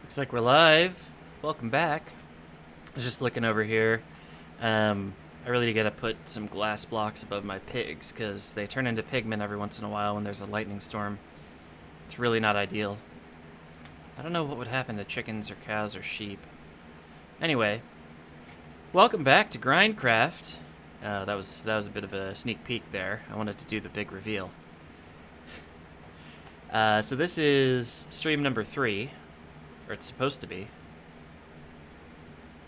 Looks like we're live. Welcome back. I was just looking over here. I really gotta put some glass blocks above my pigs because they turn into pigmen every once in a while when there's a lightning storm. It's really not ideal. I don't know what would happen to chickens or cows or sheep. Anyway, welcome back to GrindCraft. That was a bit of a sneak peek there. I wanted to do the big reveal. So this is stream number 3, or it's supposed to be.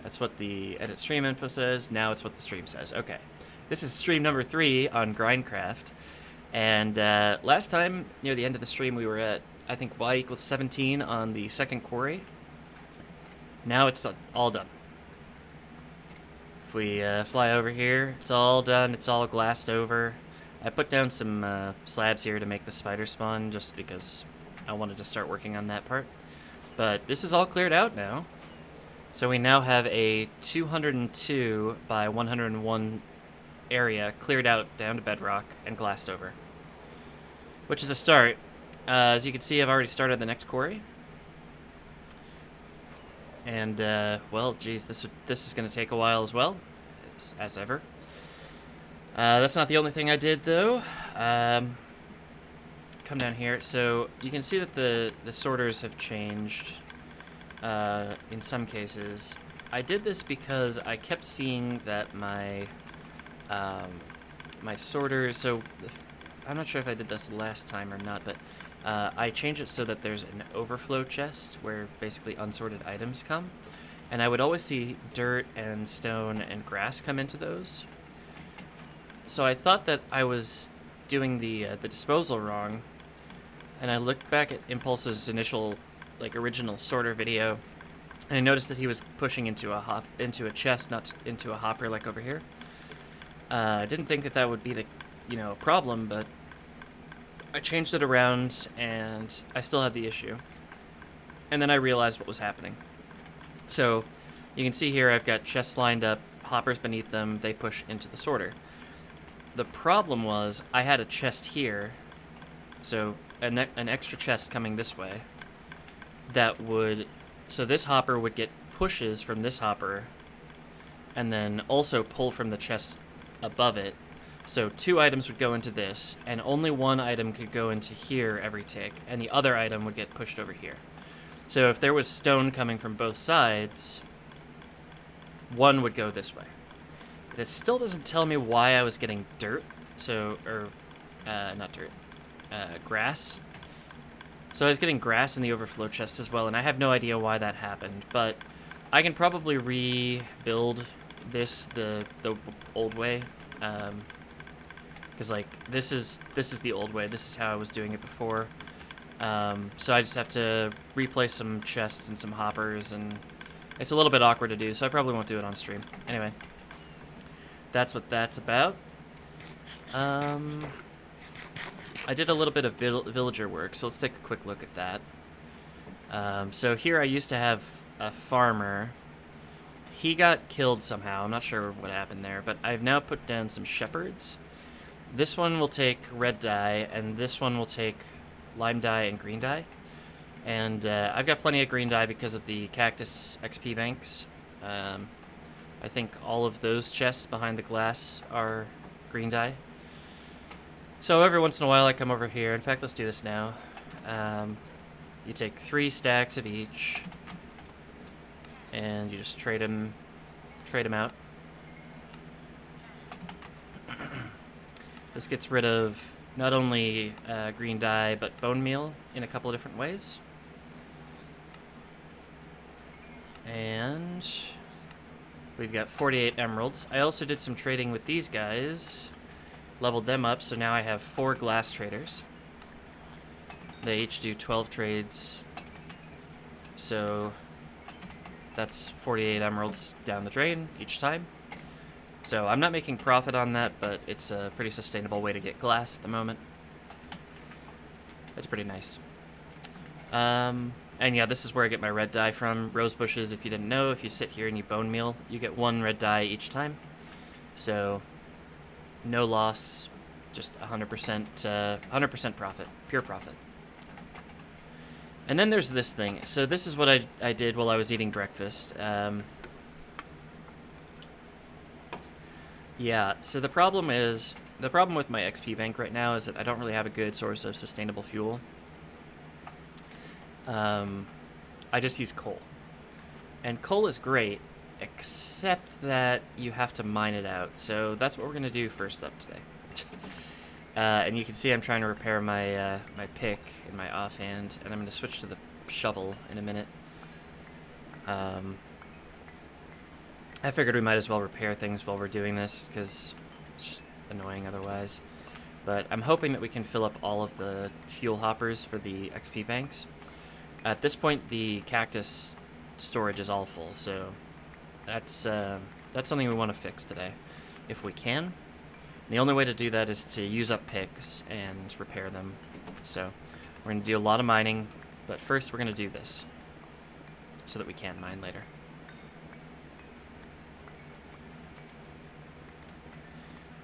That's what the edit stream info says. Now it's what the stream says. Okay. This is stream number 3 on GrindCraft. And last time, near the end of the stream, we were at, I think, y equals 17 on the second quarry. Now it's all done. If we fly over here, it's all done. It's all glassed over. I put down some slabs here to make the spider spawn just because I wanted to start working on that part. But this is all cleared out now. So we now have a 202 by 101 area cleared out down to bedrock and glassed over, which is a start. As you can see, I've already started the next quarry. And, well, geez, this is going to take a while as well, as ever. That's not the only thing I did, though. Come down here. So you can see that the sorters have changed in some cases. I did this because I kept seeing that my my sorters... So I'm not sure if I did this last time or not, but I changed it so that there's an overflow chest where basically unsorted items come. And I would always see dirt and stone and grass come into those. So I thought that I was doing the disposal wrong, and I looked back at Impulse's initial, original sorter video, and I noticed that he was pushing into a chest, not into a hopper like over here. I didn't think that would be the, problem, but I changed it around, and I still had the issue. And then I realized what was happening. So you can see here I've got chests lined up, hoppers beneath them, they push into the sorter. The problem was I had a chest here, so an extra chest coming this way, so this hopper would get pushes from this hopper and then also pull from the chest above it. So 2 items would go into this, and only 1 item could go into here every tick, and the other item would get pushed over here. So if there was stone coming from both sides, 1 would go this way. It still doesn't tell me why I was getting dirt, not dirt, grass. So I was getting grass in the overflow chest as well, and I have no idea why that happened, but I can probably rebuild this the old way, because this is the old way. This is how I was doing it before. So I just have to replace some chests and some hoppers, and it's a little bit awkward to do, so I probably won't do it on stream. Anyway. That's what that's about. I did a little bit of villager work, so let's take a quick look at that. So here I used to have a farmer. He got killed somehow. I'm not sure what happened there, but I've now put down some shepherds. This one will take red dye, and this one will take lime dye and green dye. And I've got plenty of green dye because of the cactus XP banks. I think all of those chests behind the glass are green dye. So every once in a while I come over here. In fact, let's do this now. You take 3 stacks of each, and you just trade them out. This gets rid of not only green dye, but bone meal in a couple of different ways. And we've got 48 emeralds. I also did some trading with these guys, leveled them up, so now I have 4 glass traders. They each do 12 trades, so that's 48 emeralds down the drain each time. So I'm not making profit on that, but it's a pretty sustainable way to get glass at the moment. That's pretty nice. And yeah, this is where I get my red dye from. Rose bushes, if you didn't know, if you sit here and you bone meal, you get 1 red dye each time. So, no loss, just 100% profit, pure profit. And then there's this thing. So this is what I did while I was eating breakfast. Yeah, so the problem with my XP bank right now is that I don't really have a good source of sustainable fuel. I just use coal. And coal is great, except that you have to mine it out. So that's what we're going to do first up today. And you can see I'm trying to repair my my pick in my offhand, and I'm going to switch to the shovel in a minute. I figured we might as well repair things while we're doing this, because it's just annoying otherwise. But I'm hoping that we can fill up all of the fuel hoppers for the XP banks. At this point, the cactus storage is all full, so that's something we want to fix today, if we can. The only way to do that is to use up picks and repair them. So we're going to do a lot of mining, but first we're going to do this, so that we can mine later.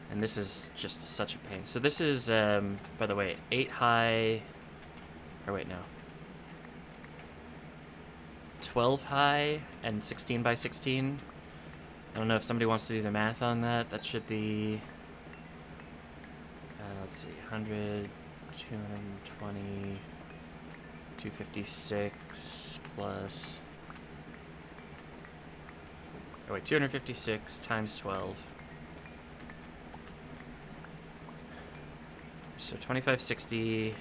And this is just such a pain. So this is, by the way, 8 high, or wait, no. 12 high and 16 by 16. I don't know if somebody wants to do the math on that. That should be, let's see, 100, 220, 256 plus, oh wait, 256 times 12. So 2560,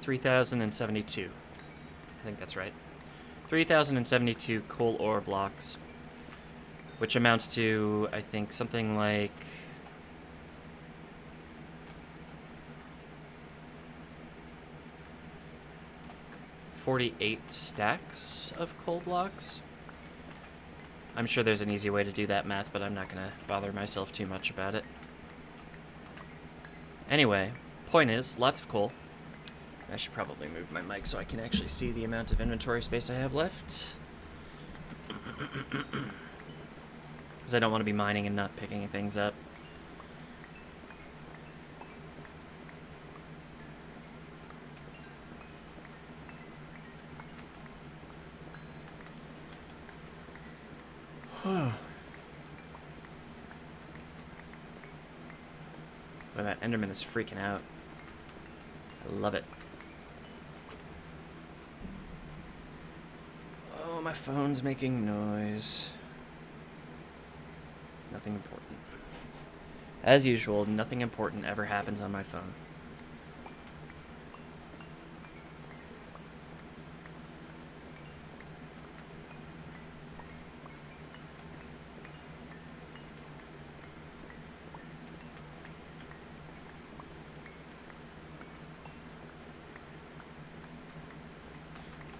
3072. I think that's right. 3072 coal ore blocks, which amounts to, I think, something like 48 stacks of coal blocks. I'm sure there's an easy way to do that math, but I'm not going to bother myself too much about it. Anyway, point is, lots of coal. I should probably move my mic so I can actually see the amount of inventory space I have left. Because I don't want to be mining and not picking things up. Boy, that Enderman is freaking out. I love it. Oh, my phone's making noise. Nothing important. As usual, nothing important ever happens on my phone.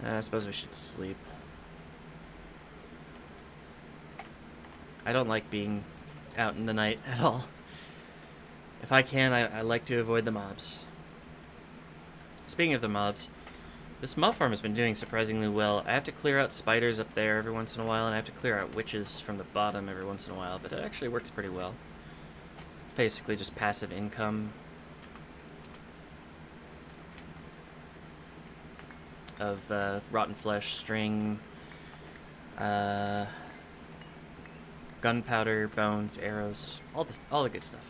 I suppose we should sleep. I don't like being out in the night at all. If I can, I like to avoid the mobs. Speaking of the mobs, this mob farm has been doing surprisingly well. I have to clear out spiders up there every once in a while, and I have to clear out witches from the bottom every once in a while, but it actually works pretty well. Basically just passive income of rotten flesh, string, gunpowder, bones, arrows, all the good stuff.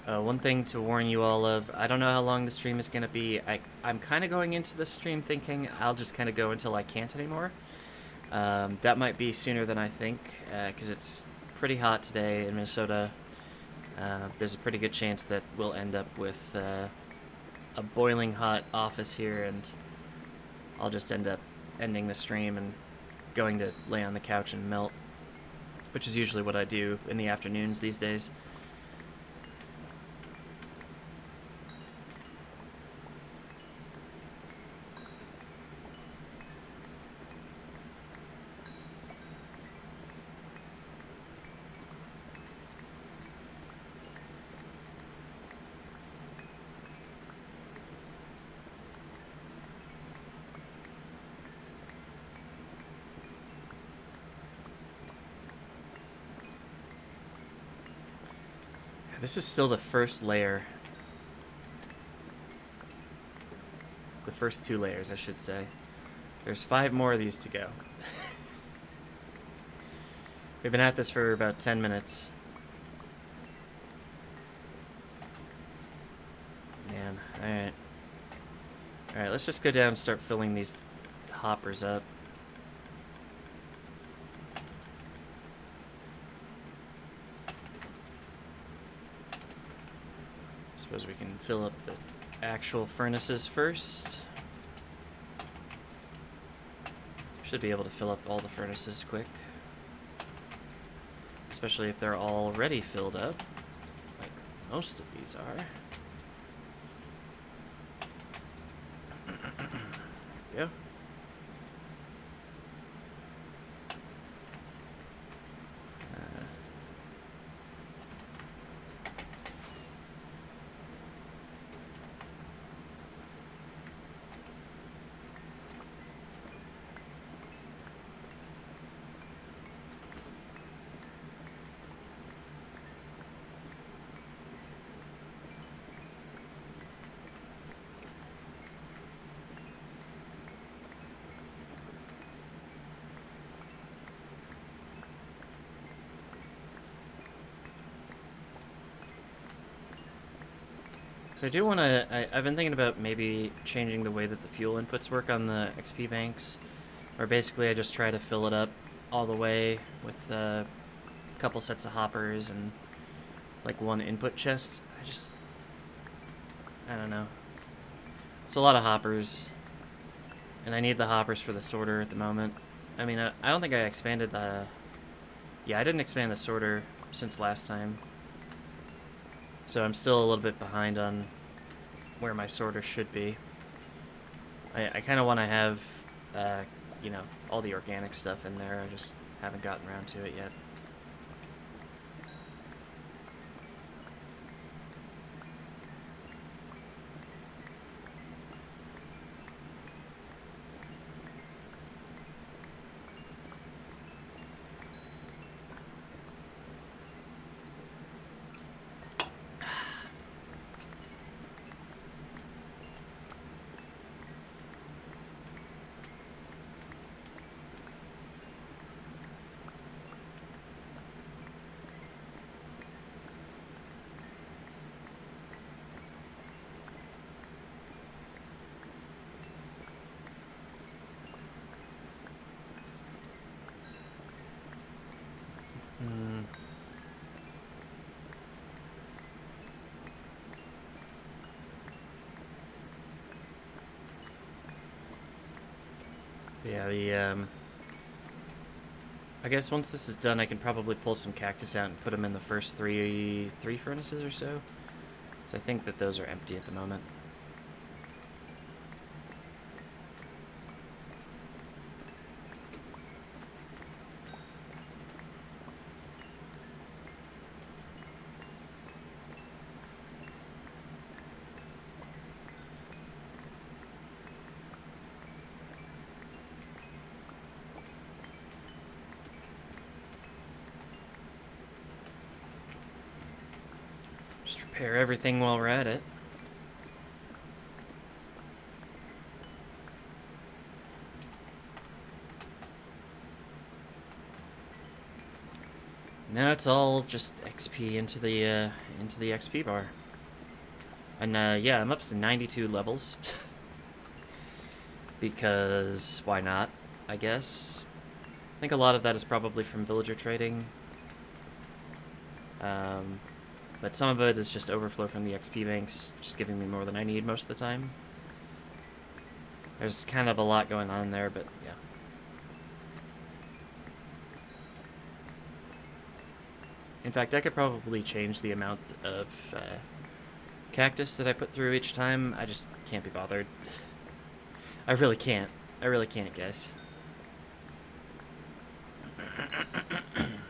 One thing to warn you all of, I don't know how long the stream is going to be. I'm kind of going into this stream thinking I'll just kind of go until I can't anymore. That might be sooner than I think, because it's pretty hot today in Minnesota. There's a pretty good chance that we'll end up with a boiling hot office here, and I'll just end up ending the stream and going to lay on the couch and melt, which is usually what I do in the afternoons these days. This is still the first layer. The first 2 layers, I should say. There's 5 more of these to go. We've been at this for about 10 minutes. Man, alright. Alright, let's just go down and start filling these hoppers up. Suppose we can fill up the actual furnaces first. Should be able to fill up all the furnaces quick. Especially if they're already filled up, like most of these are. There we go. So I do want to, I've been thinking about maybe changing the way that the fuel inputs work on the XP banks, or basically I just try to fill it up all the way with a couple sets of hoppers and like 1 input chest. I don't know. It's a lot of hoppers, and I need the hoppers for the sorter at the moment. I mean, I don't think I expanded the, yeah, I didn't expand the sorter since last time. So I'm still a little bit behind on where my sorter should be. I kind of want to have, you know, all the organic stuff in there. I just haven't gotten around to it yet. Yeah, I guess once this is done, I can probably pull some cactus out and put them in the first three furnaces or so. So I think that those are empty at the moment. Just repair everything while we're at it. Now it's all just XP into the XP bar. And yeah, I'm up to 92 levels. Because why not, I guess. I think a lot of that is probably from villager trading. But some of it is just overflow from the XP banks, just giving me more than I need most of the time. There's kind of a lot going on there, but yeah. In fact, I could probably change the amount of cactus that I put through each time. I just can't be bothered. I really can't. I really can't, guys.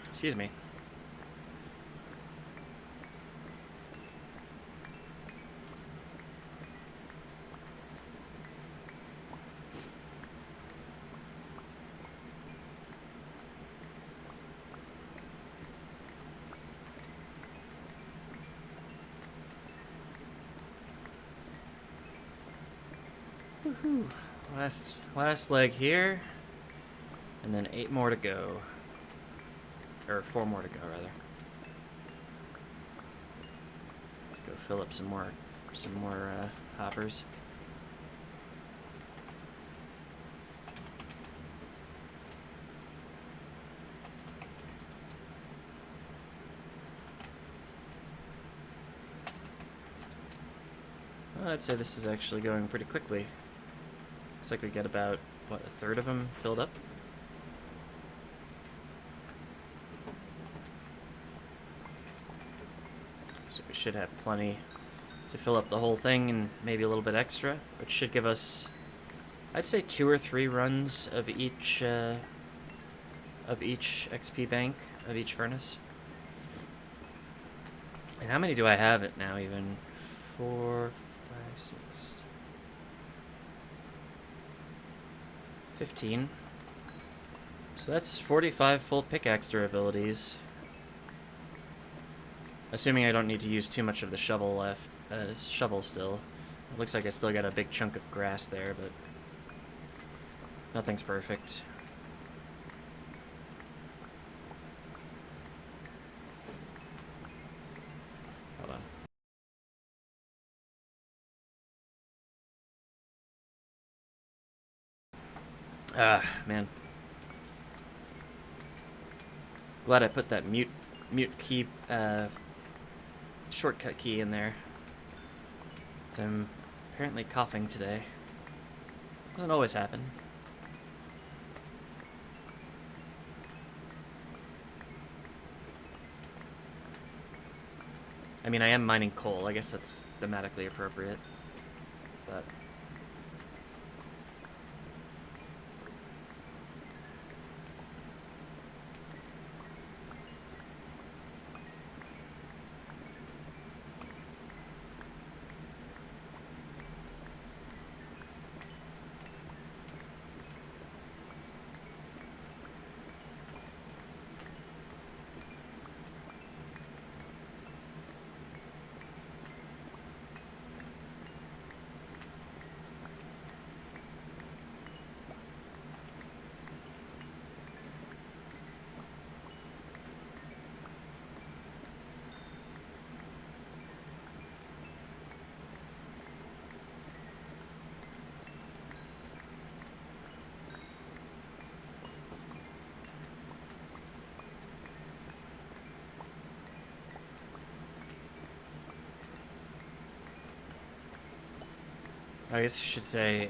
Excuse me. Whew. Last leg here, and then 8 more to go, or 4 more to go rather. Let's go fill up some more hoppers. Well, I'd say this is actually going pretty quickly. Looks like we get about, what, a third of them filled up? So we should have plenty to fill up the whole thing and maybe a little bit extra, which should give us, I'd say 2 or 3 runs of each XP bank, of each furnace. And how many do I have it now even? 4, 5, 6... 15. So that's 45 full pickaxe durabilities. Assuming I don't need to use too much of the shovel left, shovel still. It looks like I still got a big chunk of grass there, but nothing's perfect. Hold on. Ah, man. Glad I put that mute key, shortcut key in there. So I'm apparently coughing today. Doesn't always happen. I mean, I am mining coal. I guess that's thematically appropriate. But I guess you should say,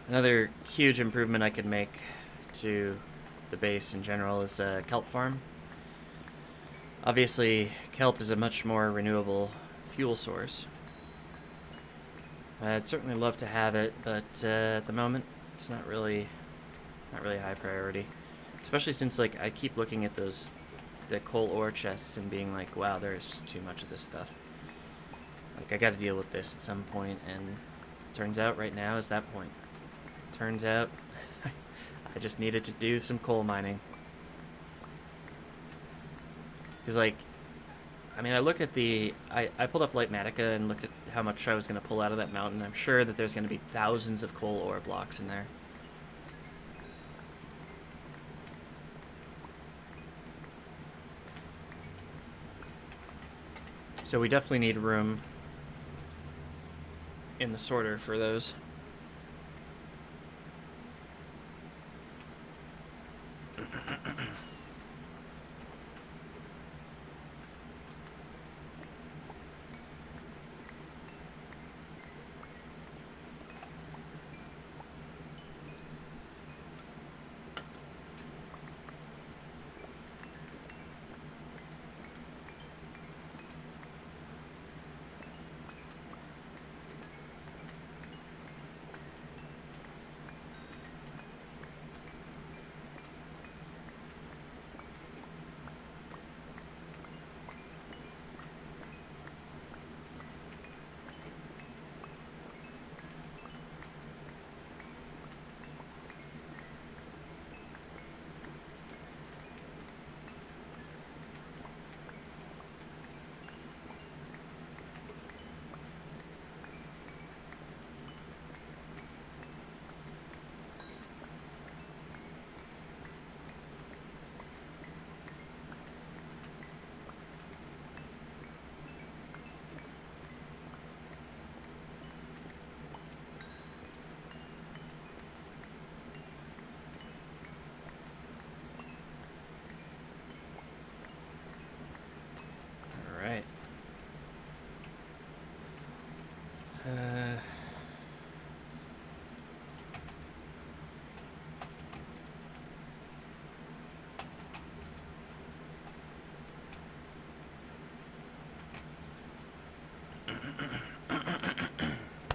another huge improvement I could make to the base in general is kelp farm. Obviously, kelp is a much more renewable fuel source. I'd certainly love to have it, but at the moment, it's not really high priority. Especially since, like, I keep looking at the coal ore chests and being like, wow, there is just too much of this stuff. Like, I gotta deal with this at some point, and turns out right now is that point. Turns out I just needed to do some coal mining. Because, like, I mean, I look at I pulled up Lightmatica and looked at how much I was going to pull out of that mountain. I'm sure that there's going to be thousands of coal ore blocks in there. So we definitely need room in the sorter for those.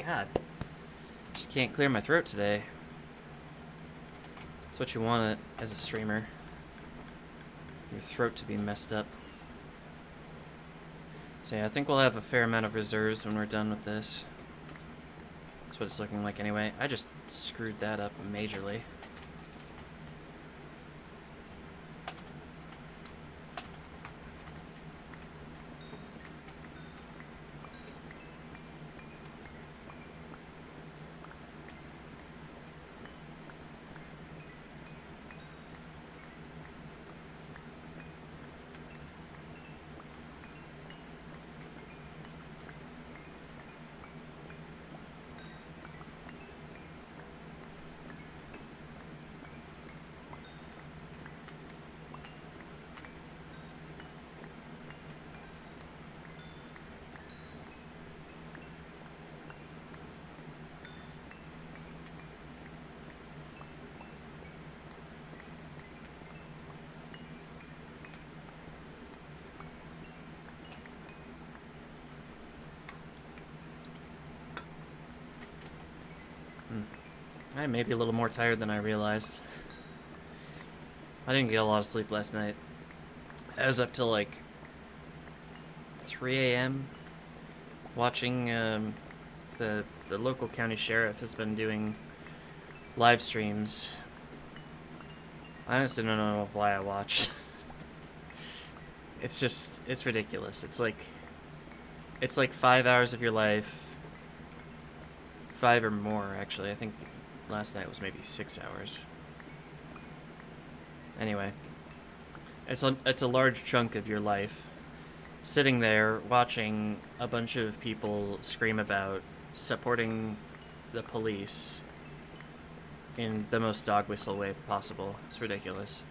God. Just can't clear my throat today. That's what you want as a streamer. Your throat to be messed up. So yeah, I think we'll have a fair amount of reserves when we're done with this. That's what it's looking like anyway. I just screwed that up majorly. I may be a little more tired than I realized. I didn't get a lot of sleep last night. I was up till like 3 a.m. watching the local county sheriff has been doing live streams. I honestly don't know why I watched. It's ridiculous. It's like 5 hours of your life. 5 or more, actually. I think last night was maybe 6 hours. Anyway, it's a large chunk of your life sitting there watching a bunch of people scream about supporting the police in the most dog whistle way possible. It's ridiculous.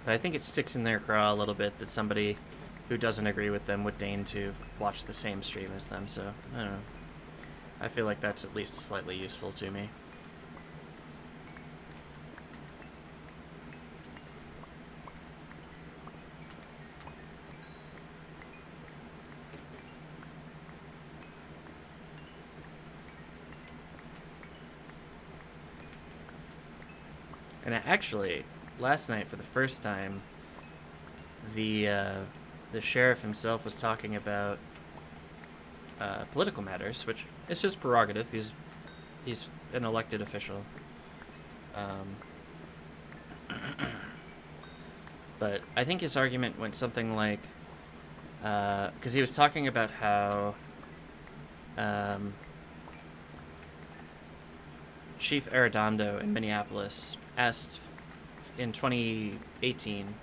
But I think it sticks in their craw a little bit that somebody who doesn't agree with them would deign to watch the same stream as them, so I don't know. I feel like that's at least slightly useful to me. And actually, last night for the first time, the sheriff himself was talking about political matters, which is his prerogative. He's an elected official. But I think his argument went something like, because he was talking about how Chief Arredondo in Minneapolis asked in 2018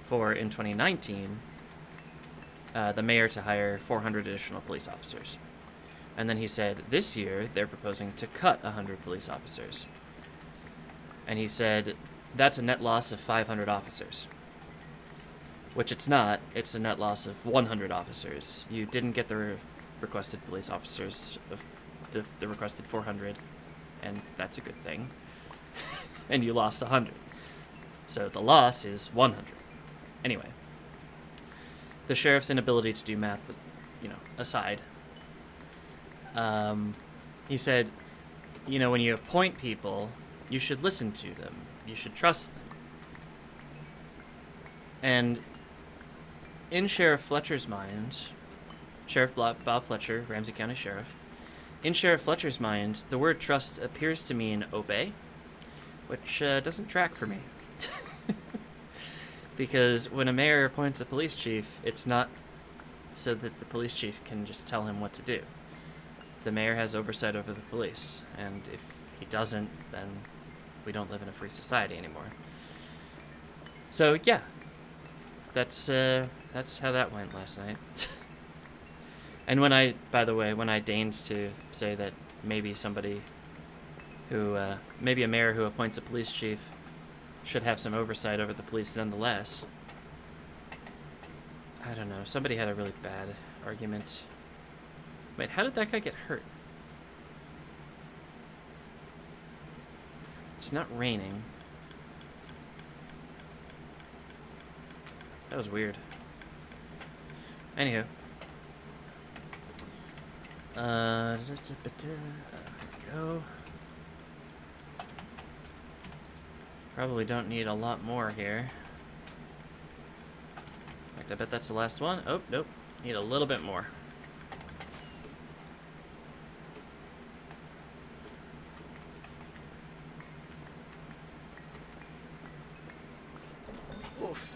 for, in 2019, the mayor to hire 400 additional police officers. And then he said, this year, they're proposing to cut 100 police officers. And he said, that's a net loss of 500 officers. Which it's not. It's a net loss of 100 officers. You didn't get the requested police officers, of the requested 400, and that's a good thing. And you lost 100. So the loss is 100. Anyway. The sheriff's inability to do math was, aside. He said, when you appoint people, you should listen to them. You should trust them. And in Sheriff Fletcher's mind, Sheriff Bob Fletcher, Ramsey County Sheriff, in Sheriff Fletcher's mind, the word trust appears to mean obey, which doesn't track for me. Because when a mayor appoints a police chief, it's not so that the police chief can just tell him what to do. The mayor has oversight over the police, and if he doesn't, then we don't live in a free society anymore. So yeah, that's how that went last night. And by the way, when I deigned to say that maybe somebody who, maybe a mayor who appoints a police chief should have some oversight over the police nonetheless. I don't know. Somebody had a really bad argument. Wait, how did that guy get hurt? It's not raining. That was weird. Anywho. There we go. Probably don't need a lot more here. In fact, I bet that's the last one. Oh, nope. Need a little bit more. Oof.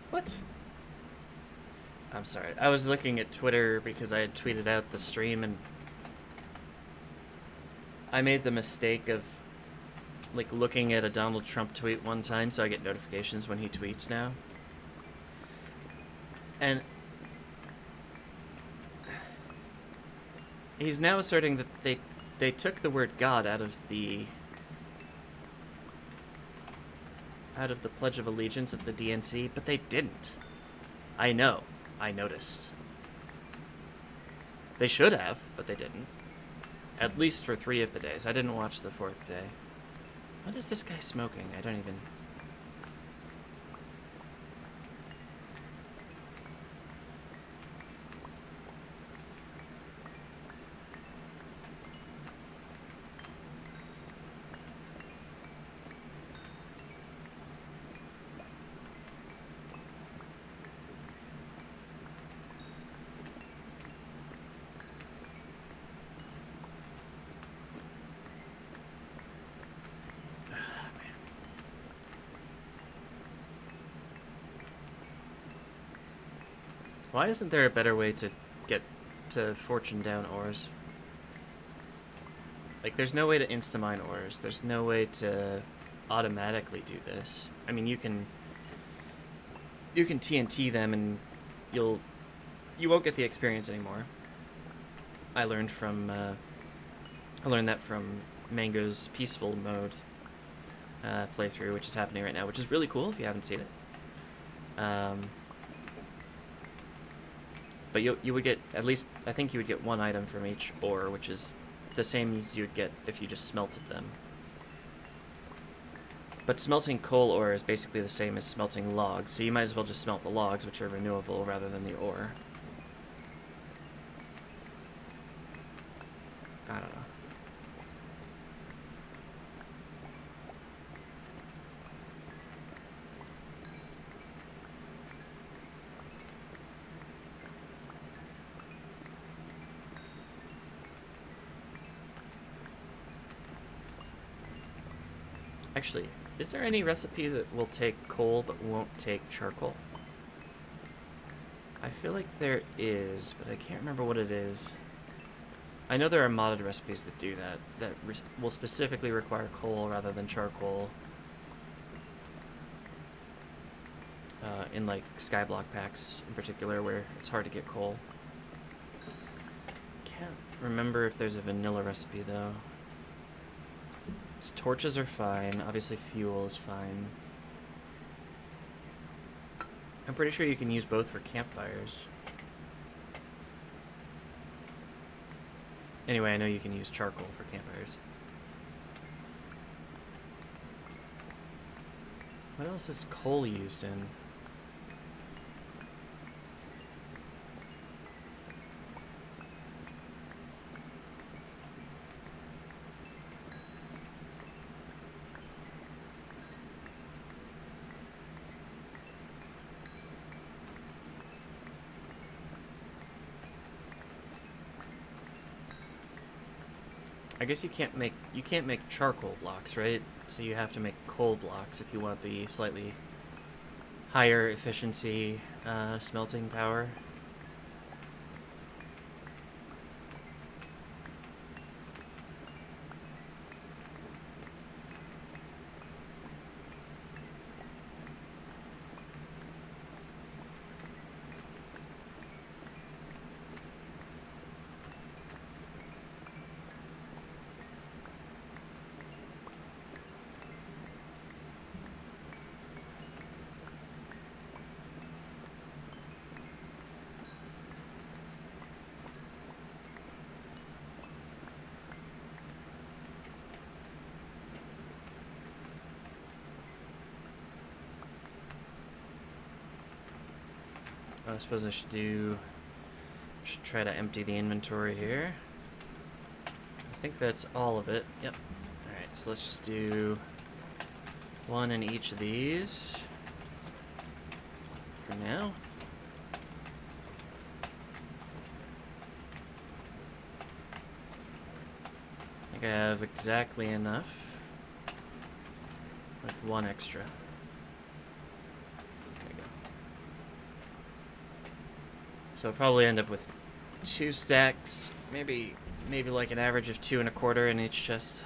What? I'm sorry. I was looking at Twitter because I had tweeted out the stream and I made the mistake of like looking at a Donald Trump tweet one time, so I get notifications when he tweets now. And he's now asserting that they took the word God out of the Pledge of Allegiance at the DNC, but they didn't. I know. I noticed. They should have, but they didn't. At least for 3 of the days. I didn't watch the 4th day. What is this guy smoking? I don't even... Why isn't there a better way to get to fortune down ores? Like, there's no way to insta-mine ores. There's no way to automatically do this. I mean, you can TNT them and you won't get the experience anymore. I learned that from Mango's peaceful mode playthrough, which is happening right now, which is really cool if you haven't seen it. But you would get, at least, I think you would get 1 item from each ore, which is the same as you would get if you just smelted them. But smelting coal ore is basically the same as smelting logs, so you might as well just smelt the logs, which are renewable, rather than the ore. I don't know. Actually, is there any recipe that will take coal but won't take charcoal? I feel like there is, but I can't remember what it is. I know there are modded recipes that do that will specifically require coal rather than charcoal. In like skyblock packs in particular, where it's hard to get coal. Can't remember if there's a vanilla recipe though. Torches are fine. Obviously fuel is fine. I'm pretty sure you can use both for campfires. Anyway, I know you can use charcoal for campfires. What else is coal used in? I guess you can't make charcoal blocks, right? So you have to make coal blocks if you want the slightly higher efficiency smelting power. I suppose I should try to empty the inventory here. I think that's all of it. Yep. Alright, so let's just do one in each of these for now. I think I have exactly enough with one extra. There we go. So I'll probably end up with 2 stacks, maybe like an average of 2 1/4 in each chest.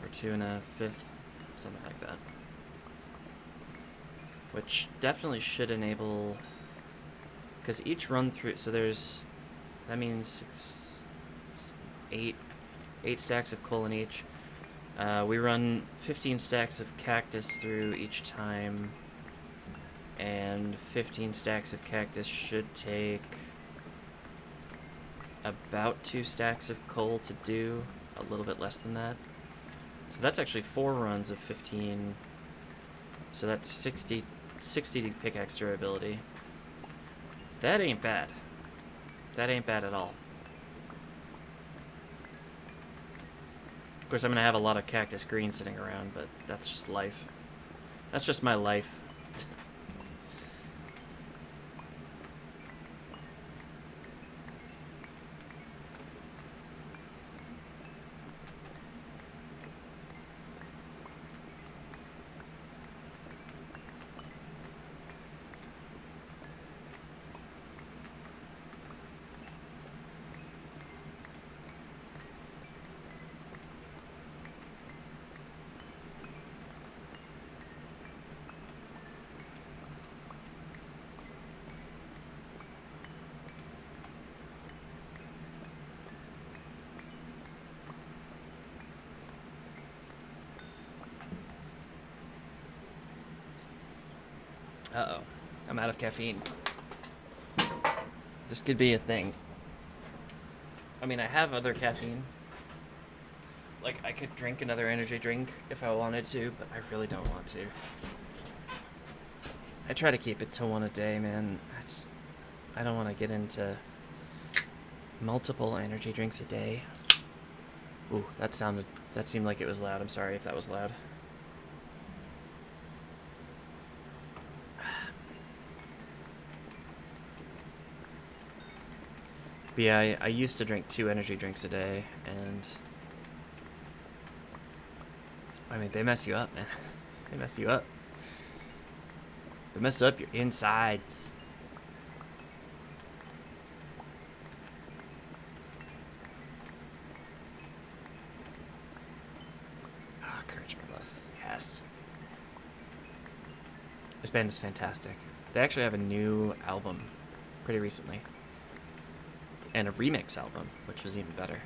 Or 2 1/5, something like that. Which definitely should enable, because each run through, so that means 8 stacks of coal in each. We run 15 stacks of cactus through each time, and 15 stacks of cactus should take about 2 stacks of coal to do, a little bit less than that. So that's actually 4 runs of 15, so that's 60 pickaxe durability. That ain't bad. That ain't bad at all. Of course, I'm gonna have a lot of cactus green sitting around, but that's just life. That's just my life. Uh-oh. I'm out of caffeine. This could be a thing. I mean, I have other caffeine. Like, I could drink another energy drink if I wanted to, but I really don't want to. I try to keep it to 1 a day, man. I don't want to get into multiple energy drinks a day. Ooh, that seemed like it was loud. I'm sorry if that was loud. But yeah, I used to drink 2 energy drinks a day, and I mean, they mess you up, man. They mess you up. They mess up your insides. Ah, Courage My Love. Yes. This band is fantastic. They actually have a new album pretty recently. And a remix album, which was even better.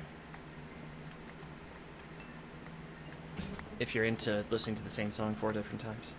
If you're into listening to the same song 4 different times.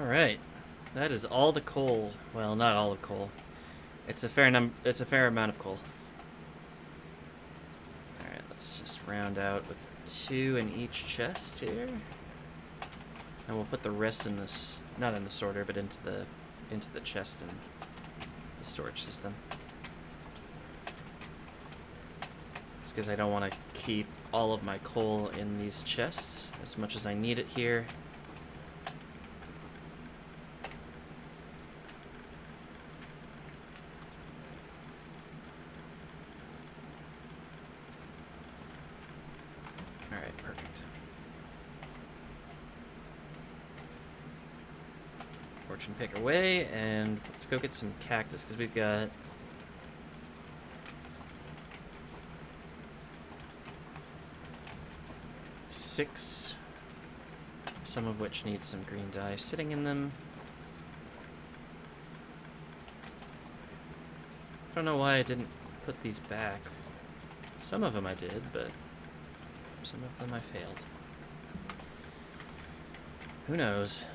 Alright. That is all the coal. Well, not all the coal. It's a fair amount of coal. Alright, let's just round out with 2 in each chest here. And we'll put the rest in this, not in the sorter, but into the chest and the storage system. Just because I don't want to keep all of my coal in these chests as much as I need it here. Alright, perfect. Fortune pick away, and let's go get some cactus, because we've got... six, some of which need some green dye sitting in them. I don't know why I didn't put these back. Some of them I did, but some of them I failed. Who knows?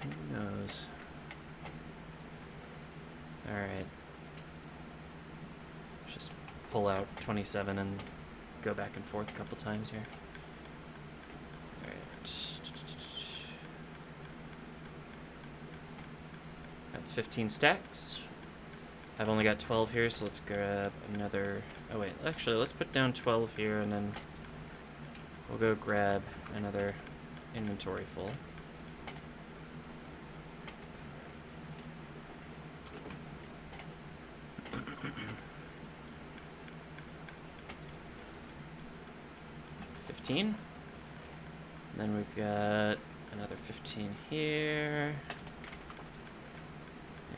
Who knows? Alright. Just pull out 27 and go back and forth a couple times here. That's 15 stacks. I've only got 12 here, so let's grab another... Oh wait, actually, let's put down 12 here, and then we'll go grab another inventory full. And then we've got another 15 here.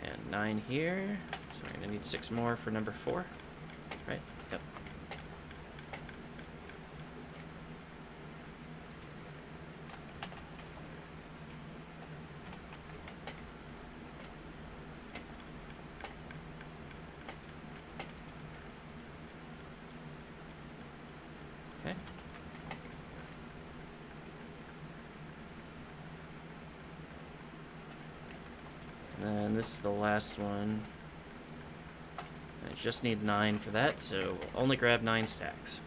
And 9 here. So we're going to need 6 more for number 4. Right? Yep. Okay. And this is the last one. I just need 9 for that, so we'll only grab 9 stacks.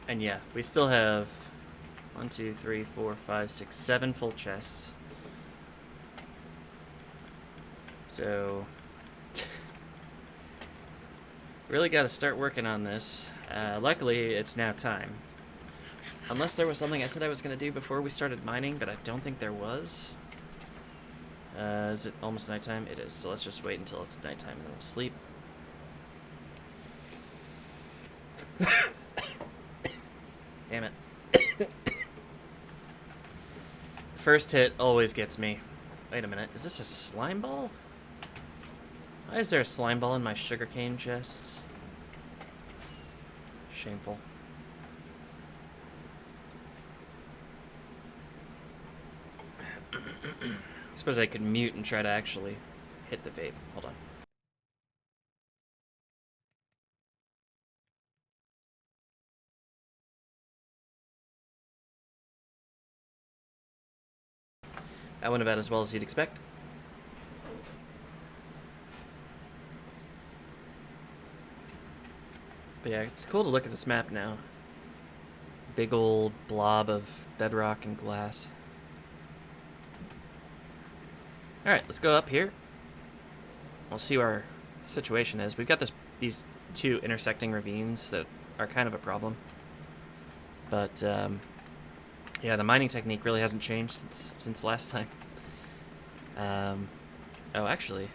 And yeah, we still have 1, 2, 3, 4, 5, 6, 7 full chests. So really got to start working on this. Luckily, it's now time. Unless there was something I said I was going to do before we started mining, but I don't think there was. Is it almost nighttime? It is, so let's just wait until it's nighttime and then we'll sleep. Damn it. First hit always gets me. Wait a minute, is this a slime ball? Why is there a slime ball in my sugarcane chest? Shameful. I suppose I could mute and try to actually hit the vape. Hold on. That went about as well as you'd expect. But yeah, it's cool to look at this map now. Big old blob of bedrock and glass. Alright, let's go up here. We'll see what our situation is. We've got these 2 intersecting ravines that are kind of a problem. But, yeah, the mining technique really hasn't changed since last time. Oh, actually,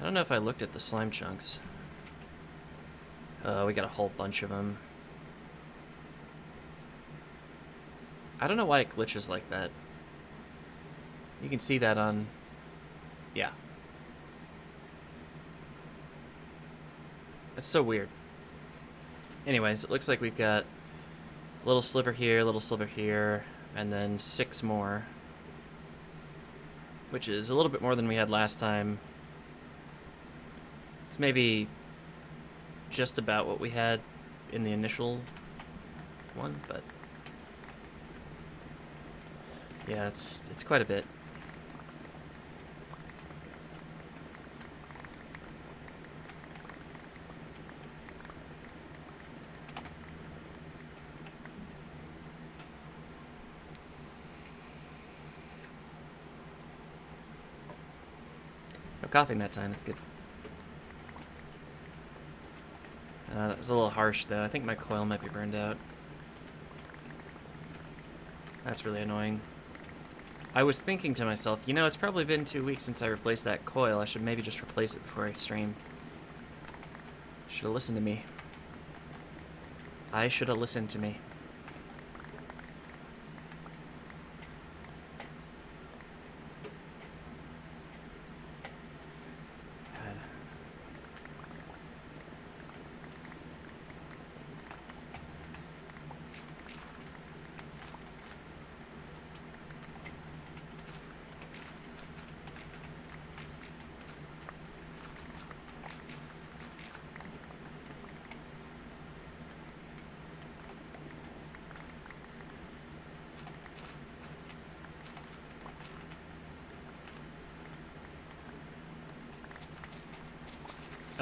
I don't know if I looked at the slime chunks. We got a whole bunch of them. I don't know why it glitches like that. You can see that on... Yeah. It's so weird. Anyways, it looks like we've got a little sliver here, and then 6 more. Which is a little bit more than we had last time. It's maybe just about what we had in the initial one, but yeah, it's quite a bit. No coughing that time, that's good. That was a little harsh, though. I think my coil might be burned out. That's really annoying. I was thinking to myself, you know, it's probably been 2 weeks since I replaced that coil. I should maybe just replace it before I stream. Should have listened to me. I should have listened to me.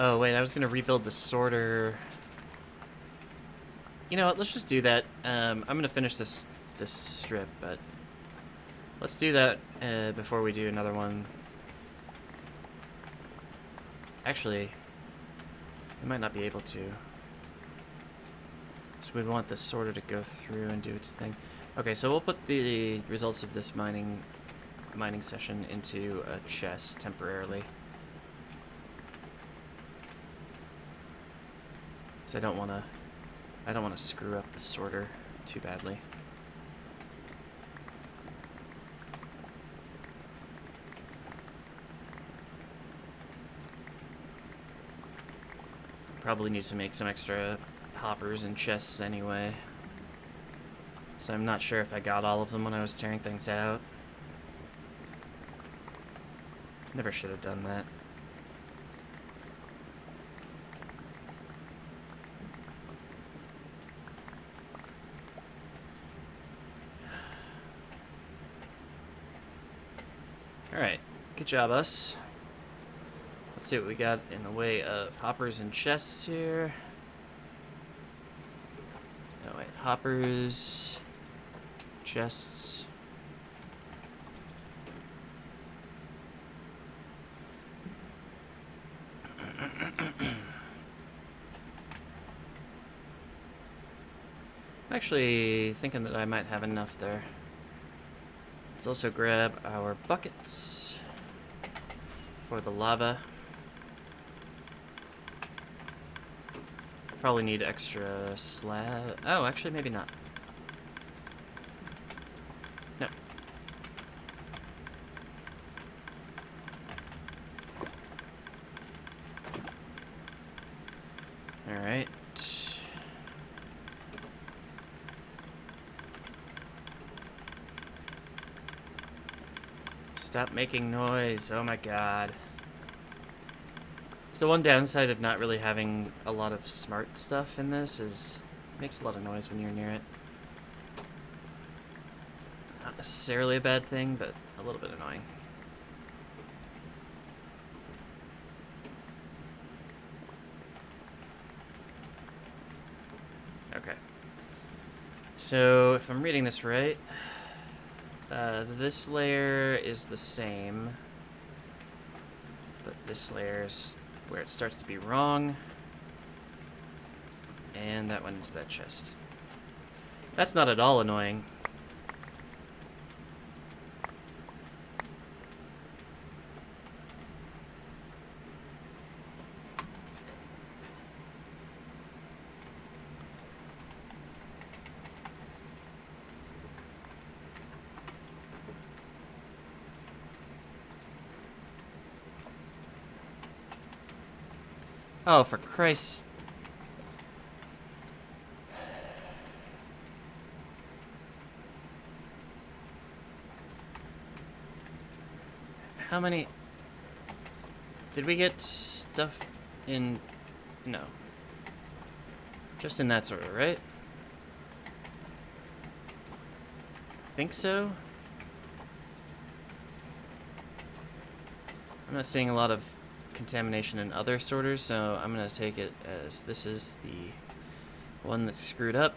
Oh, wait, I was going to rebuild the sorter. You know what, let's just do that. I'm going to finish this strip, but let's do that before we do another one. Actually, we might not be able to. So we'd want this sorter to go through and do its thing. Okay, so we'll put the results of this mining session into a chest temporarily. So I don't want to screw up the sorter too badly. Probably need to make some extra hoppers and chests anyway. So I'm not sure if I got all of them when I was tearing things out. Never should have done that. Alright, good job, us. Let's see what we got in the way of hoppers and chests here. No, wait, hoppers, chests. I'm actually thinking that I might have enough there. Let's also grab our buckets for the lava. Probably need extra slab. Oh, actually, maybe not. No. All right. Stop making noise. Oh my god. So one downside of not really having a lot of smart stuff in this is it makes a lot of noise when you're near it. Not necessarily a bad thing, but a little bit annoying. Okay. So if I'm reading this right, this layer is the same, but this layer's where it starts to be wrong, and that went into that chest. That's not at all annoying. Oh, for Christ's... How many... Did we get stuff in... No. Just in that sort of, right? think so. I'm not seeing a lot of contamination in other sorters, so I'm going to take it as this is the one that's screwed up.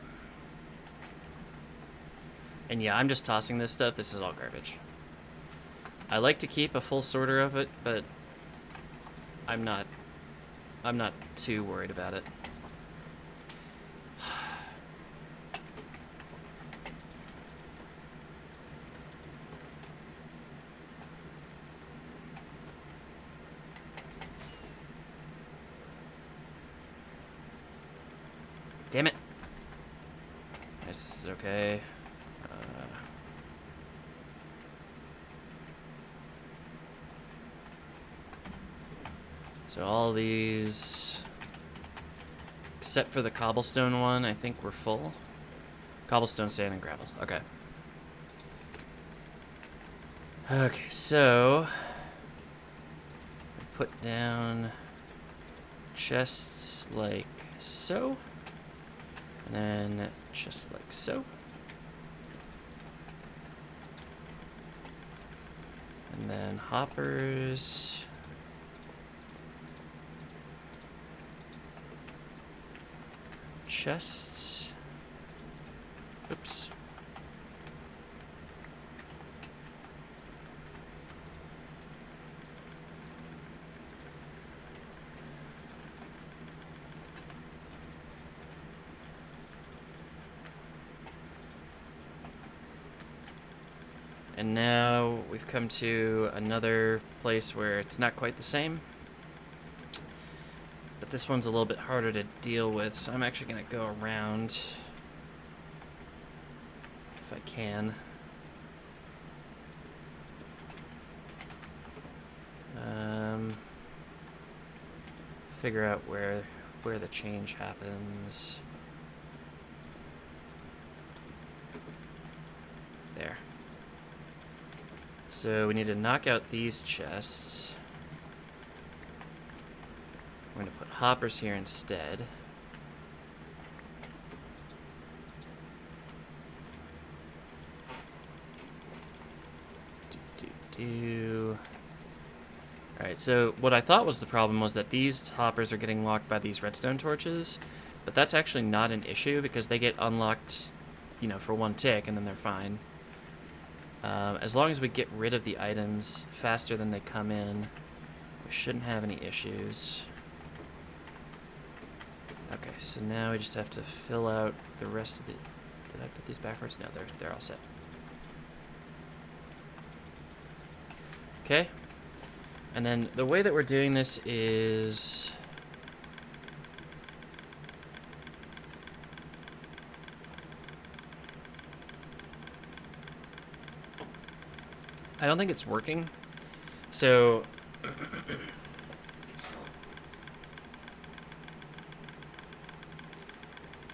And yeah, I'm just tossing this stuff. This is all garbage. I like to keep a full sorter of it, but I'm not too worried about it. Damn it. This is okay. So all these, except for the cobblestone one, I think we're full. Cobblestone, sand, and gravel. Okay. Okay, so put down chests like so, and then chests like so, and then hoppers. Chests. Oops. And now we've come to another place where it's not quite the same. But this one's a little bit harder to deal with, so I'm actually going to go around if I can. Figure out where the change happens. There. So we need to knock out these chests. We're going to put hoppers here instead. Alright, so what I thought was the problem was that these hoppers are getting locked by these redstone torches, but that's actually not an issue because they get unlocked, you know, for one tick and then they're fine. As long as we get rid of the items faster than they come in, we shouldn't have any issues. Okay, so now we just have to fill out the rest of the... Did I put these backwards? No, they're all set. Okay. And then the way that we're doing this is... I don't think it's working. So...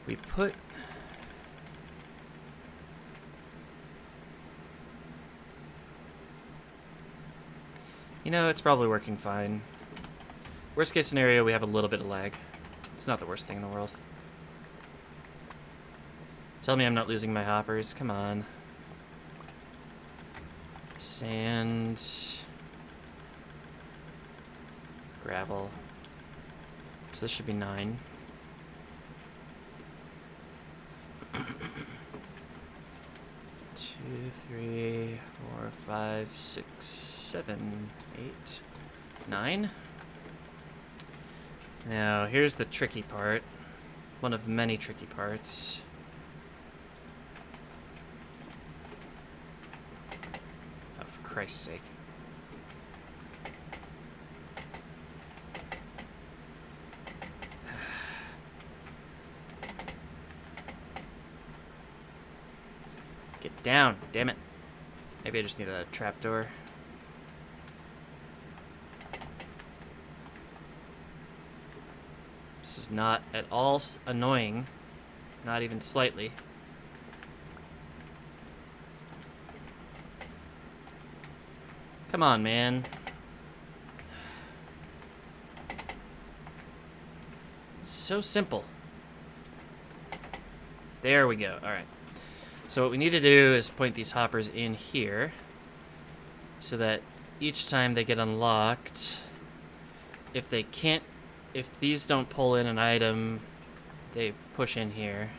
we put... You know, it's probably working fine. Worst case scenario, we have a little bit of lag. It's not the worst thing in the world. Tell me I'm not losing my hoppers. Come on. Sand. Gravel. So this should be 9. 2, 3, 4, 5, 6, 7, 8, 9. Now, here's the tricky part. One of many tricky parts. Oh, for Christ's sake. Get down, damn it. Maybe I just need a trapdoor. This is not at all annoying. Not even slightly. Come on, man. So simple. There we go. All right. So what we need to do is point these hoppers in here so that each time they get unlocked, if these don't pull in an item, they push in here.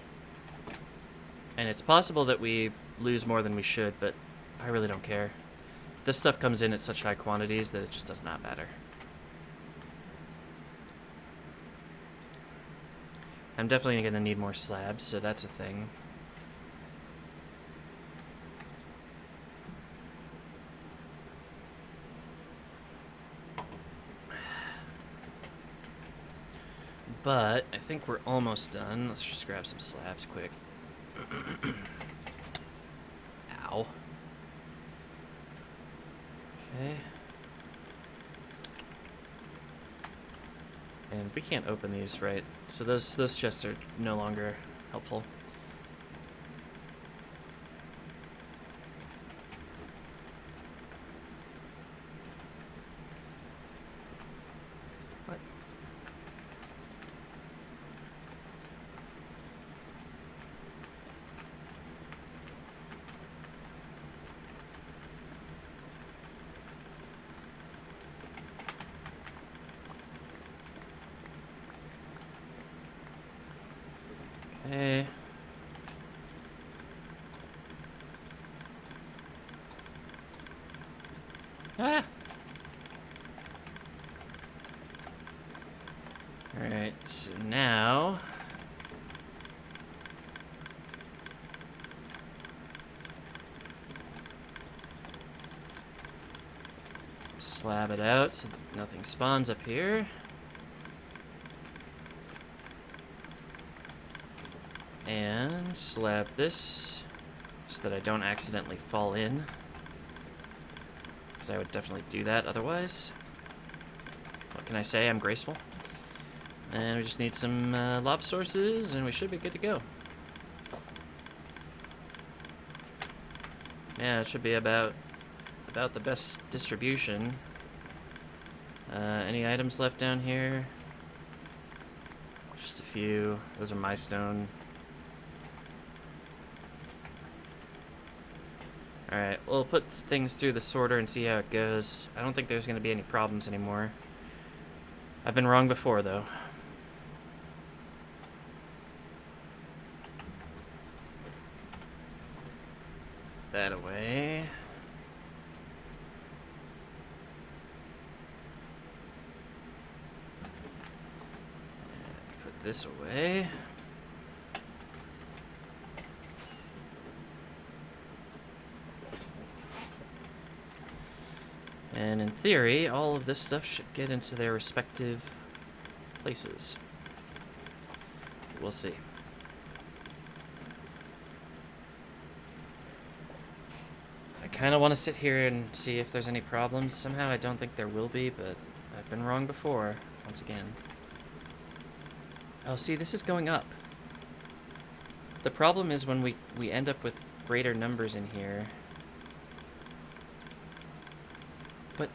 And it's possible that we lose more than we should, but I really don't care. This stuff comes in at such high quantities that it just does not matter. I'm definitely going to need more slabs, so that's a thing. But I think we're almost done. Let's just grab some slabs quick. Ow. Okay. And we can't open these, right? So those chests are no longer helpful. What? Okay. Ah! Alright, so now... slab it out so that nothing spawns up here. And slab this so that I don't accidentally fall in. Because I would definitely do that otherwise. What can I say? I'm graceful. And we just need some lob sources and we should be good to go. Yeah, it should be about the best distribution. Any items left down here? Just a few. Those are my stone. Alright, we'll put things through the sorter and see how it goes. I don't think there's going to be any problems anymore. I've been wrong before, though. That away. And put this away. And in theory, all of this stuff should get into their respective places. We'll see. I kind of want to sit here and see if there's any problems. Somehow I don't think there will be, but I've been wrong before, once again. Oh, see, this is going up. The problem is when we end up with greater numbers in here. But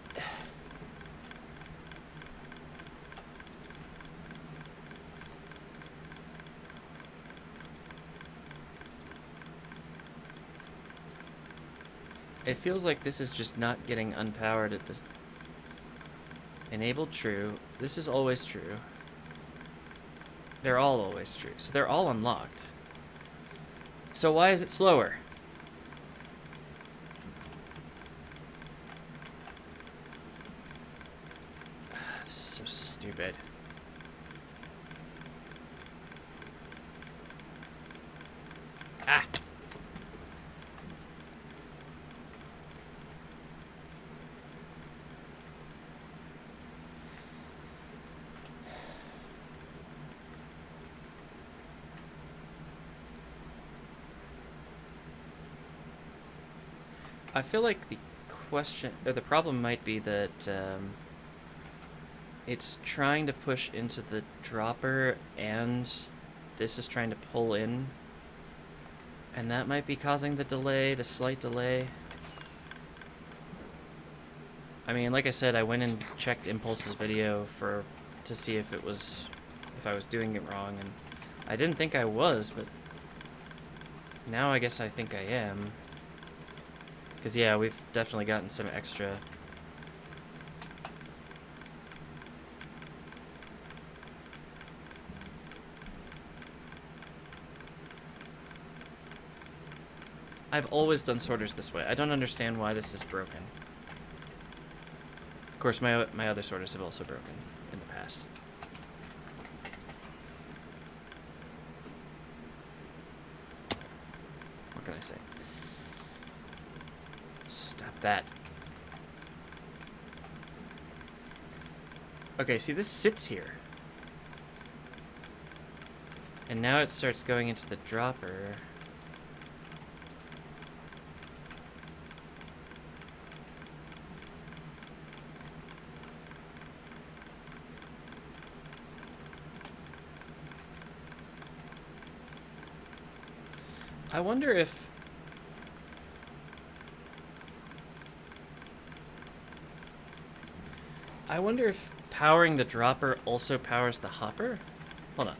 it feels like this is just not getting unpowered at this. Enabled true. This is always true. They're all always true. So they're all unlocked. So why is it slower? This is so stupid. Ah! I feel like the question, or the problem might be that it's trying to push into the dropper and this is trying to pull in. And that might be causing the delay, the slight delay. I mean, like I said, I went and checked Impulse's video to see if I was doing it wrong, and I didn't think I was, but Now I guess I think I am. Because, yeah, we've definitely gotten some extra. I've always done sorters this way. I don't understand why this is broken. Of course, my other sorters have also broken in the past. What can I say? Stop that. Okay, see, this sits here. And now it starts going into the dropper. I wonder if... powering the dropper also powers the hopper? Hold on.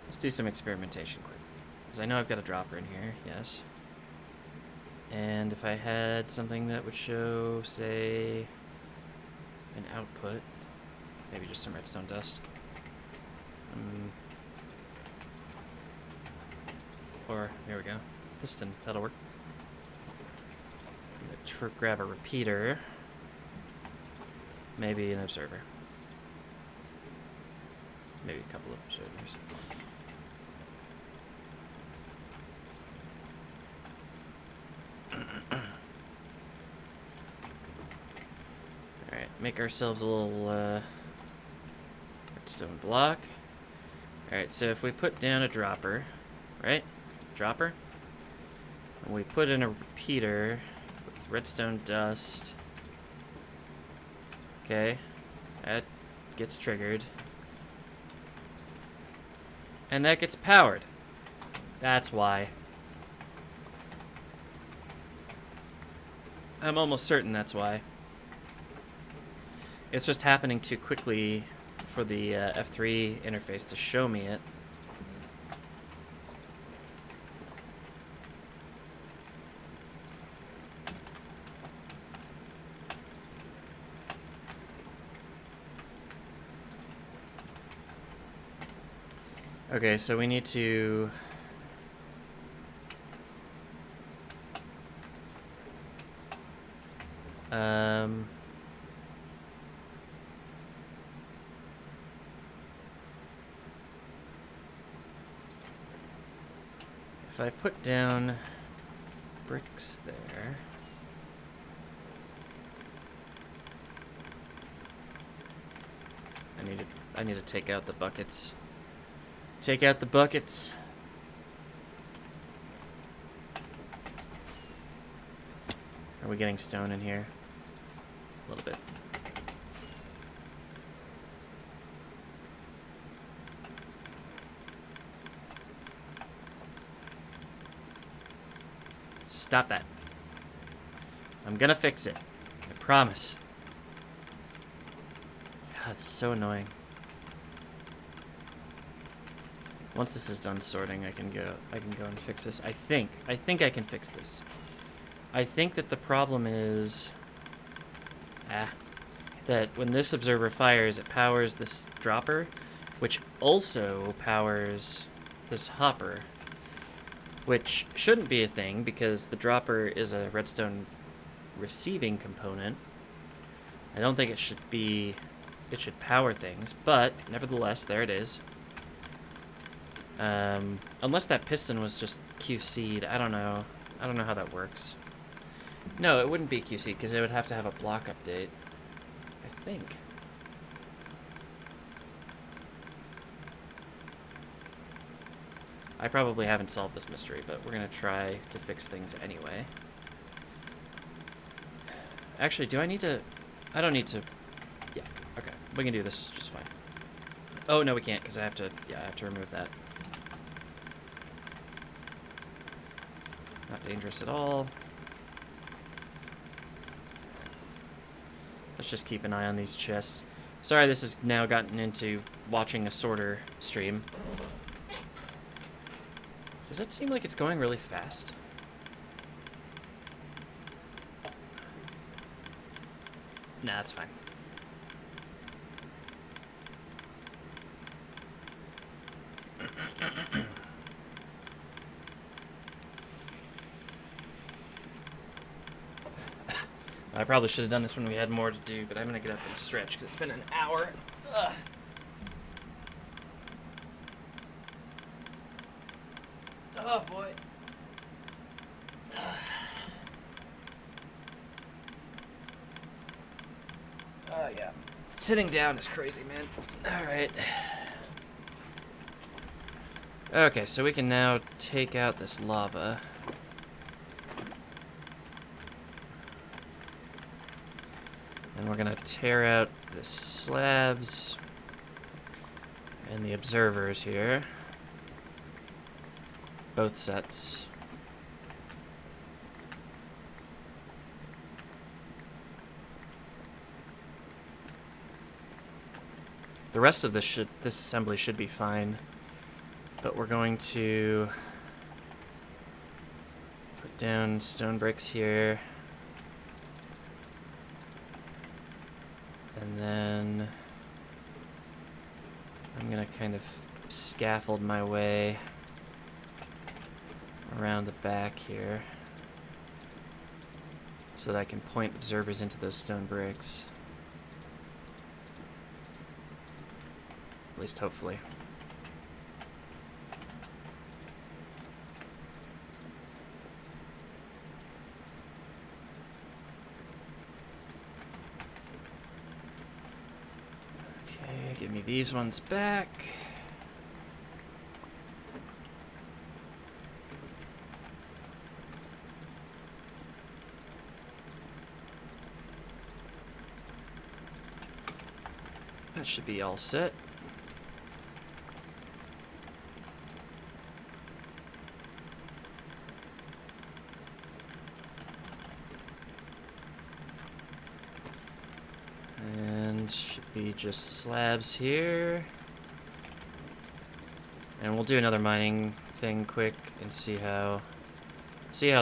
Let's do some experimentation quick. Because I know I've got a dropper in here, yes. And if I had something that would show, say, an output, maybe just some redstone dust. Or, here we go, piston, that'll work. I'm gonna grab a repeater. Maybe an observer. Maybe a couple of observers. Alright, make ourselves a little redstone block. Alright, so if we put down a dropper, right? Dropper. And we put in a repeater with redstone dust. Okay, that gets triggered. And that gets powered. That's why. I'm almost certain that's why. It's just happening too quickly for the F3 interface to show me it. Okay, so we need to... if I put down bricks there... I need to take out the buckets. Take out the buckets. Are we getting stone in here? A little bit. Stop that. I'm gonna fix it. I promise. God, it's so annoying. Once this is done sorting, I can go and fix this. I think I can fix this. I think that the problem is that when this observer fires, it powers this dropper, which also powers this hopper, which shouldn't be a thing because the dropper is a redstone receiving component. I don't think it should power things, but nevertheless, there it is. Unless that piston was just QC'd, I don't know. I don't know how that works. No, it wouldn't be QC'd because it would have to have a block update. I think. I probably haven't solved this mystery, but we're gonna try to fix things anyway. Actually, do I need to... I don't need to... Yeah, okay. We can do this just fine. Oh, no, we can't because I have to... Yeah, I have to remove that. Not dangerous at all. Let's just keep an eye on these chests. Sorry, this has now gotten into watching a sorter stream. Does that seem like it's going really fast? Nah, it's fine. I probably should have done this when we had more to do, but I'm gonna get up and stretch because it's been an hour. Ugh. Oh boy. Oh yeah. Sitting down is crazy, man. Alright. Okay, so we can now take out this lava. And we're gonna tear out the slabs and the observers here. Both sets. The rest of this assembly should be fine, but we're going to put down stone bricks here. And then I'm gonna kind of scaffold my way around the back here so that I can point observers into those stone bricks. At least hopefully. Give me these ones back. That should be all set. Should be just slabs here. And we'll do another mining thing quick and see how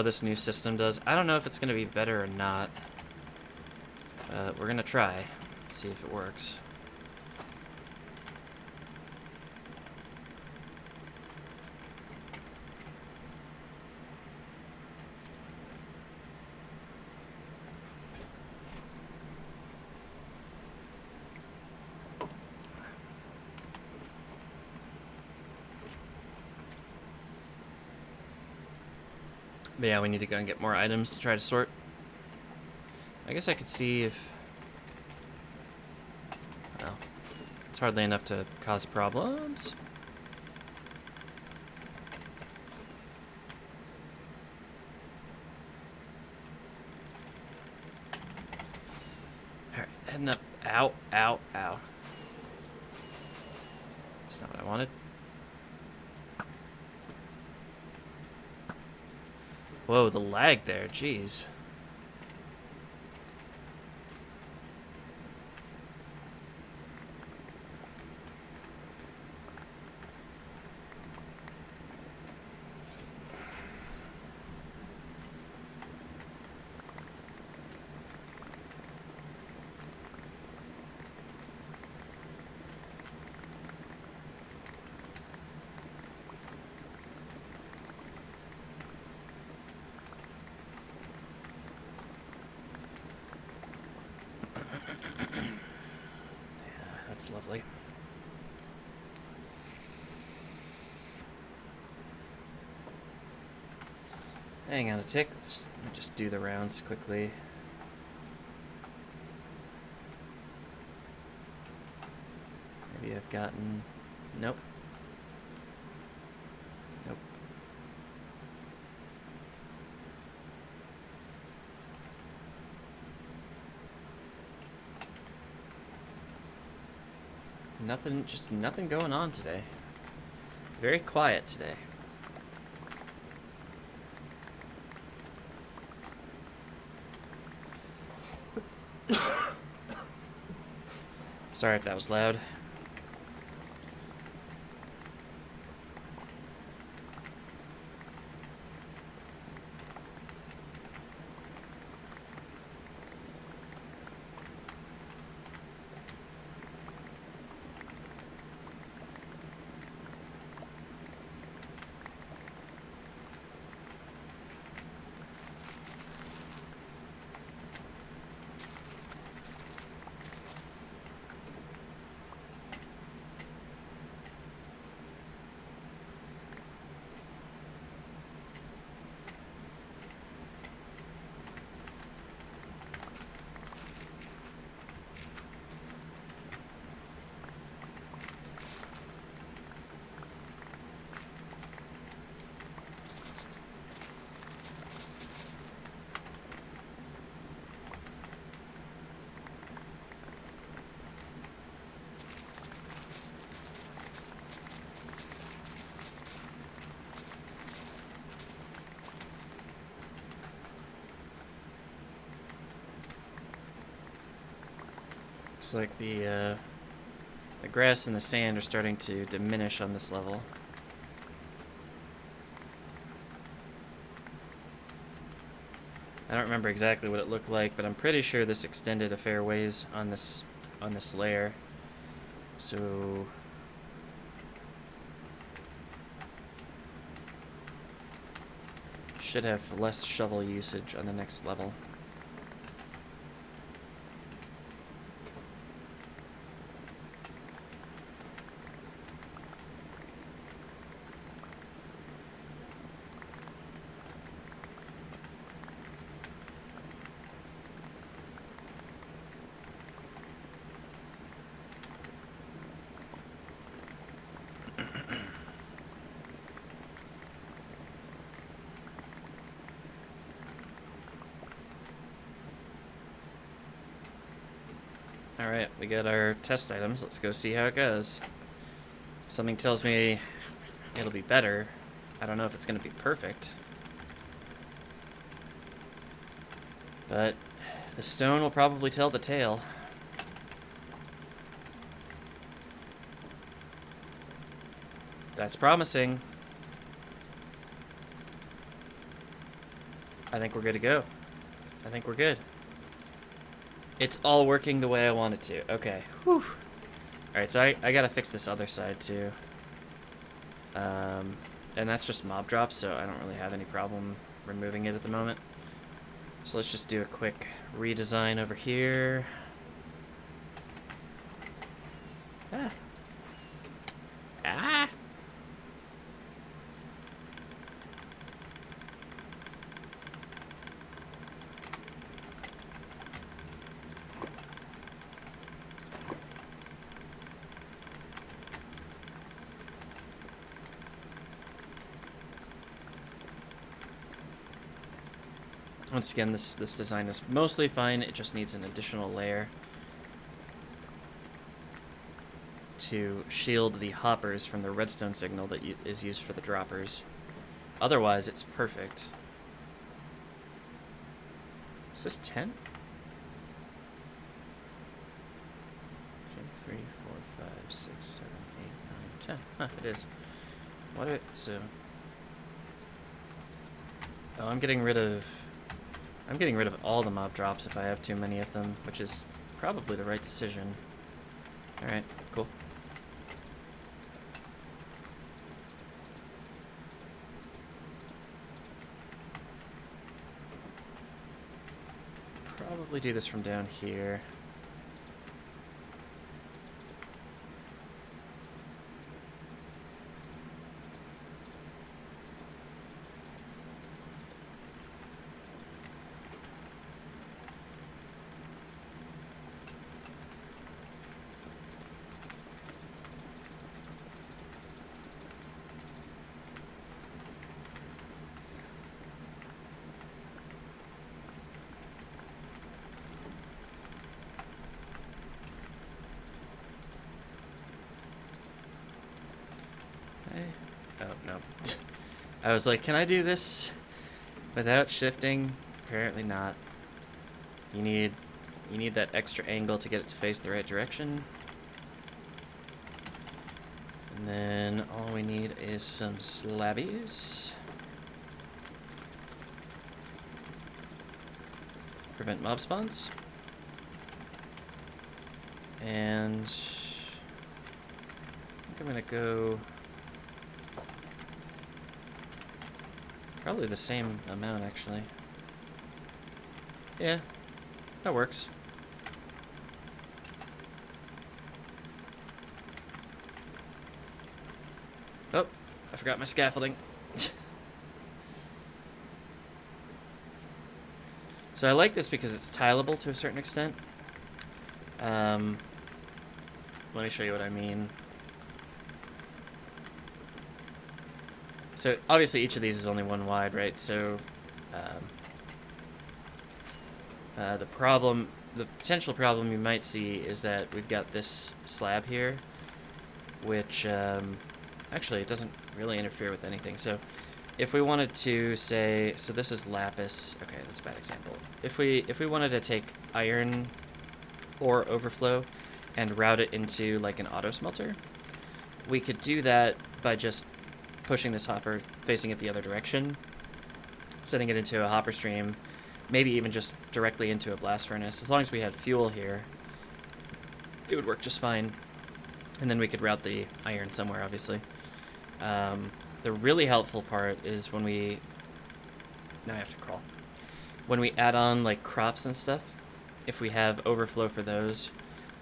this new system does. I don't know if it's going to be better or not. We're going to try, see if it works. But yeah, we need to go and get more items to try to sort. I guess I could see if... Well, it's hardly enough to cause problems. Alright, heading up. Ow, ow, ow. That's not what I wanted. Whoa, the lag there, jeez. That's lovely. Hang on a tick. Let me just do the rounds quickly. Maybe I've gotten... Nope. Nope. Nothing, just nothing going on today. Very quiet today. Sorry if that was loud. Looks like the grass and the sand are starting to diminish on this level. I don't remember exactly what it looked like, but I'm pretty sure this extended a fair ways on this layer. So should have less shovel usage on the next level. Alright, we got our test items. Let's go see how it goes. Something tells me it'll be better. I don't know if it's going to be perfect. But the stone will probably tell the tale. That's promising. I think we're good to go. I think we're good. It's all working the way I want it to. Okay. Whew. Alright, so I gotta fix this other side too. And that's just mob drops, so I don't really have any problem removing it at the moment. So let's just do a quick redesign over here. Ah. Ah! Once again, this design is mostly fine. It just needs an additional layer to shield the hoppers from the redstone signal that is used for the droppers. Otherwise, it's perfect. Is this 10? 2, 3, 4, 5, 6, 7, 8, 9, 10. Huh, it is. What? So. Oh, I'm getting rid of all the mob drops if I have too many of them, which is probably the right decision. Alright, cool. Probably do this from down here. Oh, no. I was like, can I do this without shifting? Apparently not. You need that extra angle to get it to face the right direction. And then all we need is some slabbies. Prevent mob spawns. And I think I'm gonna go probably the same amount, actually. Yeah, that works. Oh, I forgot my scaffolding. So I like this because it's tileable to a certain extent. Let me show you what I mean. So obviously each of these is only one wide, right? So the potential problem you might see is that we've got this slab here, which actually it doesn't really interfere with anything. So if we wanted to say, so this is lapis. Okay, that's a bad example. If we wanted to take iron ore overflow and route it into like an auto smelter. We could do that by just pushing this hopper, facing it the other direction, setting it into a hopper stream, maybe even just directly into a blast furnace. As long as we had fuel here, it would work just fine. And then we could route the iron somewhere, obviously. The really helpful part is when we... Now I have to crawl. When we add on like crops and stuff, if we have overflow for those,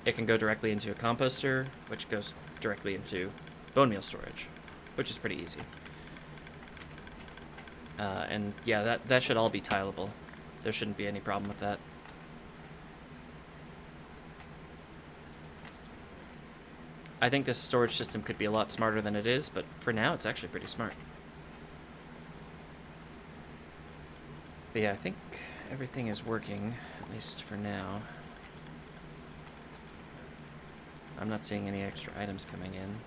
it can go directly into a composter, which goes directly into bone meal storage, which is pretty easy. And yeah, that should all be tileable. There shouldn't be any problem with that. I think this storage system could be a lot smarter than it is, but for now it's actually pretty smart. But yeah, I think everything is working, at least for now. I'm not seeing any extra items coming in.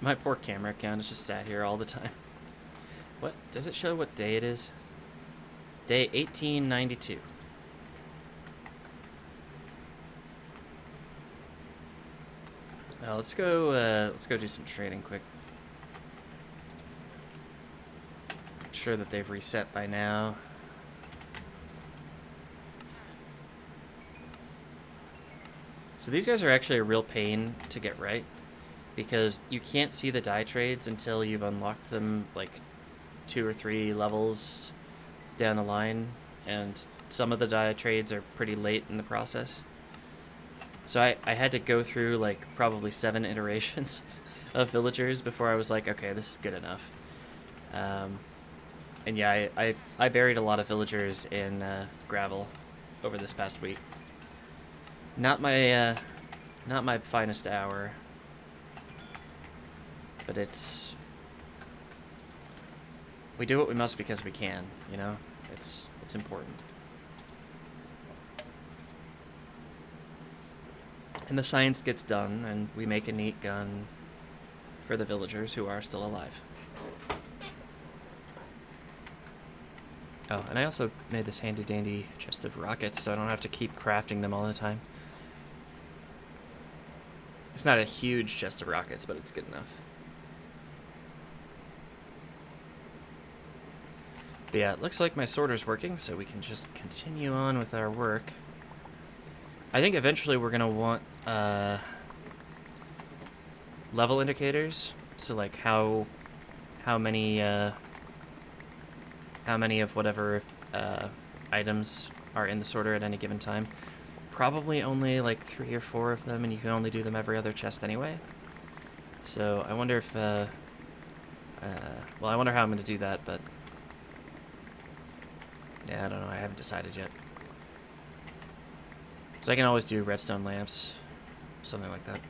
My poor camera account is just sat here all the time. What? Does it show what day it is? Day 1892. Let's go do some trading quick. I'm sure that they've reset by now. So these guys are actually a real pain to get right, because you can't see the die trades until you've unlocked them like 2 or 3 levels down the line, and some of the die trades are pretty late in the process. So I had to go through like probably 7 iterations of villagers before I was like, okay, this is good enough. And yeah, I buried a lot of villagers in gravel over this past week. Not my finest hour, but it's... We do what we must because we can, you know? It's important. And the science gets done, and we make a neat gun for the villagers who are still alive. Oh, and I also made this handy-dandy chest of rockets, so I don't have to keep crafting them all the time. It's not a huge chest of rockets, but it's good enough. But yeah, it looks like my sorter's working, so we can just continue on with our work. I think eventually we're going to want level indicators, so like how many of whatever items are in the sorter at any given time. Probably only like 3 or 4 of them, and you can only do them every other chest anyway. So I wonder if well, I wonder how I'm going to do that, but yeah, I don't know. I haven't decided yet. So I can always do redstone lamps, something like that.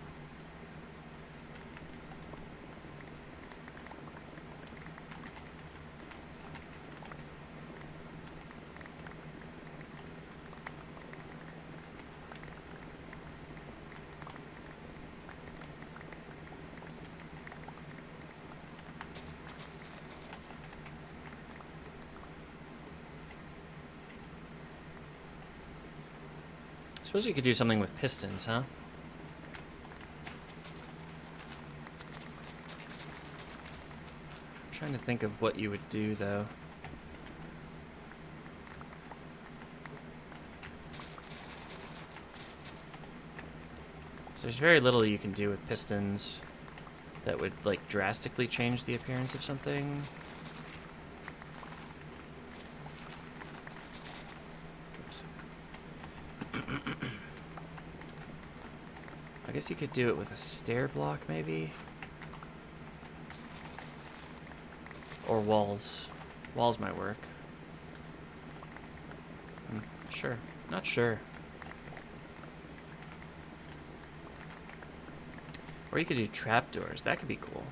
I suppose you could do something with pistons, huh? I'm trying to think of what you would do, though. So there's very little you can do with pistons that would, like, drastically change the appearance of something. I guess you could do it with a stair block, maybe? Or walls. Walls might work. Sure. Not sure. Or you could do trapdoors. That could be cool.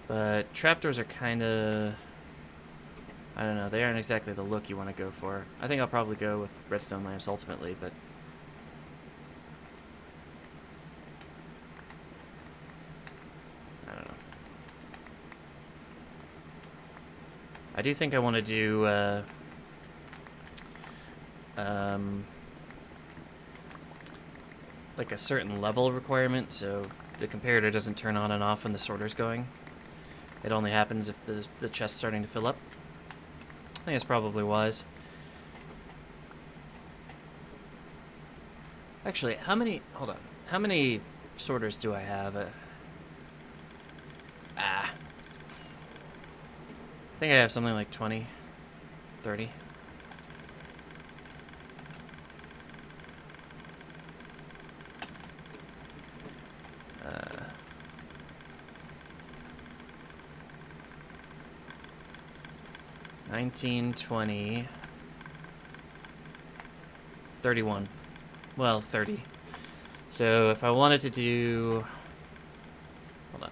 But trapdoors are kind of... I don't know. They aren't exactly the look you want to go for. I think I'll probably go with redstone lamps ultimately, but... I do think I want to do like a certain level requirement, so the comparator doesn't turn on and off when the sorter's going. It only happens if the chest's starting to fill up. I think it's probably wise. Actually, how many... Hold on. How many sorters do I have? I think I have something like 20, 30. Uh, 19, 20, 31. Well, 30. So if I wanted to do... Hold on.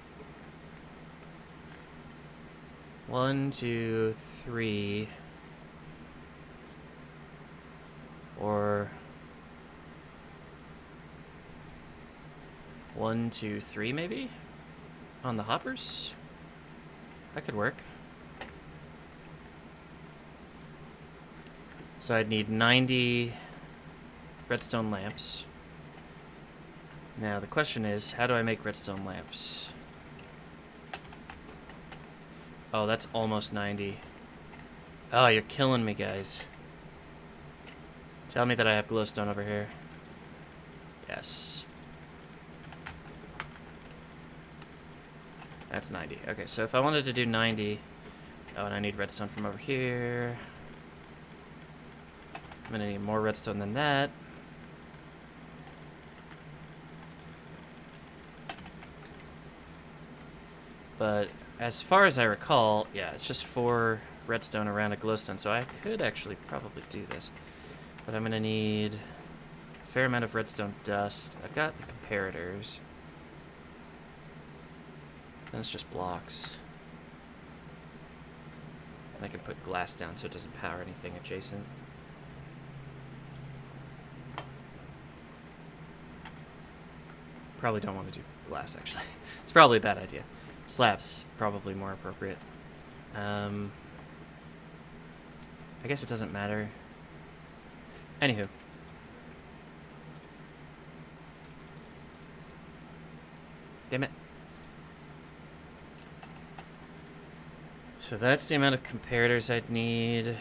1, 2, 3... Or... 1, 2, 3 maybe? On the hoppers? That could work. So I'd need 90 redstone lamps. Now the question is, how do I make redstone lamps? Oh, that's almost 90. Oh, you're killing me, guys. Tell me that I have glowstone over here. Yes. That's 90. Okay, so if I wanted to do 90... Oh, and I need redstone from over here. I'm gonna need more redstone than that. But as far as I recall, yeah, it's just 4 redstone around a glowstone, so I could actually probably do this. But I'm gonna need a fair amount of redstone dust. I've got the comparators. Then it's just blocks. And I can put glass down so it doesn't power anything adjacent. Probably don't want to do glass, actually. It's probably a bad idea. Slabs, probably more appropriate. I guess it doesn't matter. Anywho. Damn it. So that's the amount of comparators I'd need.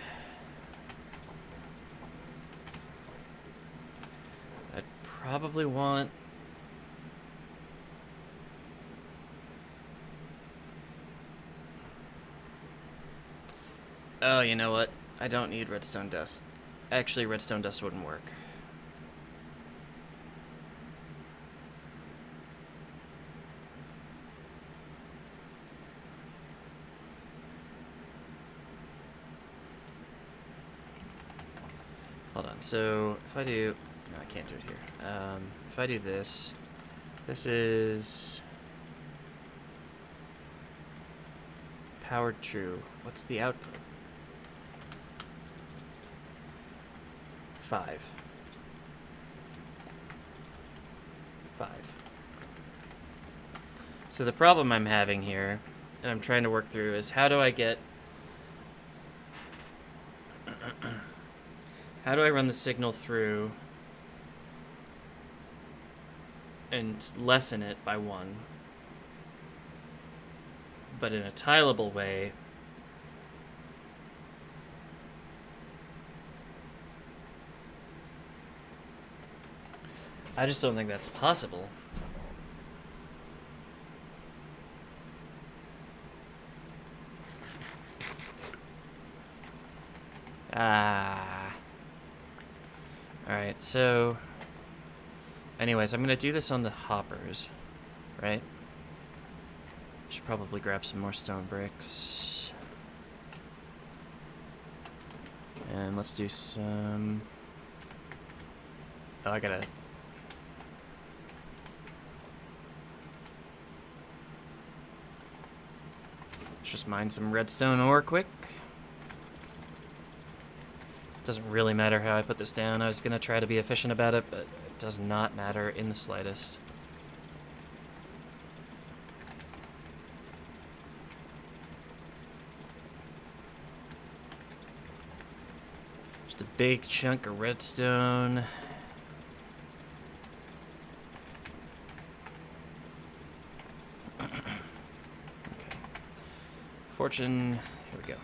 I'd probably want... Oh, you know what? I don't need redstone dust. Actually, redstone dust wouldn't work. Hold on, so if I do... No, I can't do it here. If I do this... This is... Powered true. What's the output? 5. 5. So the problem I'm having here, and I'm trying to work through, is how do I get... How do I run the signal through and lessen it by 1, but in a tileable way? I just don't think that's possible. Alright, so... Anyways, I'm gonna do this on the hoppers, right? Should probably grab some more stone bricks. And let's do some... Oh, I gotta... Let's just mine some redstone ore quick. Doesn't really matter how I put this down. I was gonna try to be efficient about it, but it does not matter in the slightest. Just a big chunk of redstone. Okay. Fortune. Here we go.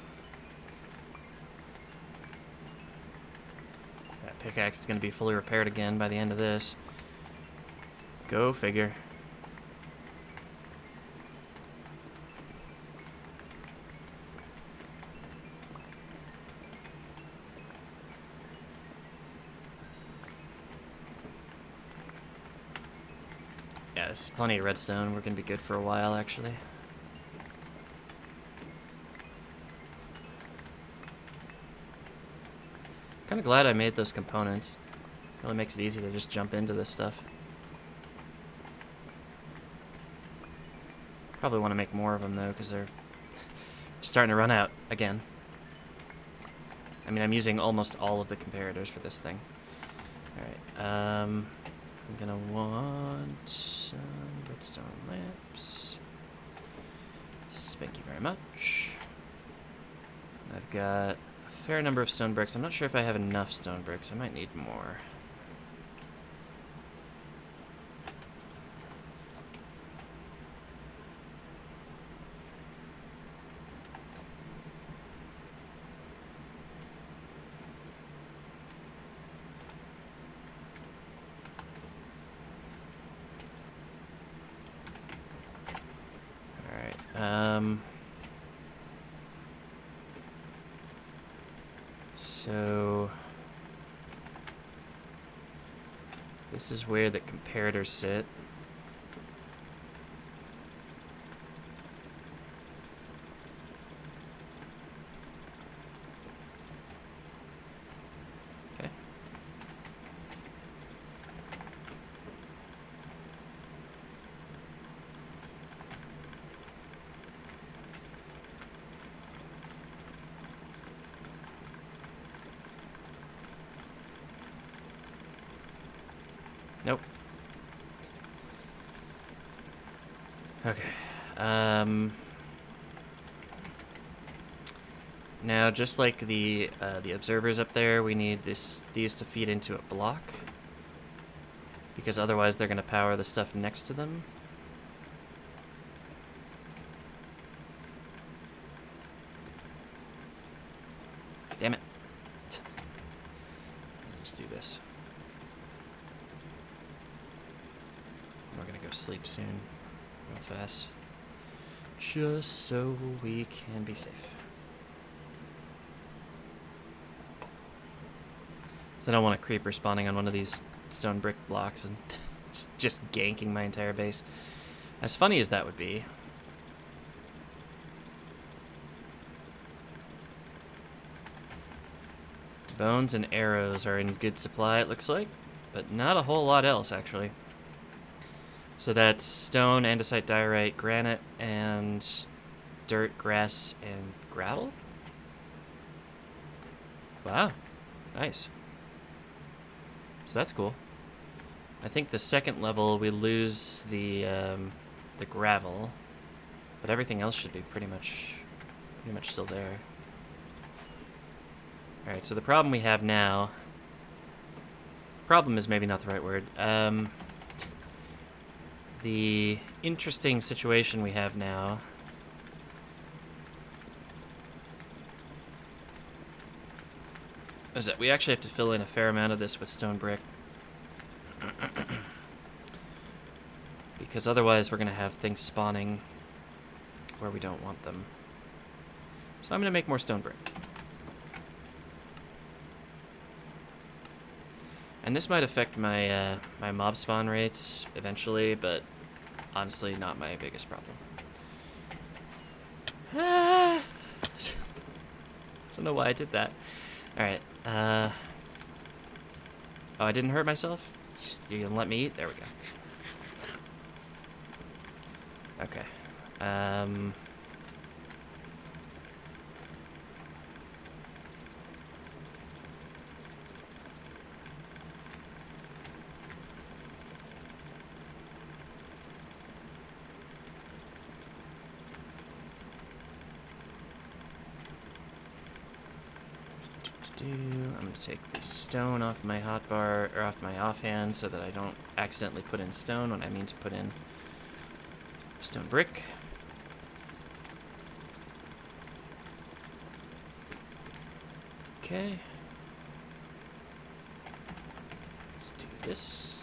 That pickaxe is going to be fully repaired again by the end of this. Go figure. Yeah, this is plenty of redstone. We're going to be good for a while, actually. Kind of glad I made those components. Really makes it easy to just jump into this stuff. Probably want to make more of them, though, because they're starting to run out again. I mean, I'm using almost all of the comparators for this thing. Alright, I'm gonna want some redstone lamps. Thank you very much. I've got a fair number of stone bricks. I'm not sure if I have enough stone bricks. I might need more. So this is where the comparators sit. Okay. Nope. Okay. Now, just like the observers up there, we need these to feed into a block, because otherwise they're going to power the stuff next to them. Damn it. Let's do this. We're gonna go sleep soon, real fast, just so we can be safe. So I don't want a creeper spawning on one of these stone brick blocks and just ganking my entire base. As funny as that would be. Bones and arrows are in good supply, it looks like, but not a whole lot else, actually. So that's stone, andesite, diorite, granite, and dirt, grass, and gravel? Wow, nice. So that's cool. I think the second level we lose the gravel, but everything else should be pretty much still there. All right, so the problem we have now. Problem is maybe not the right word. The interesting situation we have now is that we actually have to fill in a fair amount of this with stone brick. Because otherwise we're going to have things spawning where we don't want them. So I'm going to make more stone brick. And this might affect my my mob spawn rates eventually, but honestly not my biggest problem. Ah! Don't know why I did that. Alright, oh, I didn't hurt myself? Just, you gonna let me eat? There we go. Okay. I'm going to take the stone off my hotbar, or off my offhand, so that I don't accidentally put in stone when I mean to put in stone brick. Okay. Let's do this.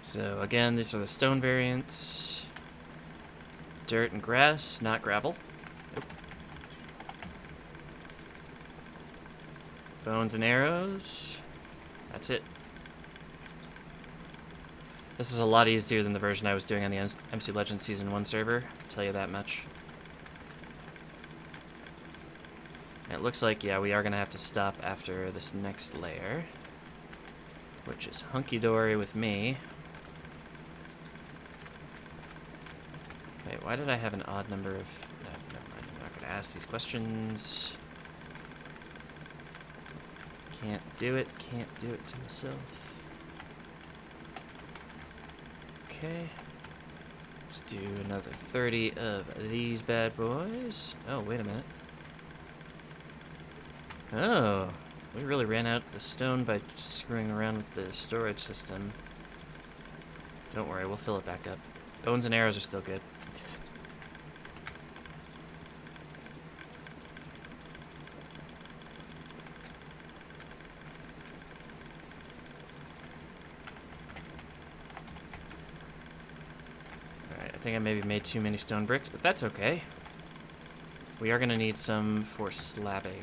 So again, these are the stone variants. Dirt and grass, not gravel. Nope. Bones and arrows. That's it. This is a lot easier than the version I was doing on the MC Legends Season 1 server, I'll tell you that much. And it looks like, yeah, we are going to have to stop after this next layer, which is hunky-dory with me. Wait, why did I have an odd number of... No, never mind, I'm not going to ask these questions. Can't do it to myself. Okay. Let's do another 30 of these bad boys. Oh, wait a minute. Oh, we really ran out the stone by screwing around with the storage system. Don't worry, we'll fill it back up. Bones and arrows are still good. Alright, I think I maybe made too many stone bricks, but that's okay. We are going to need some for slabbing.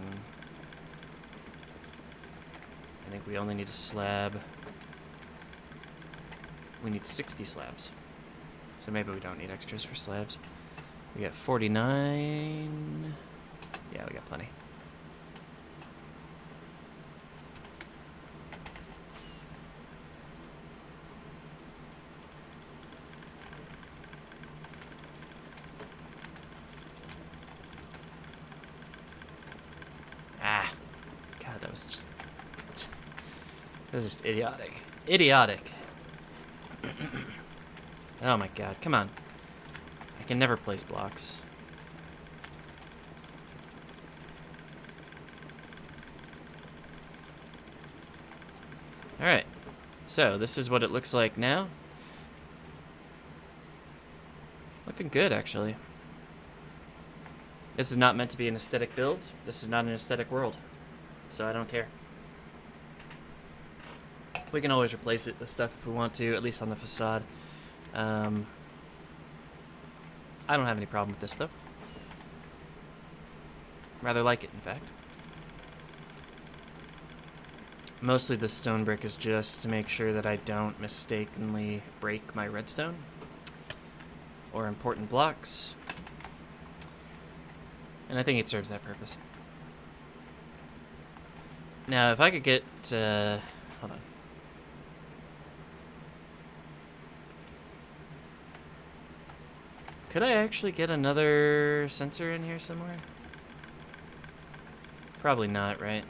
I think we only need a slab. We need 60 slabs. So maybe we don't need extras for slabs. We got 49. Yeah, we got plenty. Ah. God, that was just... That was just idiotic. Idiotic. Oh my god, come on. I can never place blocks. Alright, so this is what it looks like now. Looking good, actually. This is not meant to be an aesthetic build. This is not an aesthetic world. So I don't care. We can always replace it with stuff if we want to, at least on the facade. I don't have any problem with this, though. Rather like it, in fact. Mostly the stone brick is just to make sure that I don't mistakenly break my redstone or important blocks. And I think it serves that purpose. Now, if I could get... hold on. Could I actually get another sensor in here somewhere? Probably not, right?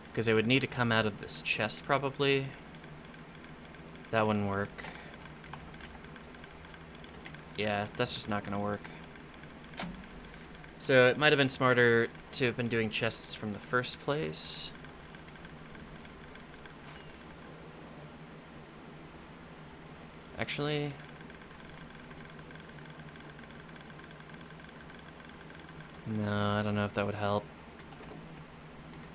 Because it would need to come out of this chest, probably. That wouldn't work. Yeah, that's just not gonna work. So it might have been smarter to have been doing chests from the first place. Actually... No, I don't know if that would help.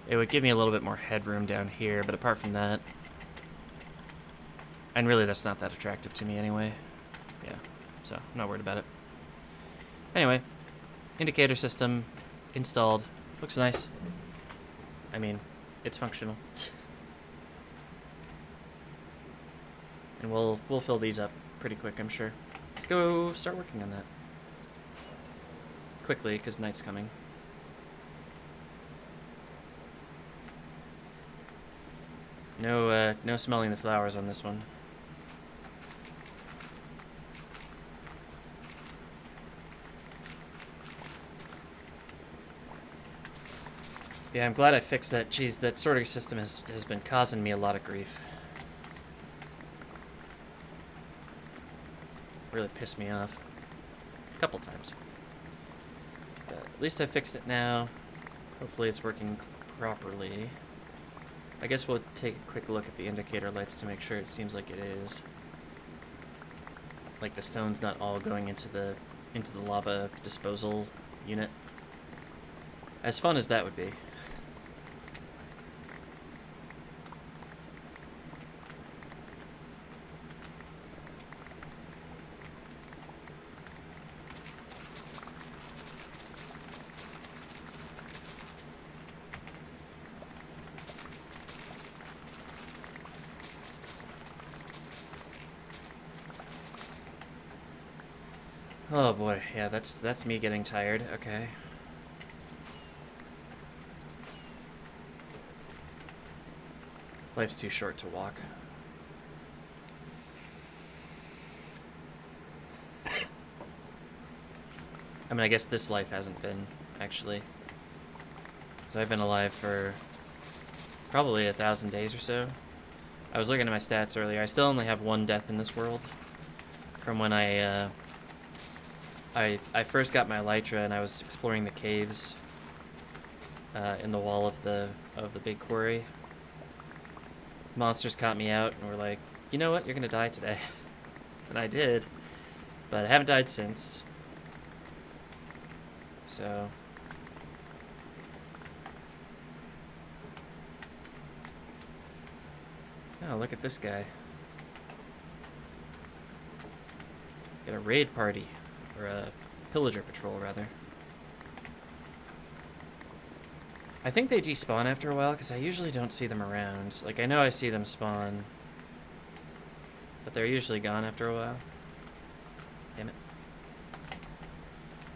It would give me a little bit more headroom down here, but apart from that... And really, that's not that attractive to me anyway. Yeah, so I'm not worried about it. Anyway, indicator system installed. Looks nice. I mean, it's functional. And we'll fill these up pretty quick, I'm sure. Let's go start working on that. Quickly, because night's coming. no smelling the flowers on this one. Yeah, I'm glad I fixed that. Geez, that sorting system has been causing me a lot of grief. Really pissed me off. A couple times. But at least I fixed it now. Hopefully it's working properly. I guess we'll take a quick look at the indicator lights to make sure it seems like it is. Like the stone's not all going into the lava disposal unit. As fun as that would be. Oh boy, yeah, that's me getting tired. Okay. Life's too short to walk. I mean, I guess this life hasn't been, actually. Because I've been alive for probably 1,000 days or so. I was looking at my stats earlier. I still only have 1 death in this world. From when I first got my elytra and I was exploring the caves in the wall of the big quarry. Monsters caught me out and were like, you know what, you're gonna die today. And I did, but I haven't died since. So oh, look at this guy. Got a raid party. Or a pillager patrol, rather. I think they despawn after a while, because I usually don't see them around. Like, I know I see them spawn, but they're usually gone after a while. Damn it.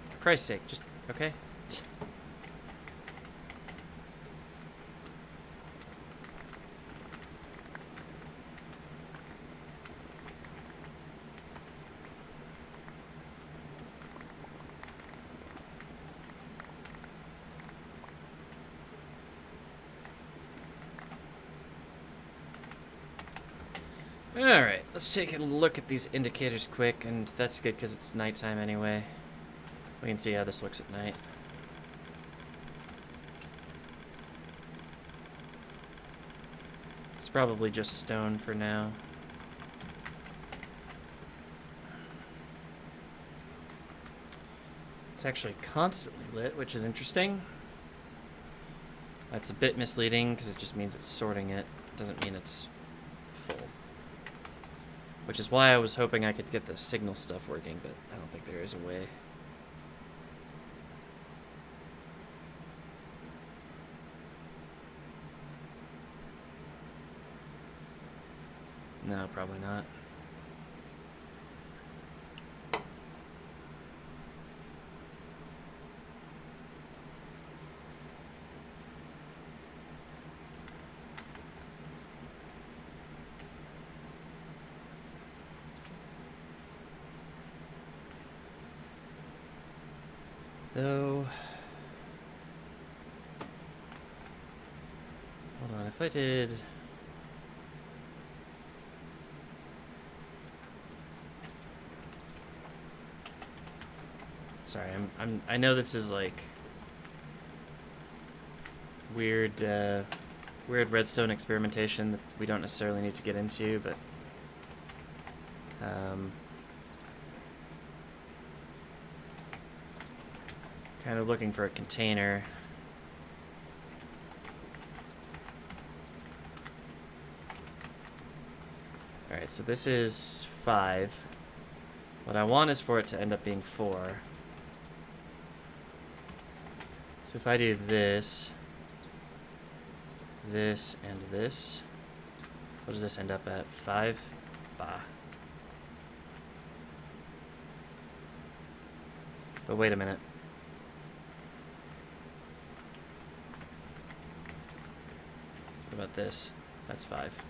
For Christ's sake, just... okay? Alright, let's take a look at these indicators quick, and that's good because it's nighttime anyway. We can see how this looks at night. It's probably just stone for now. It's actually constantly lit, which is interesting. That's a bit misleading because it just means it's sorting it. It doesn't mean it's full. Which is why I was hoping I could get the signal stuff working, but I don't think there is a way. No, probably not. Though, hold on, if I did... Sorry, I know this is like weird redstone experimentation that we don't necessarily need to get into, but kind of looking for a container. Alright, so this is 5. What I want is for it to end up being 4. So if I do this, this, and this, what does this end up at? 5? Bah. But wait a minute. What about this? That's 5.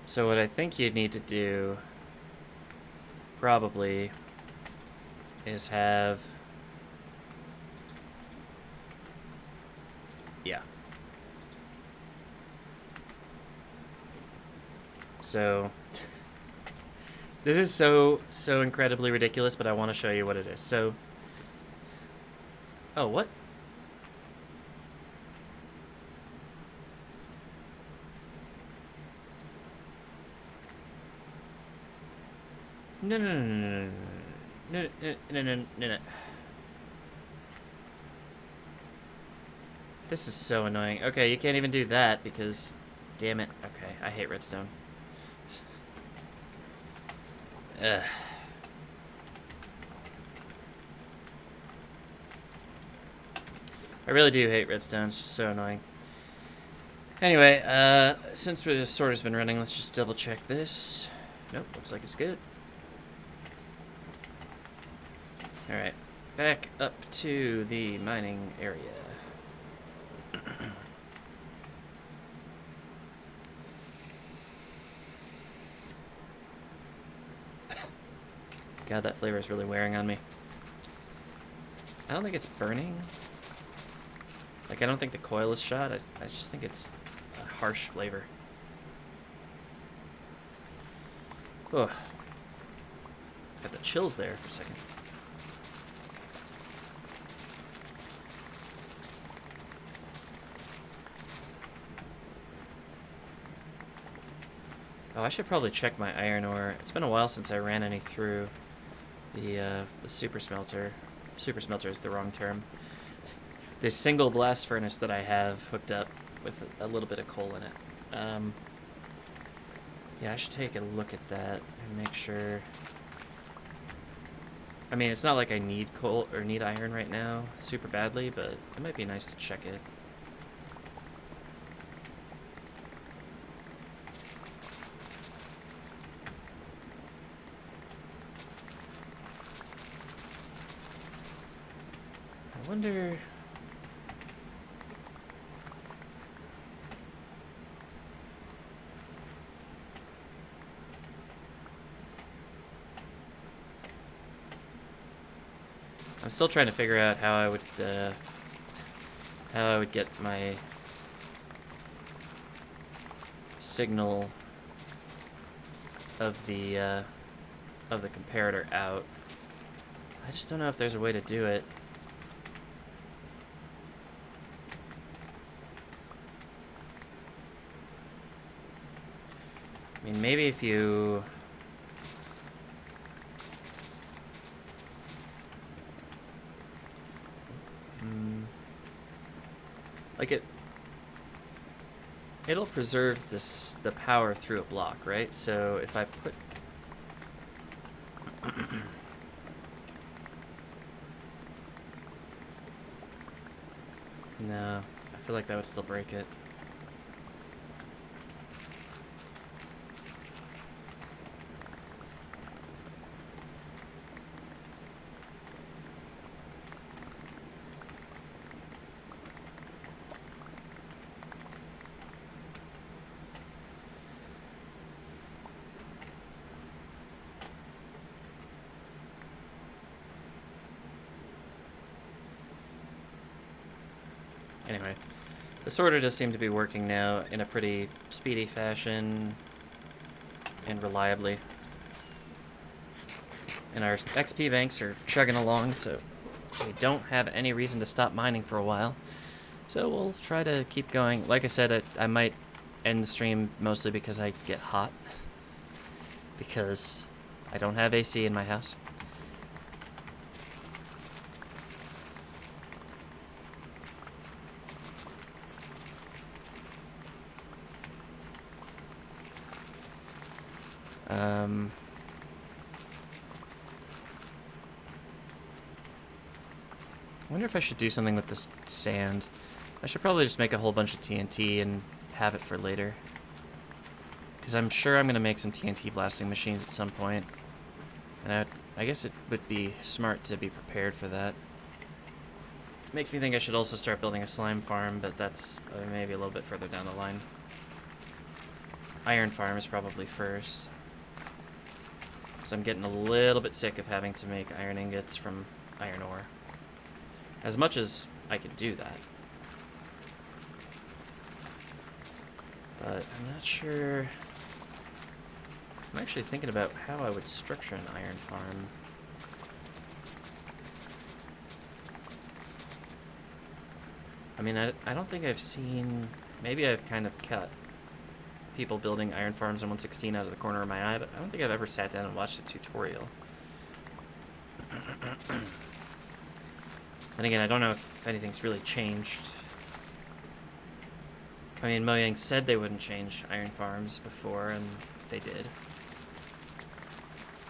So what I think you'd need to do probably is have... Yeah. So this is so incredibly ridiculous, but I want to show you what it is. So, oh, what? No. This is so annoying. Okay, you can't even do that because, damn it. Okay, I hate redstone. Ugh. I really do hate redstone. It's just so annoying. Anyway, since the sorter's been running, let's just double check this. Nope, looks like it's good. Alright, back up to the mining area. God, that flavor is really wearing on me. I don't think it's burning. Like, I don't think the coil is shot. I just think it's a harsh flavor. Oh. Got the chills there for a second. Oh, I should probably check my iron ore. It's been a while since I ran any through the super smelter. Super smelter is the wrong term. This single blast furnace that I have hooked up with a little bit of coal in it. Yeah, I should take a look at that and make sure. I mean, it's not like I need coal or need iron right now super badly, but it might be nice to check it. I wonder... I'm still trying to figure out how I would get my signal of the comparator out. I just don't know if there's a way to do it. I mean, maybe if you... like it'll preserve the power through a block, right? So if I put... No, I feel like that would still break it. Anyway, the sorter does seem to be working now in a pretty speedy fashion and reliably. And our XP banks are chugging along, so we don't have any reason to stop mining for a while. So we'll try to keep going. Like I said, I might end the stream mostly because I get hot. Because I don't have AC in my house. I wonder if I should do something with this sand. I should probably just make a whole bunch of TNT and have it for later. Because I'm sure I'm going to make some TNT blasting machines at some point. And I guess it would be smart to be prepared for that. Makes me think I should also start building a slime farm, but that's maybe a little bit further down the line. Iron farm is probably first. So I'm getting a little bit sick of having to make iron ingots from iron ore. As much as I could do that. But I'm not sure. I'm actually thinking about how I would structure an iron farm. I mean, I don't think I've seen... Maybe I've kind of cut people building iron farms in 1.16 out of the corner of my eye, but I don't think I've ever sat down and watched a tutorial. And again, I don't know if anything's really changed. I mean, Mojang said they wouldn't change iron farms before, and they did.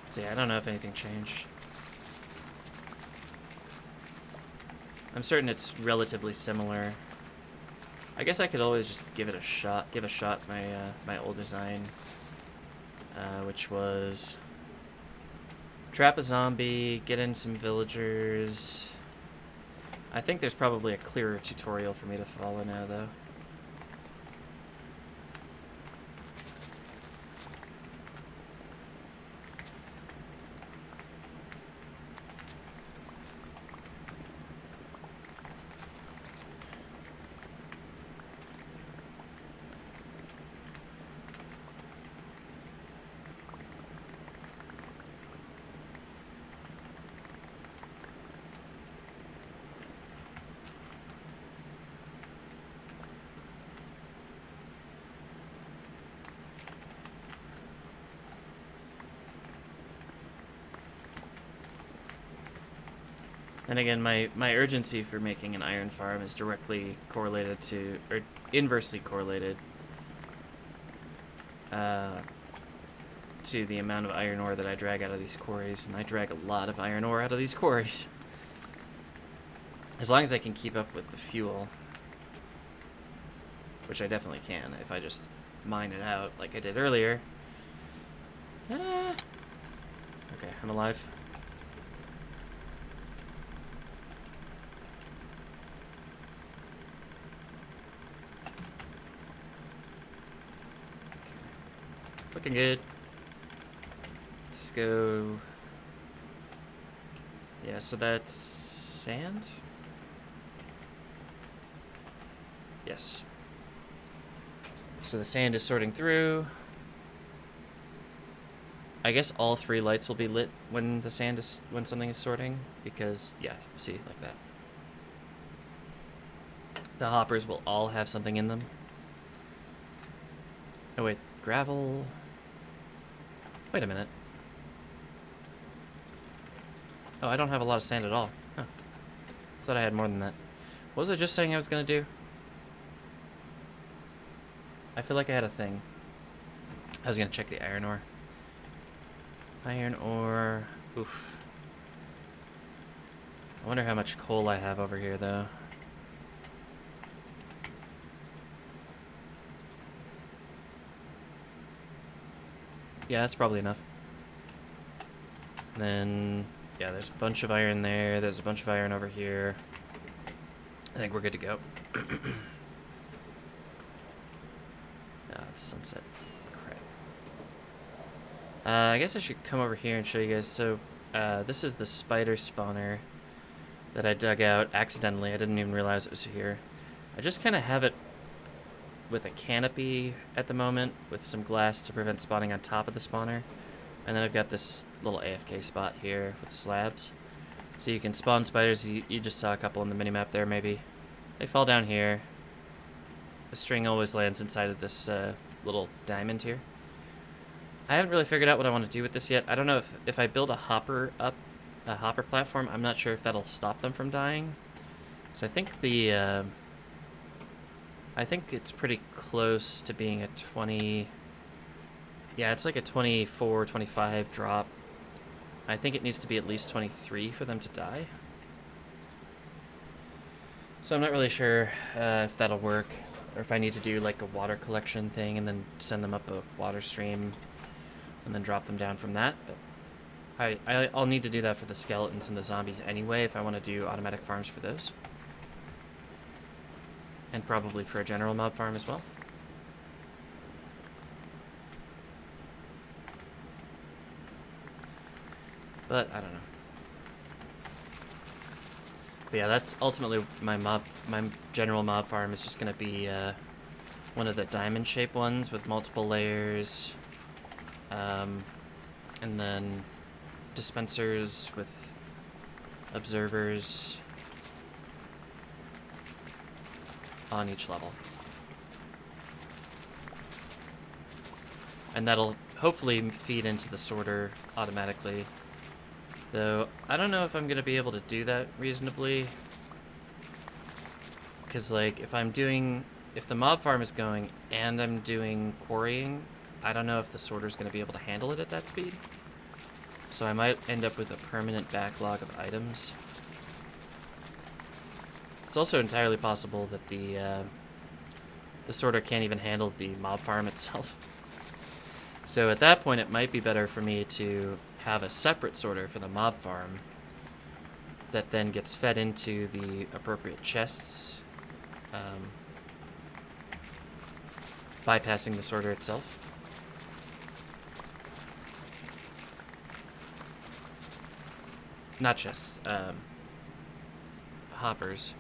So yeah, I don't know if anything changed. I'm certain it's relatively similar. I guess I could always just give it a shot. Give a shot my my old design, which was trap a zombie, get in some villagers. I think there's probably a clearer tutorial for me to follow now, though. And again, my urgency for making an iron farm is directly correlated to, or inversely correlated to the amount of iron ore that I drag out of these quarries, and I drag a lot of iron ore out of these quarries. As long as I can keep up with the fuel, which I definitely can if I just mine it out like I did earlier. Okay, I'm alive. Looking good. Let's go. Yeah, so that's sand? Yes. So the sand is sorting through. I guess all 3 lights will be lit when when something is sorting, because yeah, see, like that. The hoppers will all have something in them. Oh wait, gravel. Wait a minute. Oh, I don't have a lot of sand at all. Huh. Thought I had more than that. What was I just saying I was gonna do? I feel like I had a thing. I was gonna check the iron ore. Iron ore. Oof. I wonder how much coal I have over here, though. Yeah, that's probably enough. And then, yeah, there's a bunch of iron there. There's a bunch of iron over here. I think we're good to go. It's sunset. Crap. I guess I should come over here and show you guys. So, this is the spider spawner that I dug out accidentally. I didn't even realize it was here. I just kind of have it with a canopy at the moment with some glass to prevent spawning on top of the spawner. And then I've got this little AFK spot here with slabs. So you can spawn spiders. You just saw a couple on the minimap there, maybe. They fall down here. The string always lands inside of this little diamond here. I haven't really figured out what I want to do with this yet. I don't know if I build a hopper platform, I'm not sure if that'll stop them from dying. So I think I think it's pretty close to being a 20... Yeah, it's like a 24, 25 drop. I think it needs to be at least 23 for them to die. So I'm not really sure if that'll work, or if I need to do like a water collection thing and then send them up a water stream and then drop them down from that. But I'll need to do that for the skeletons and the zombies anyway if I want to do automatic farms for those. And probably for a general mob farm as well. But I don't know. But yeah, that's ultimately my general mob farm is just gonna be one of the diamond shaped ones with multiple layers. And then dispensers with observers on each level. And that'll hopefully feed into the sorter automatically. Though, I don't know if I'm going to be able to do that reasonably. Because, like, if the mob farm is going and I'm doing quarrying, I don't know if the sorter's going to be able to handle it at that speed. So I might end up with a permanent backlog of items. It's also entirely possible that the sorter can't even handle the mob farm itself. So at that point, it might be better for me to have a separate sorter for the mob farm that then gets fed into the appropriate chests, bypassing the sorter itself. Not chests, hoppers.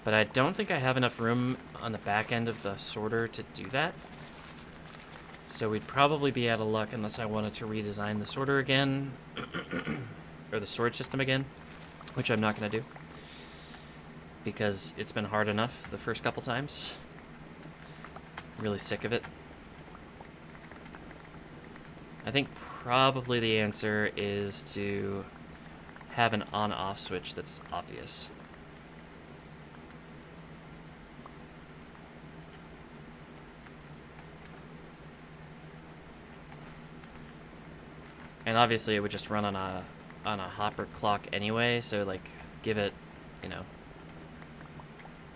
But I don't think I have enough room on the back end of the sorter to do that. So we'd probably be out of luck unless I wanted to redesign the sorter again, or the storage system again, which I'm not going to do, because it's been hard enough the first couple times. I'm really sick of it. I think probably the answer is to have an on-off switch that's obvious. And obviously it would just run on a hopper clock anyway, so like give it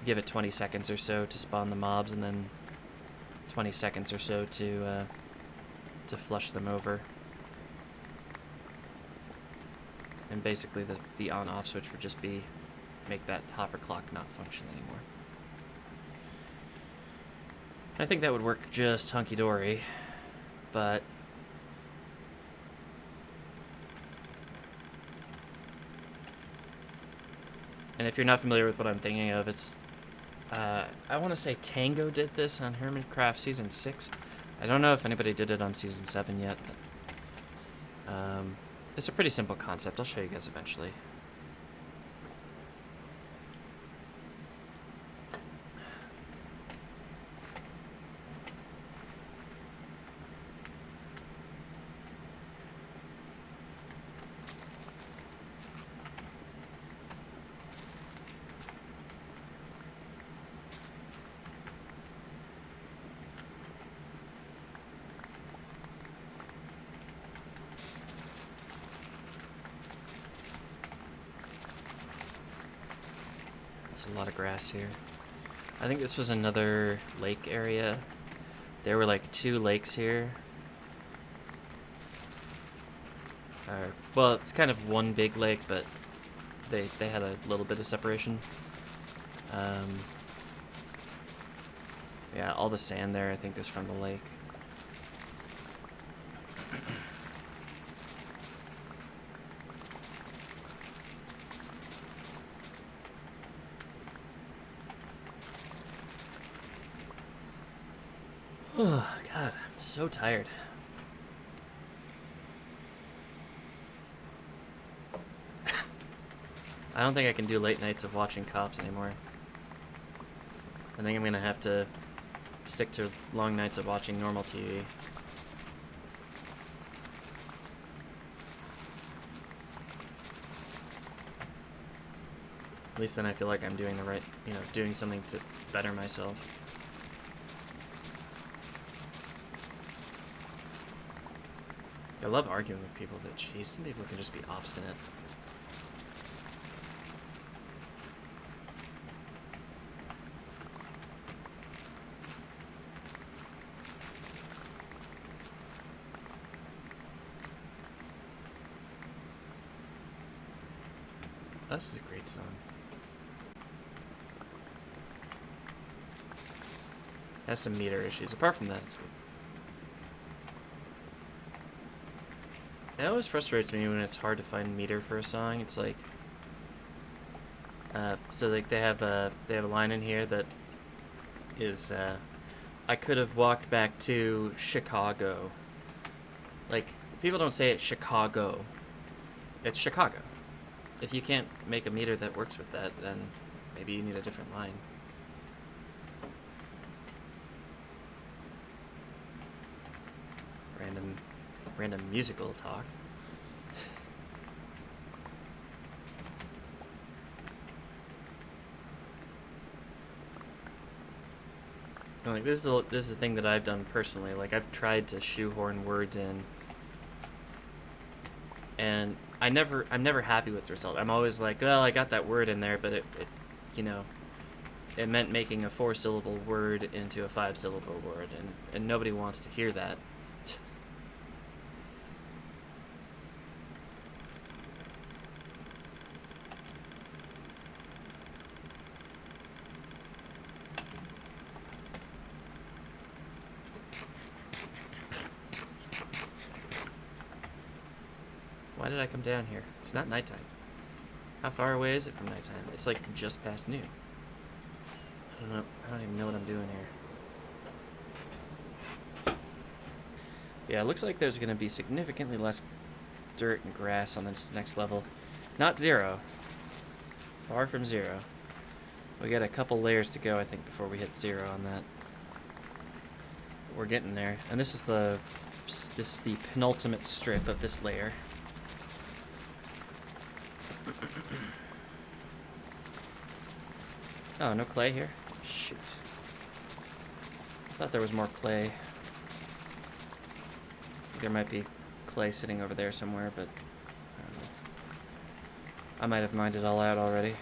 20 seconds or so to spawn the mobs, and then 20 seconds or so to flush them over. And basically the on-off switch would just be make that hopper clock not function anymore. I think that would work just hunky-dory, but and if you're not familiar with what I'm thinking of, it's I want to say Tango did this on MarkTraceur Season 6. I don't know if anybody did it on Season 7 yet, but it's a pretty simple concept. I'll show you guys eventually. There's a lot of grass here. I think this was another lake area. There were like 2 lakes here. Well, it's kind of one big lake, but they had a little bit of separation. Yeah, all the sand there I think is from the lake. Oh, God, I'm so tired. I don't think I can do late nights of watching cops anymore. I think I'm gonna have to stick to long nights of watching normal TV. At least then I feel like I'm doing the right, doing something to better myself. I love arguing with people, but geez, some people can just be obstinate. this is a great song. Has some meter issues. Apart from that, it's good. It always frustrates me when it's hard to find meter for a song. It's like, so like they have a line in here that is, I could have walked back to Chicago. Like, people don't say it's Chicago. It's Chicago. If you can't make a meter that works with that, then maybe you need a different line. Random musical talk. Like, this is a thing that I've done personally. Like, I've tried to shoehorn words in, and I'm never happy with the result. I'm always like, well, I got that word in there, but it you know, it meant making a 4-syllable word into a 5-syllable word, and nobody wants to hear that. Why did I come down here? It's not nighttime. How far away is it from nighttime? It's like just past noon. I don't know. I don't even know what I'm doing here. Yeah, it looks like there's going to be significantly less dirt and grass on this next level. Not 0. Far from 0. We got a couple layers to go, I think, before we hit 0 on that. But we're getting there. And this is the penultimate strip of this layer. Oh, no clay here? Shoot. Thought there was more clay. There might be clay sitting over there somewhere, but I don't know. I might have mined it all out already.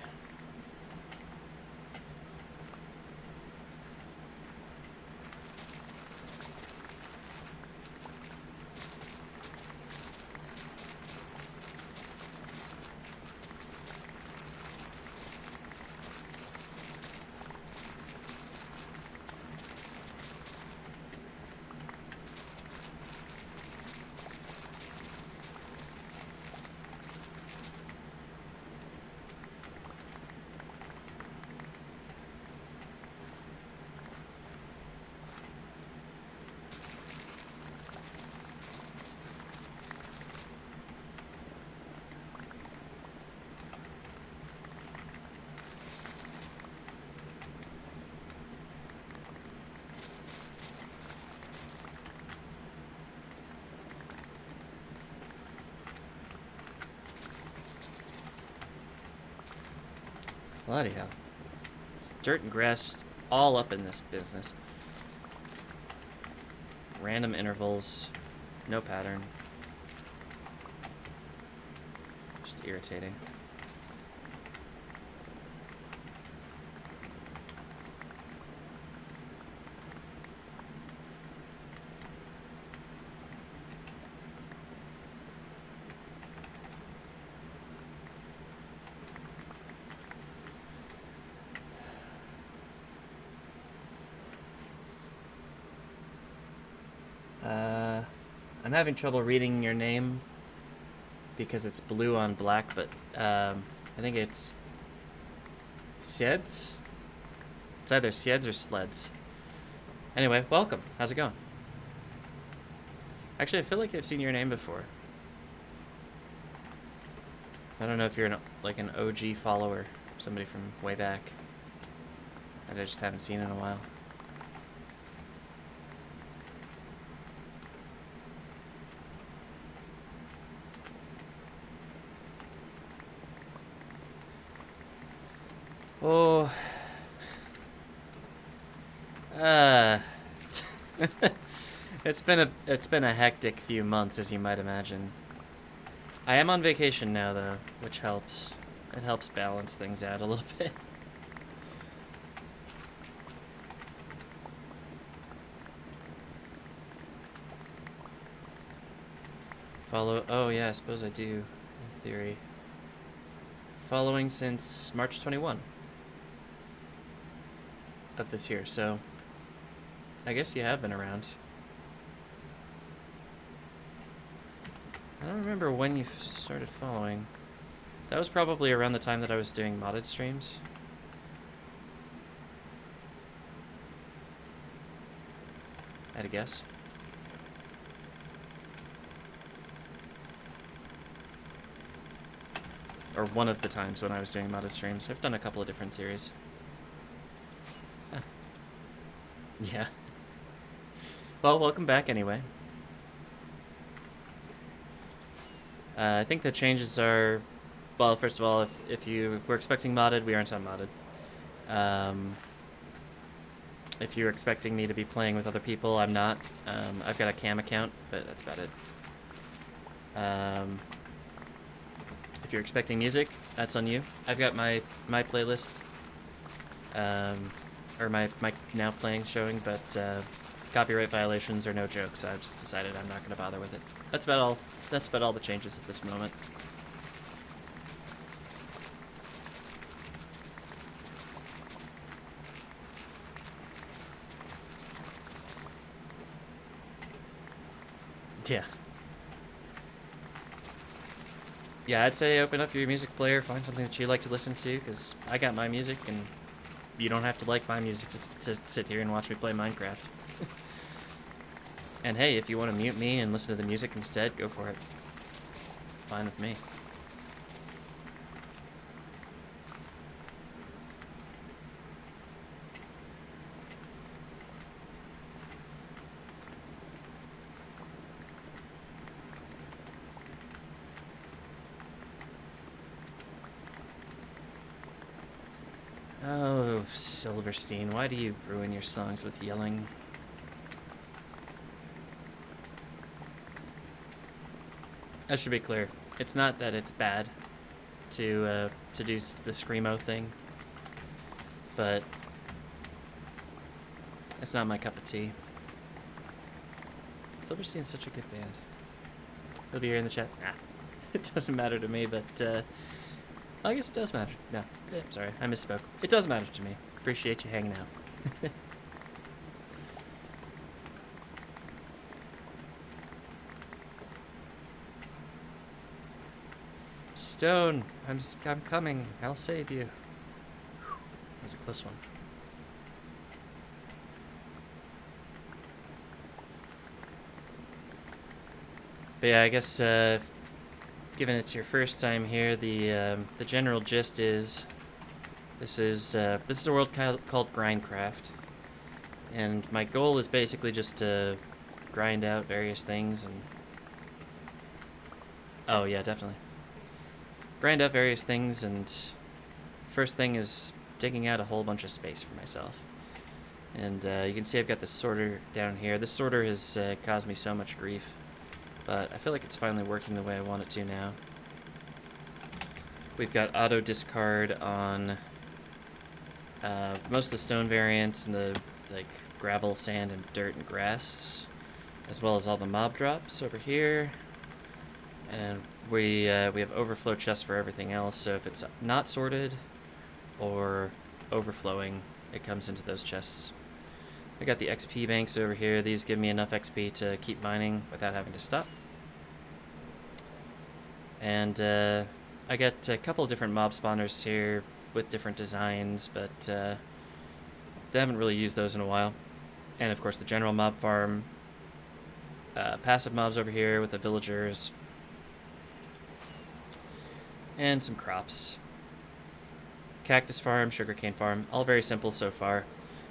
Bloody hell. It's dirt and grass just all up in this business. Random intervals. No pattern. Just irritating. I'm having trouble reading your name because it's blue on black, but I think it's Sieds? It's either Sieds or Sleds. Anyway, welcome. How's it going? Actually, I feel like I've seen your name before. I don't know if you're an OG follower, somebody from way back that I just haven't seen in a while. Oh, it's been a hectic few months, as you might imagine. I am on vacation now, though, which helps. It helps balance things out a little bit. Follow. Oh yeah, I suppose I do, in theory. following since March 21 of this year, so I guess you have been around. I don't remember when you started following. That was probably around the time that I was doing modded streams. I had a guess. Or one of the times when I was doing modded streams. I've done a couple of different series. Huh. Yeah. Well, welcome back anyway. I think the changes are, well, first of all, if you were expecting modded, we aren't on modded. If you're expecting me to be playing with other people, I'm not. I've got a cam account, but that's about it. If you're expecting music, that's on you. I've got my playlist, or my now playing showing, but copyright violations are no joke, so I've just decided I'm not going to bother with it. That's about all. That's about all the changes at this moment. Yeah. Yeah, I'd say open up your music player, find something that you like to listen to, because I got my music, and you don't have to like my music to sit here and watch me play Minecraft. And hey, if you want to mute me and listen to the music instead, go for it. Fine with me. Oh, Silverstein, why do you ruin your songs with yelling? I should be clear. It's not that it's bad to do the screamo thing, but it's not my cup of tea. Silverstein's such a good band. He'll be here in the chat. Nah, it doesn't matter to me, but I guess it does matter. No, sorry, I misspoke. It does matter to me. Appreciate you hanging out. Stone, I'm coming. I'll save you. Whew, that was a close one. But yeah, I guess given it's your first time here, the general gist is this is a world called GrindCraft, and my goal is basically just to grind out various things and oh yeah, definitely grind out various things. And first thing is digging out a whole bunch of space for myself. And you can see I've got this sorter down here. This sorter has caused me so much grief, but I feel like it's finally working the way I want it to now. We've got auto discard on most of the stone variants and the like gravel, sand, and dirt and grass, as well as all the mob drops over here. And we have overflow chests for everything else, so if it's not sorted or overflowing, it comes into those chests. I got the XP banks over here. These give me enough XP to keep mining without having to stop. And I got a couple of different mob spawners here with different designs, but they haven't really used those in a while. And of course the general mob farm. Passive mobs over here with the villagers. And some crops. Cactus farm, sugarcane farm, all very simple so far.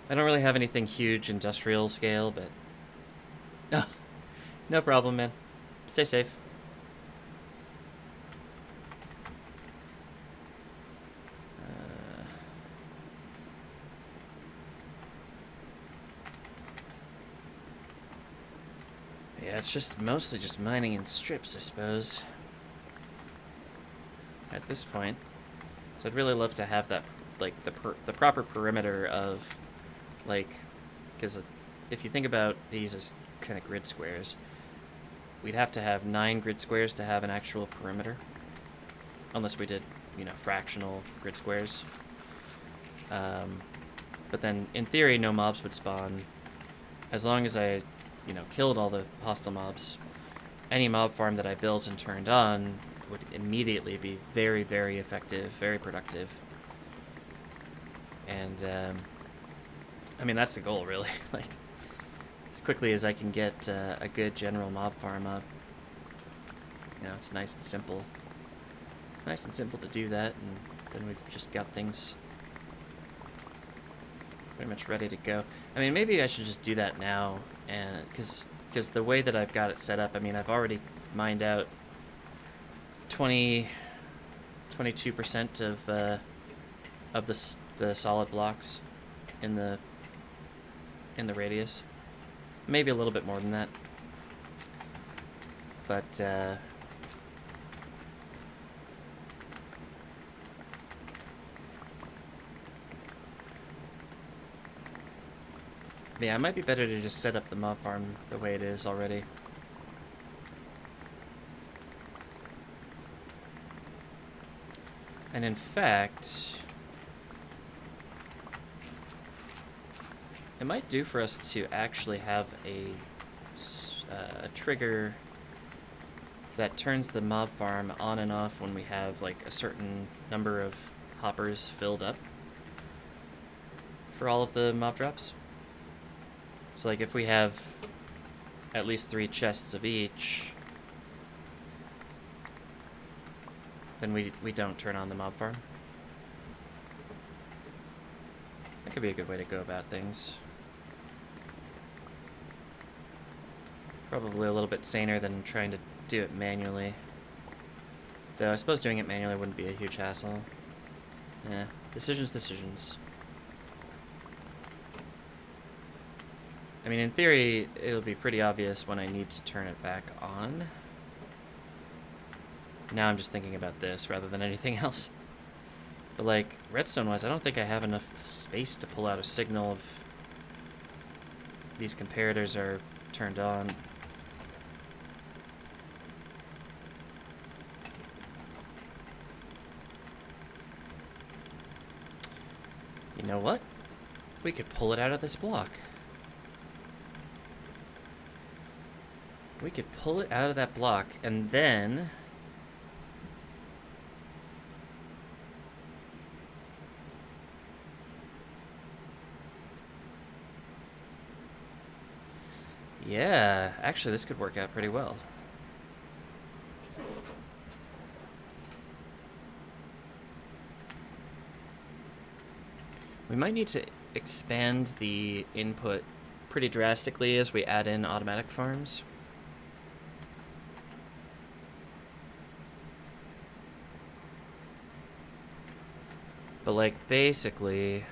I don't really have anything huge industrial scale, but oh, no problem, man. Stay safe. Yeah, it's just mostly just mining in strips, I suppose. At this point. So I'd really love to have that, like, the proper perimeter of, like, because if you think about these as kind of grid squares, we'd have to have 9 grid squares to have an actual perimeter. Unless we did you know, fractional grid squares. But then, in theory, no mobs would spawn. As long as I, you know, killed all the hostile mobs, any mob farm that I built and turned on would immediately be very, very effective, very productive. And, I mean, that's the goal, really. Like, as quickly as I can get a good general mob farm up. You know, it's nice and simple. Nice and simple to do that, and then we've just got things pretty much ready to go. I mean, maybe I should just do that now, and because the way that I've got it set up, I mean, I've already mined out 22% of the solid blocks in the radius. Maybe a little bit more than that. But yeah, it might be better to just set up the mob farm the way it is already. And in fact, it might do for us to actually have a trigger that turns the mob farm on and off when we have like a certain number of hoppers filled up for all of the mob drops. So like if we have at least 3 chests of each, then we don't turn on the mob farm. That could be a good way to go about things. Probably a little bit saner than trying to do it manually. Though I suppose doing it manually wouldn't be a huge hassle. Yeah, decisions. I mean, in theory, it'll be pretty obvious when I need to turn it back on. Now I'm just thinking about this rather than anything else. But like, redstone-wise, I don't think I have enough space to pull out a signal of these comparators are turned on. You know what? We could pull it out of this block. We could pull it out of that block, and then yeah, actually this could work out pretty well. We might need to expand the input pretty drastically as we add in automatic farms. But like basically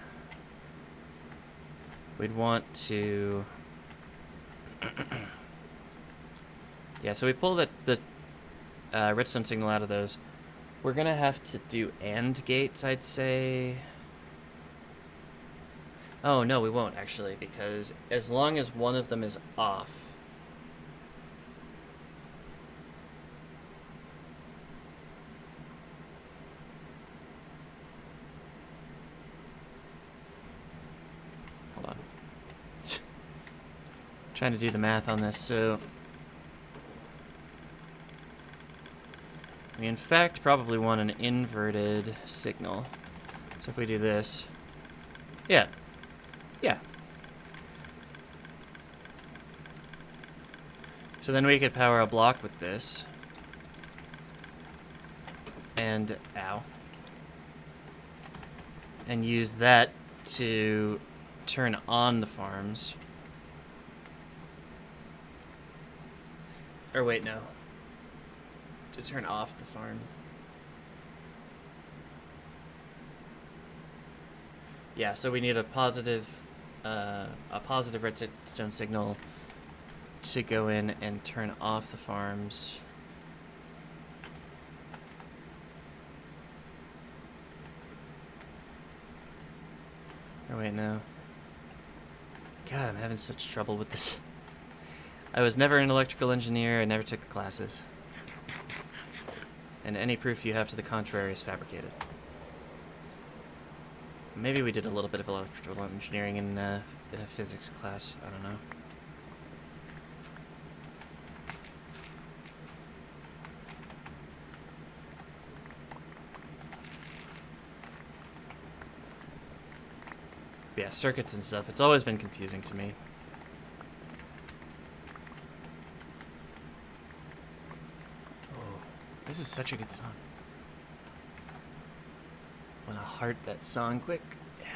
we'd want to yeah, so we pull the redstone signal out of those. We're gonna have to do AND gates, I'd say. Oh no, we won't actually, because as long as one of them is off, hold on. Trying to do the math on this, so we in fact probably want an inverted signal. So if we do this, yeah. So then we could power a block with this. And, ow. And use that to turn on the farms. Or wait, no. To turn off the farm. Yeah, so we need a positive redstone signal to go in and turn off the farms. Oh wait, no. God, I'm having such trouble with this. I was never an electrical engineer, I never took the classes. and any proof you have to the contrary is fabricated. Maybe we did a little bit of electrical engineering in a physics class. I don't know. Yeah, circuits and stuff. It's always been confusing to me. Oh, this is such a good song. I want to heart that song quick. Yeah.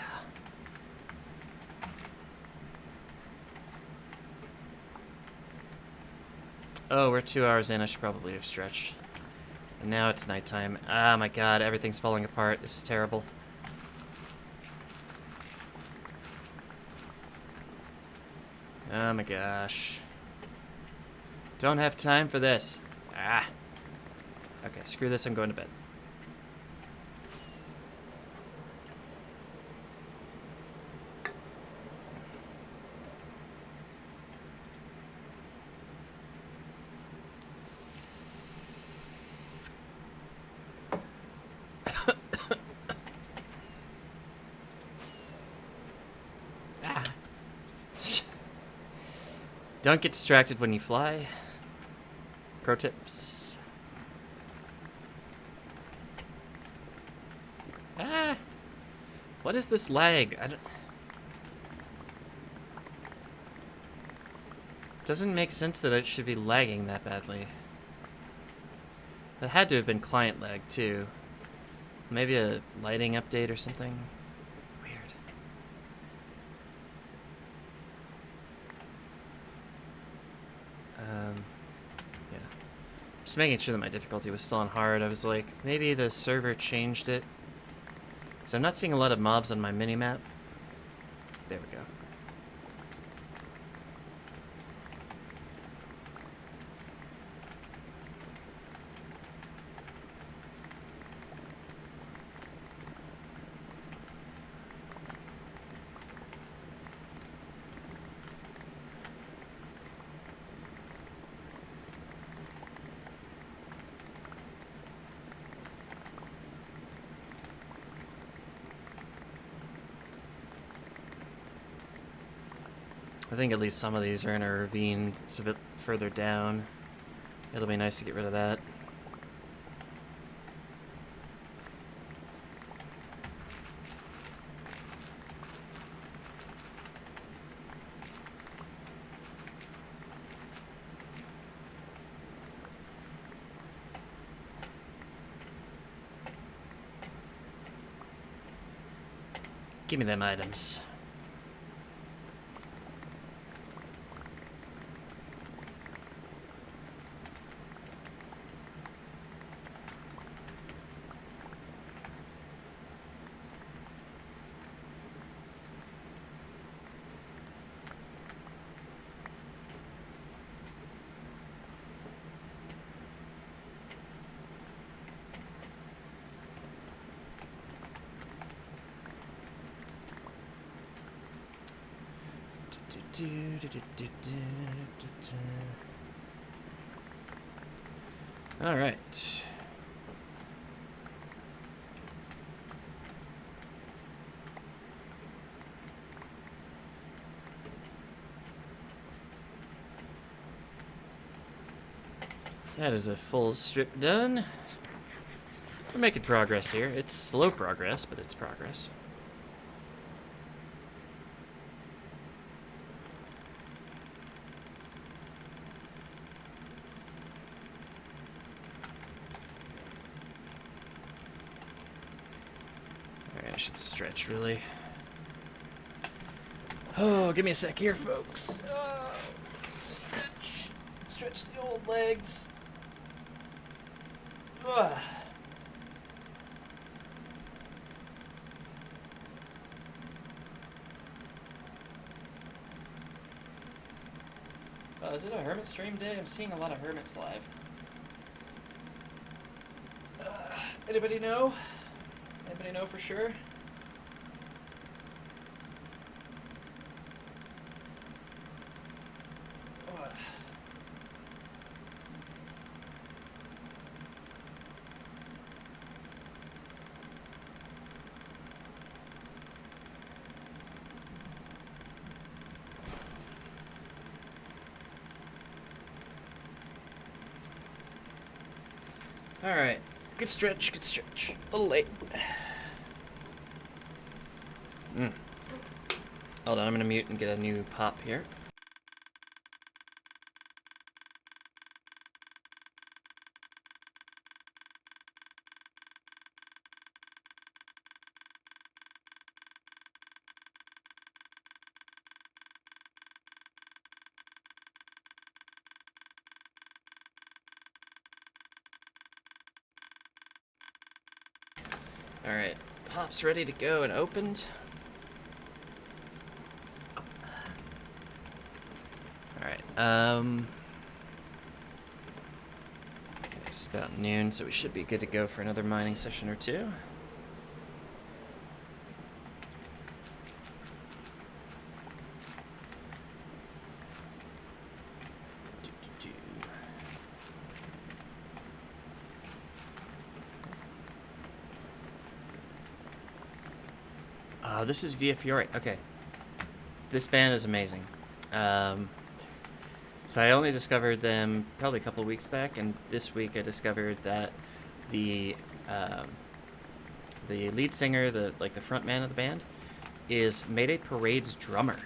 Oh, we're 2 hours in. I should probably have stretched. And now it's nighttime. Ah, my God, everything's falling apart. This is terrible. Oh my gosh. Don't have time for this. Ah. Okay, screw this. I'm going to bed. Ah. Don't get distracted when you fly. Pro tips. Ah! What is this lag? I don't... Doesn't make sense that it should be lagging that badly. That had to have been client lag, too. Maybe a lighting update or something? Weird. Yeah. Just making sure that my difficulty was still on hard. I was like, maybe the server changed it. So I'm not seeing a lot of mobs on my minimap. There we go. I think at least some of these are in a ravine. It's a bit further down. It'll be nice to get rid of that. Give me them items. All right. That is a full strip done. We're making progress here. It's slow progress, but it's progress. I should stretch, really. Oh, give me a sec here, folks. Oh, stretch. Stretch the old legs. Ugh. Oh, is it a hermit stream day? I'm seeing a lot of hermits live. Anybody know? Anybody know for sure? Alright. Good stretch, good stretch. A little late. Hold on, I'm gonna mute and get a new pop here. Alright, pop's ready to go and opened. Alright, it's about noon, so we should be good to go for another mining session or two. This is Via Fiore. Okay. This band is amazing. So I only discovered them probably a couple of weeks back, and this week I discovered that the lead singer, the front man of the band, is Mayday Parade's drummer.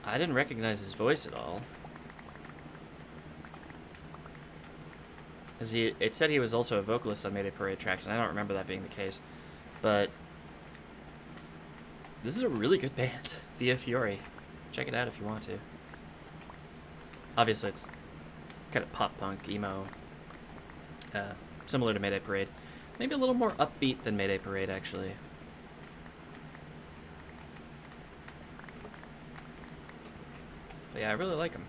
I didn't recognize his voice at all. It said he was also a vocalist on Mayday Parade tracks, and I don't remember that being the case. But this is a really good band, Via Fiore. Check it out if you want to. Obviously, it's kind of pop-punk, emo, similar to Mayday Parade. Maybe a little more upbeat than Mayday Parade, actually. But yeah, I really like them.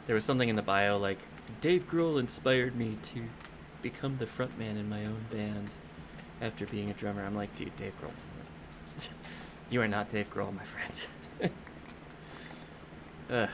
There was something in the bio like, Dave Grohl inspired me to become the frontman in my own band after being a drummer. I'm like, dude, Dave Grohl. You are not Dave Grohl, my friend. Ugh.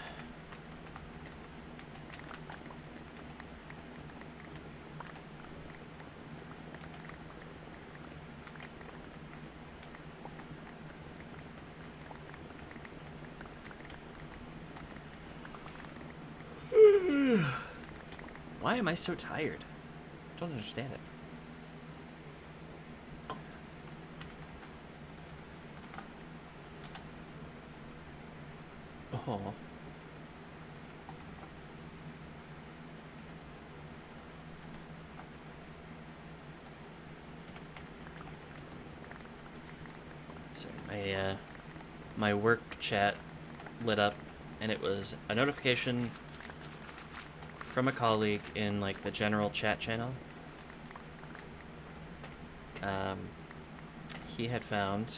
Why am I so tired? I don't understand it. Oh. Sorry, my work chat lit up, and it was a notification from a colleague in like the general chat channel. He had found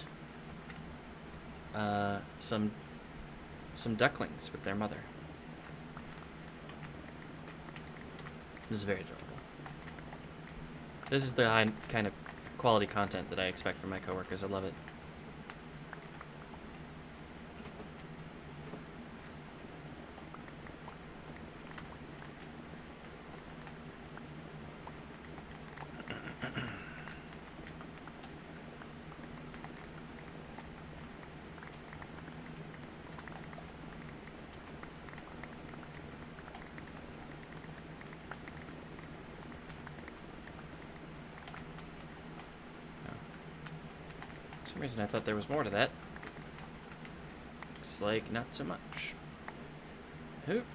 some ducklings with their mother. This is very adorable. This is the kind of quality content that I expect from my coworkers. I love it. For some reason I thought there was more to that. Looks like not so much. Hoop.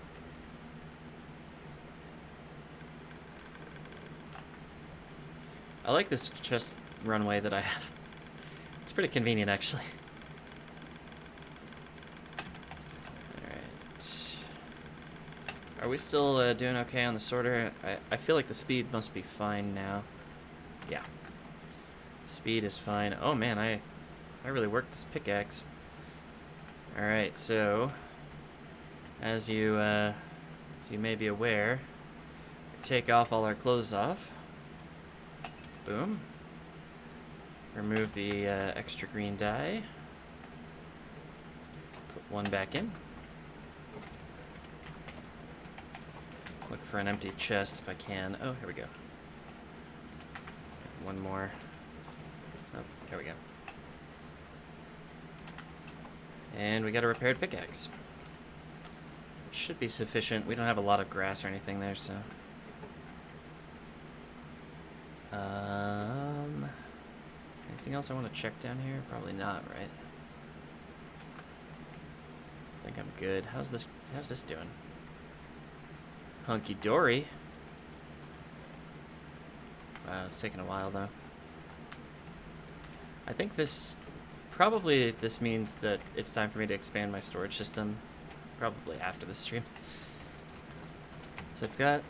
I like this chest runway that I have. It's pretty convenient, actually. Alright. Are we still doing okay on the sorter? I feel like the speed must be fine now. Yeah. Speed is fine. Oh man, I really worked this pickaxe. Alright, so as you may be aware, take off all our clothes off. Boom. Remove the extra green dye. Put one back in. Look for an empty chest if I can. Oh, here we go. One more. Oh, there we go. And we got a repaired pickaxe. Should be sufficient. We don't have a lot of grass or anything there, so. Anything else I want to check down here? Probably not, right? I think I'm good. How's this doing? Hunky dory. Wow, it's taking a while though. I think this means that it's time for me to expand my storage system. Probably after the stream. So I've got,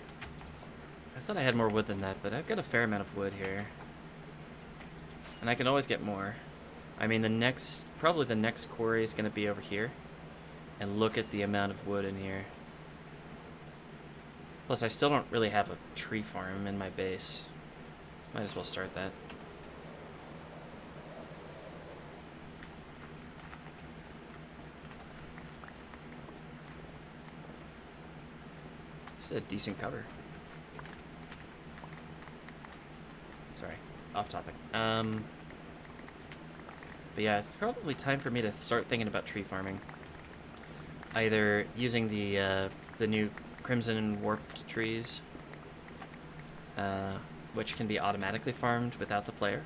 I thought I had more wood than that, but I've got a fair amount of wood here. And I can always get more. I mean, probably the next quarry is going to be over here. And look at the amount of wood in here. Plus, I still don't really have a tree farm in my base. Might as well start that. This is a decent cover. Sorry, off topic. But yeah, it's probably time for me to start thinking about tree farming. Either using the new Crimson and Warped trees, which can be automatically farmed without the player.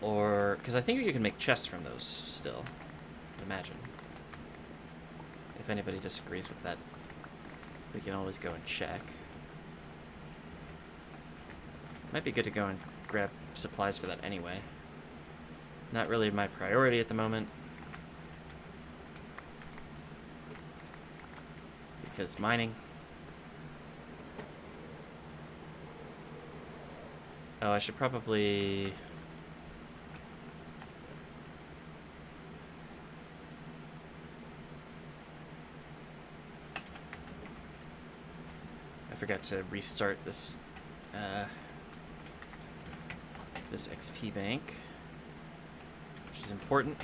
Or, because I think you can make chests from those still, I'd imagine. If anybody disagrees with that, we can always go and check. Might be good to go and grab supplies for that anyway. Not really my priority at the moment. Because mining. Oh, I should probably... I forgot to restart this this XP bank, which is important.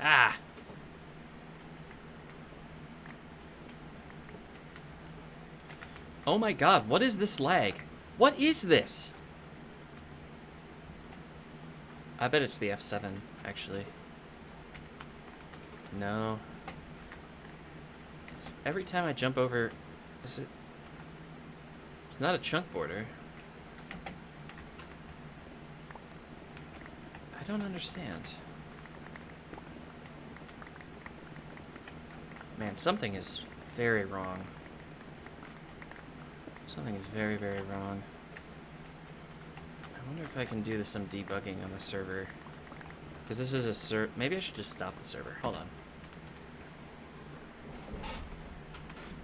Ah! Oh my god, what is this lag? What is this? I bet it's the F7, actually. No. It's every time I jump over... Is it... It's not a chunk border. I don't understand. Man, something is very wrong. Something is very, very wrong. I wonder if I can do some debugging on the server. Because this is a maybe I should just stop the server. Hold on.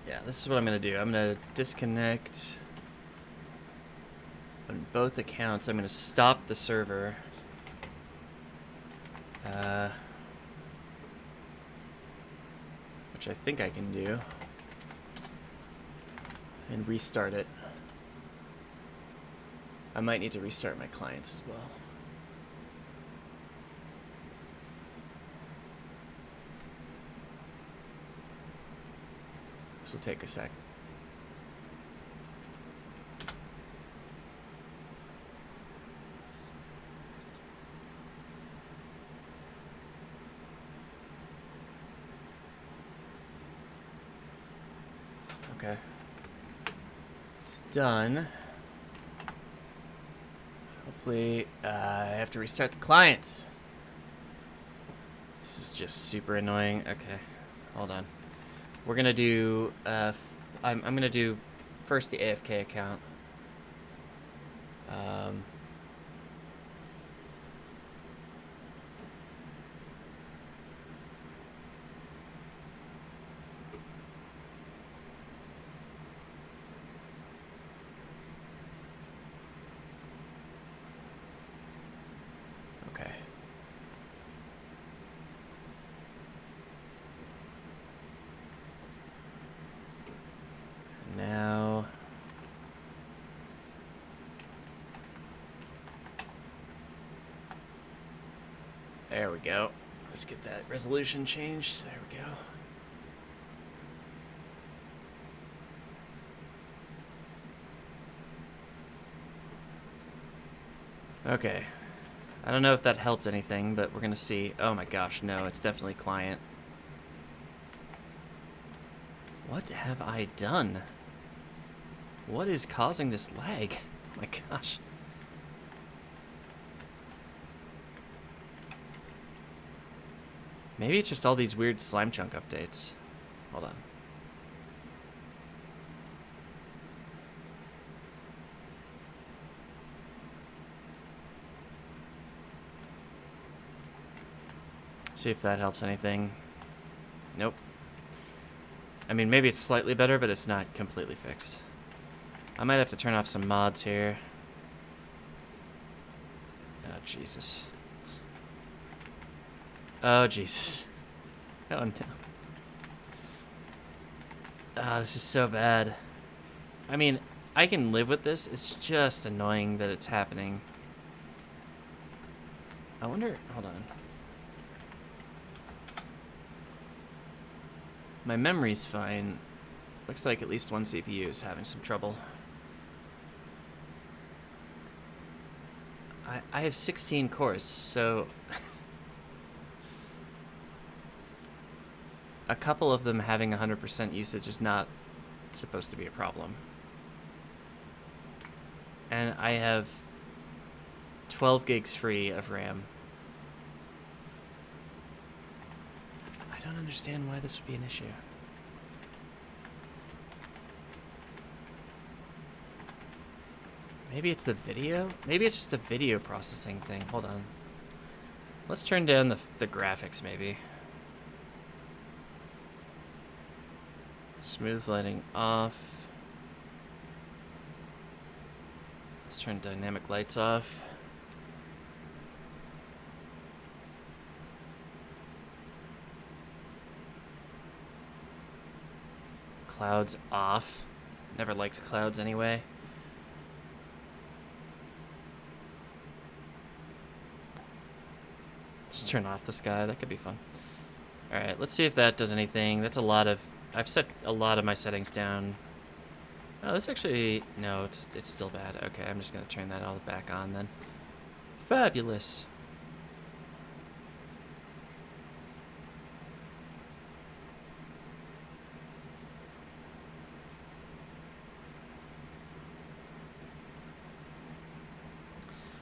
Yeah, this is what I'm going to do. I'm going to disconnect on both accounts. I'm going to stop the server. Which I think I can do. And restart it. I might need to restart my clients as well. This will take a sec. Okay. It's done. Hopefully, I have to restart the clients. This is just super annoying. Okay, hold on. We're gonna do, I'm gonna do first the AFK account. Okay. Now There we go. Let's get that resolution changed. There we go. Okay. I don't know if that helped anything, but we're gonna see. Oh my gosh, no, it's definitely client. What have I done? What is causing this lag? Oh my gosh. Maybe it's just all these weird slime chunk updates. Hold on. See if that helps anything. Nope. I mean, maybe it's slightly better, but it's not completely fixed. I might have to turn off some mods here. Oh, Jesus. Oh, Jesus. Oh, no. Ah, this is so bad. I mean, I can live with this. It's just annoying that it's happening. I wonder... Hold on. My memory's fine. Looks like at least one CPU is having some trouble. I have 16 cores, so... a couple of them having 100% usage is not supposed to be a problem. And I have 12 gigs free of RAM. I don't understand why this would be an issue. Maybe it's the video? Maybe it's just a video processing thing. Hold on. Let's turn down the graphics, maybe. Smooth lighting off. Let's turn dynamic lights off. Clouds off. Never liked clouds anyway. Just turn off the sky. That could be fun. Alright, let's see if that does anything. That's a lot of... I've set a lot of my settings down. Oh, this actually... No, it's still bad. Okay, I'm just going to turn that all back on then. Fabulous.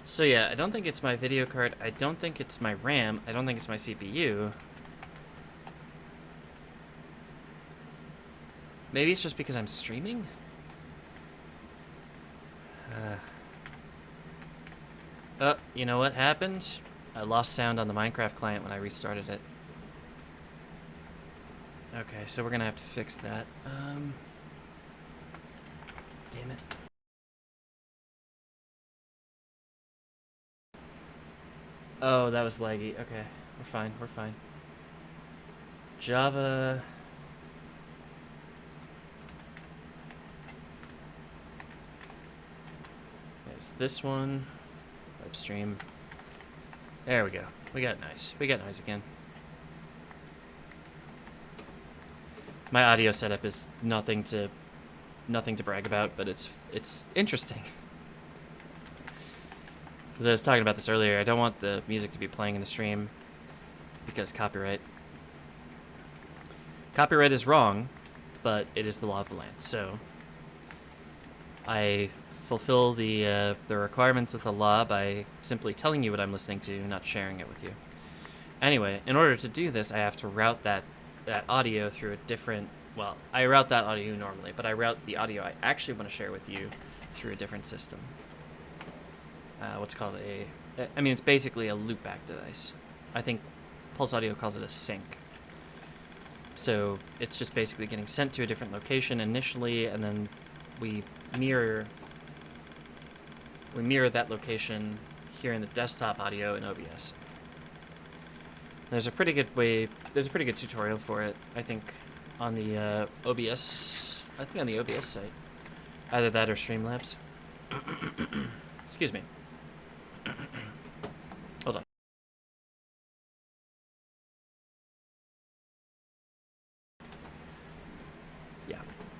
So yeah, I don't think it's my video card. I don't think it's my RAM. I don't think it's my CPU. Maybe it's just because I'm streaming? Oh, you know what happened? I lost sound on the Minecraft client when I restarted it. Okay, so we're gonna have to fix that. Damn it. Oh, that was laggy. Okay, we're fine, we're fine. Java... There's this one. Web stream. There we go. We got noise. We got noise again. My audio setup is nothing to brag about, but it's interesting. As I was talking about this earlier, I don't want the music to be playing in the stream because copyright. Copyright is wrong, but it is the law of the land. So I fulfill the requirements of the law by simply telling you what I'm listening to, not sharing it with you. Anyway, in order to do this, I have to route that audio through a different... Well, I route that audio normally, but I route the audio I actually want to share with you through a different system. What's called a... I mean, it's basically a loopback device. I think Pulse Audio calls it a sync. So it's just basically getting sent to a different location initially, and then we mirror that location here in the desktop audio in OBS. There's a pretty good way, there's a pretty good tutorial for it, I think, on the OBS, I think on the OBS site. Either that or Streamlabs. Excuse me. Hold on.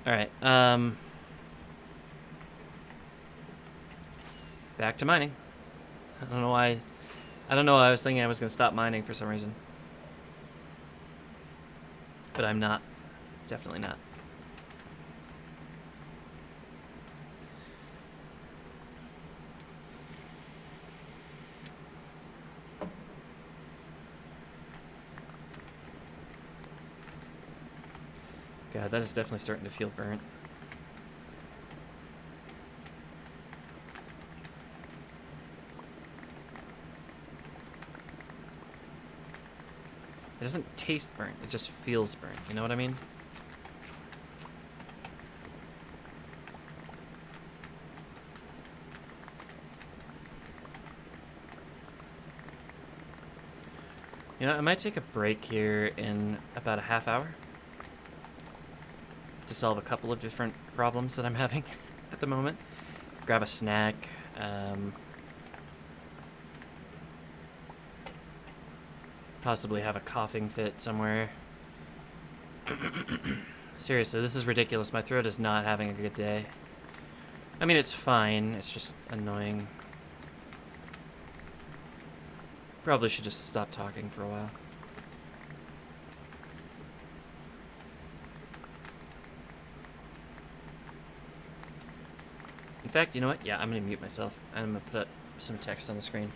All right. Back to mining. I don't know why. I don't know why I was thinking I was going to stop mining for some reason. But I'm not. Definitely not. God, that is definitely starting to feel burnt. It doesn't taste burnt, it just feels burnt. You know what I mean? You know, I might take a break here in about a half hour to solve a couple of different problems that I'm having at the moment. Grab a snack. Possibly have a coughing fit somewhere. Seriously, this is ridiculous. My throat is not having a good day. I mean, it's fine. It's just annoying. Probably should just stop talking for a while. In fact, you know what? Yeah, I'm gonna mute myself. I'm gonna put some text on the screen.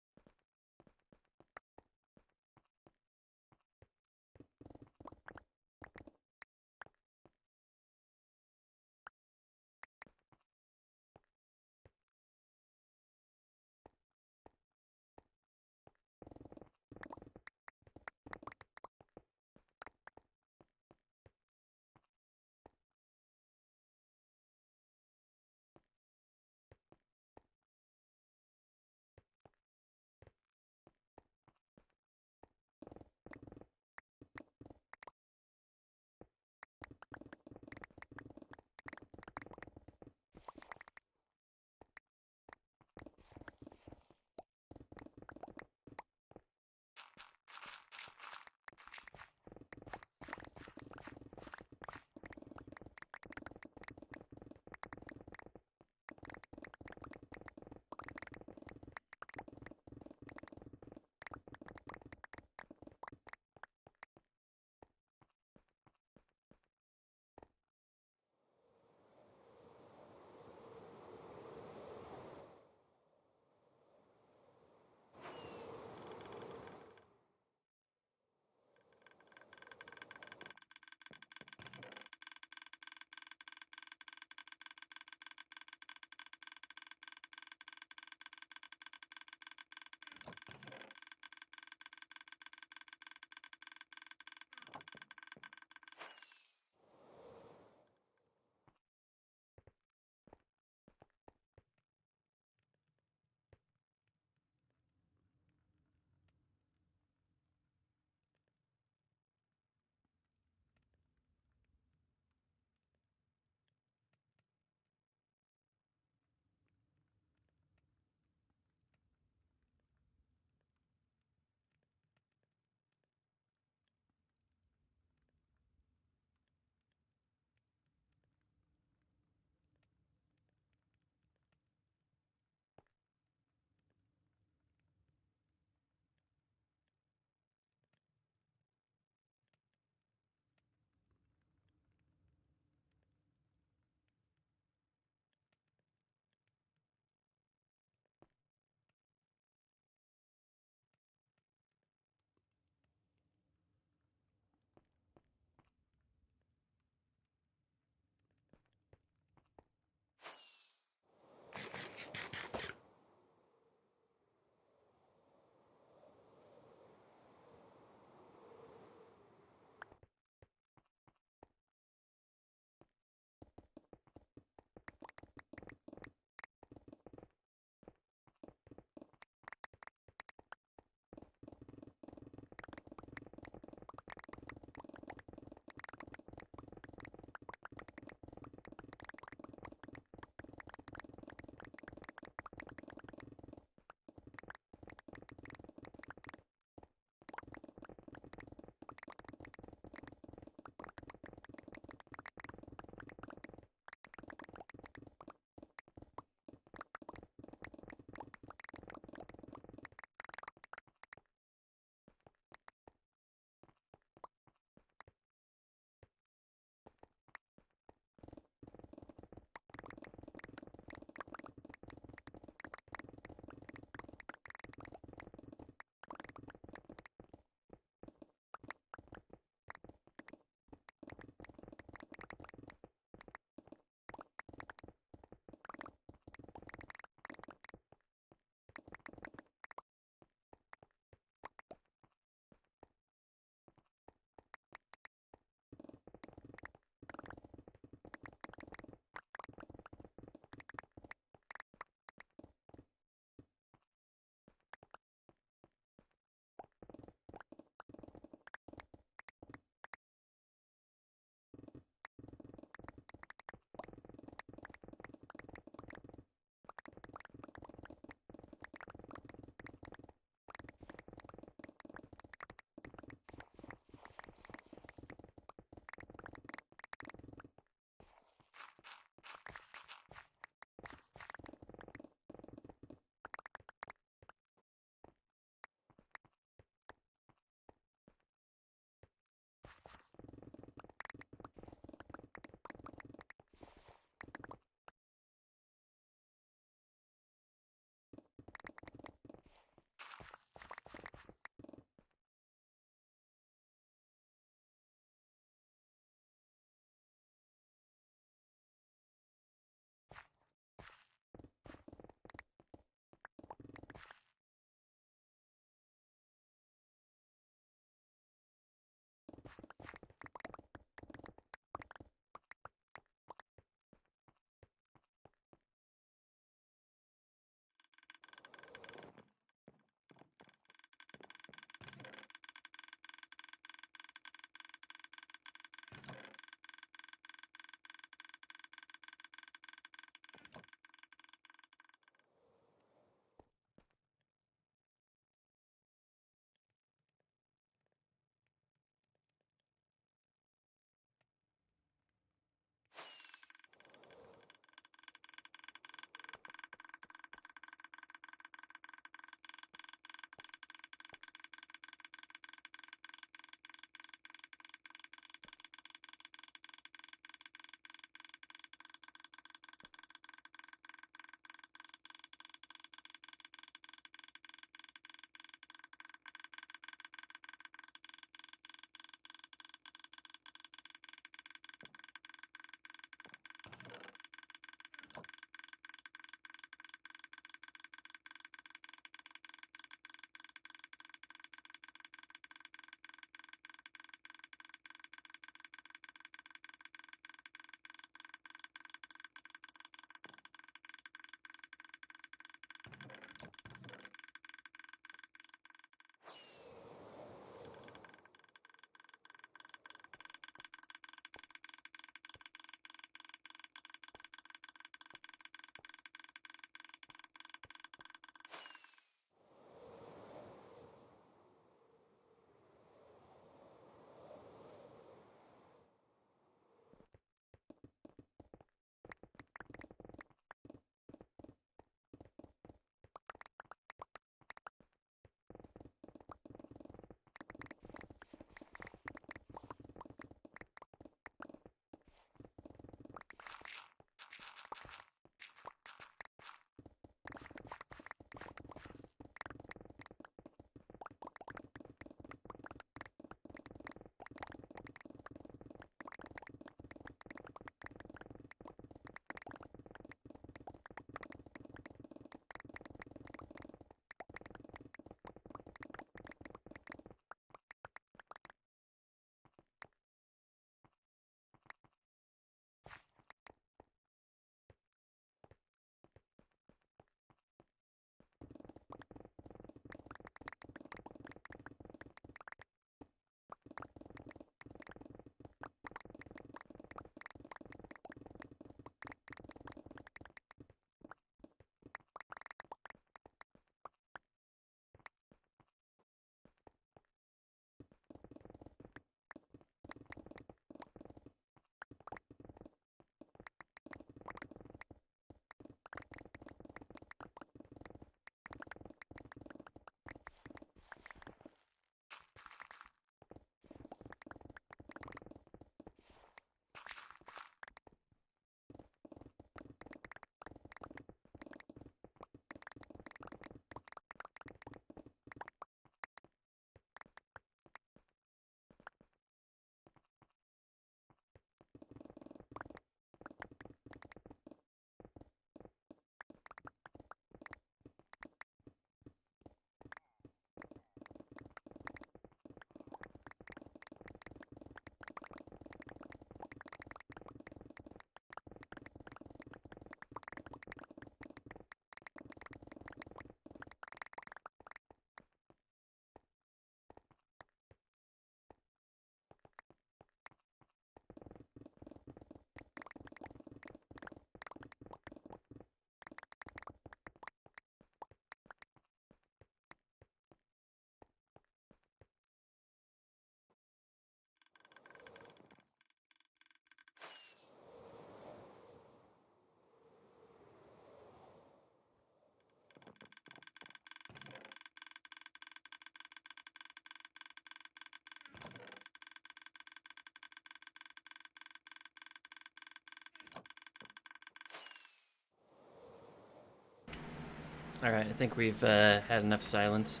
Alright, I think we've had enough silence.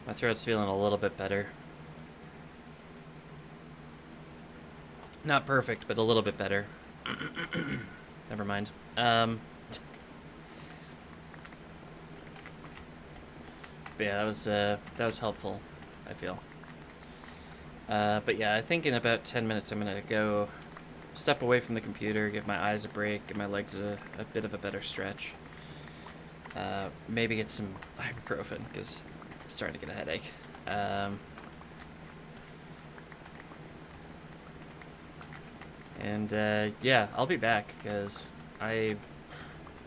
My throat's feeling a little bit better. Not perfect, but a little bit better. Never mind. But yeah, that was helpful, I feel. But yeah, I think in about 10 minutes I'm gonna go step away from the computer, give my eyes a break, give my legs a bit of a better stretch. Maybe get some ibuprofen, because I'm starting to get a headache. Yeah, I'll be back, because I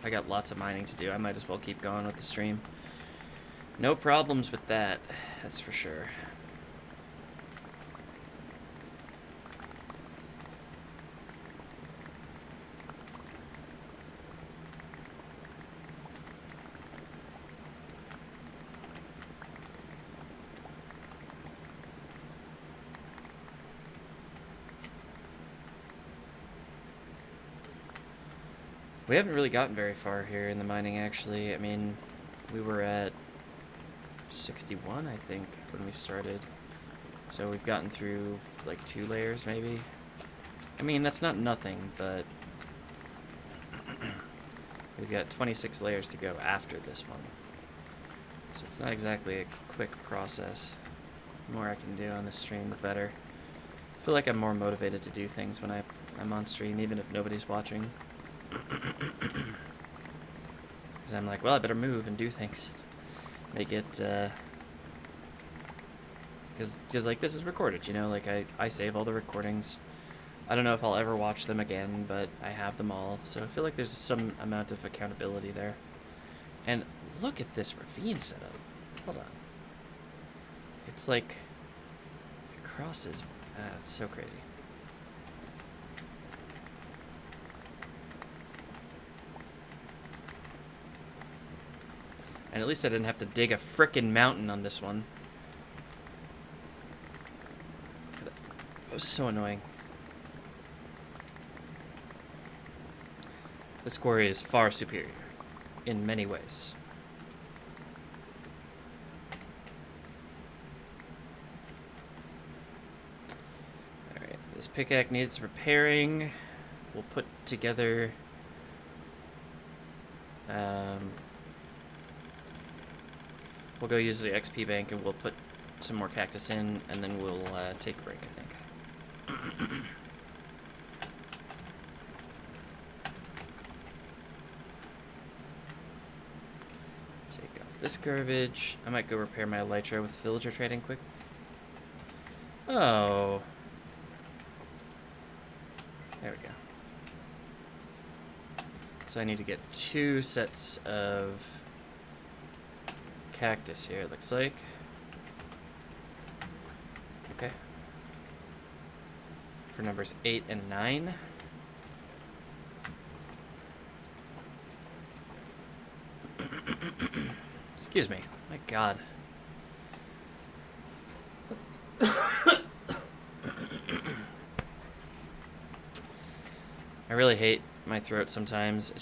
got lots of mining to do. I might as well keep going with the stream. No problems with that, that's for sure. We haven't really gotten very far here in the mining, actually. I mean, we were at 61, I think, when we started. So we've gotten through, like, 2 layers, maybe? I mean, that's not nothing, but we've got 26 layers to go after this one. So it's not exactly a quick process. The more I can do on this stream, the better. I feel like I'm more motivated to do things when I'm on stream, even if nobody's watching. Because I'm like, well, I better move and do things. Make it, because like, this is recorded, you know? Like, I save all the recordings. I don't know if I'll ever watch them again, but I have them all. So I feel like there's some amount of accountability there. And look at this ravine setup. Hold on. It's like, it crosses. It's so crazy. And at least I didn't have to dig a frickin' mountain on this one. That was so annoying. This quarry is far superior in many ways. Alright, this pickaxe needs repairing. We'll put together we'll go use the XP bank and we'll put some more cactus in, and then we'll take a break, I think. Take off this garbage. I might go repair my elytra with villager trading quick. Oh. There we go. So I need to get 2 sets of cactus here, it looks like. Okay. For numbers 8 and 9. Excuse me. My God. I really hate my throat sometimes.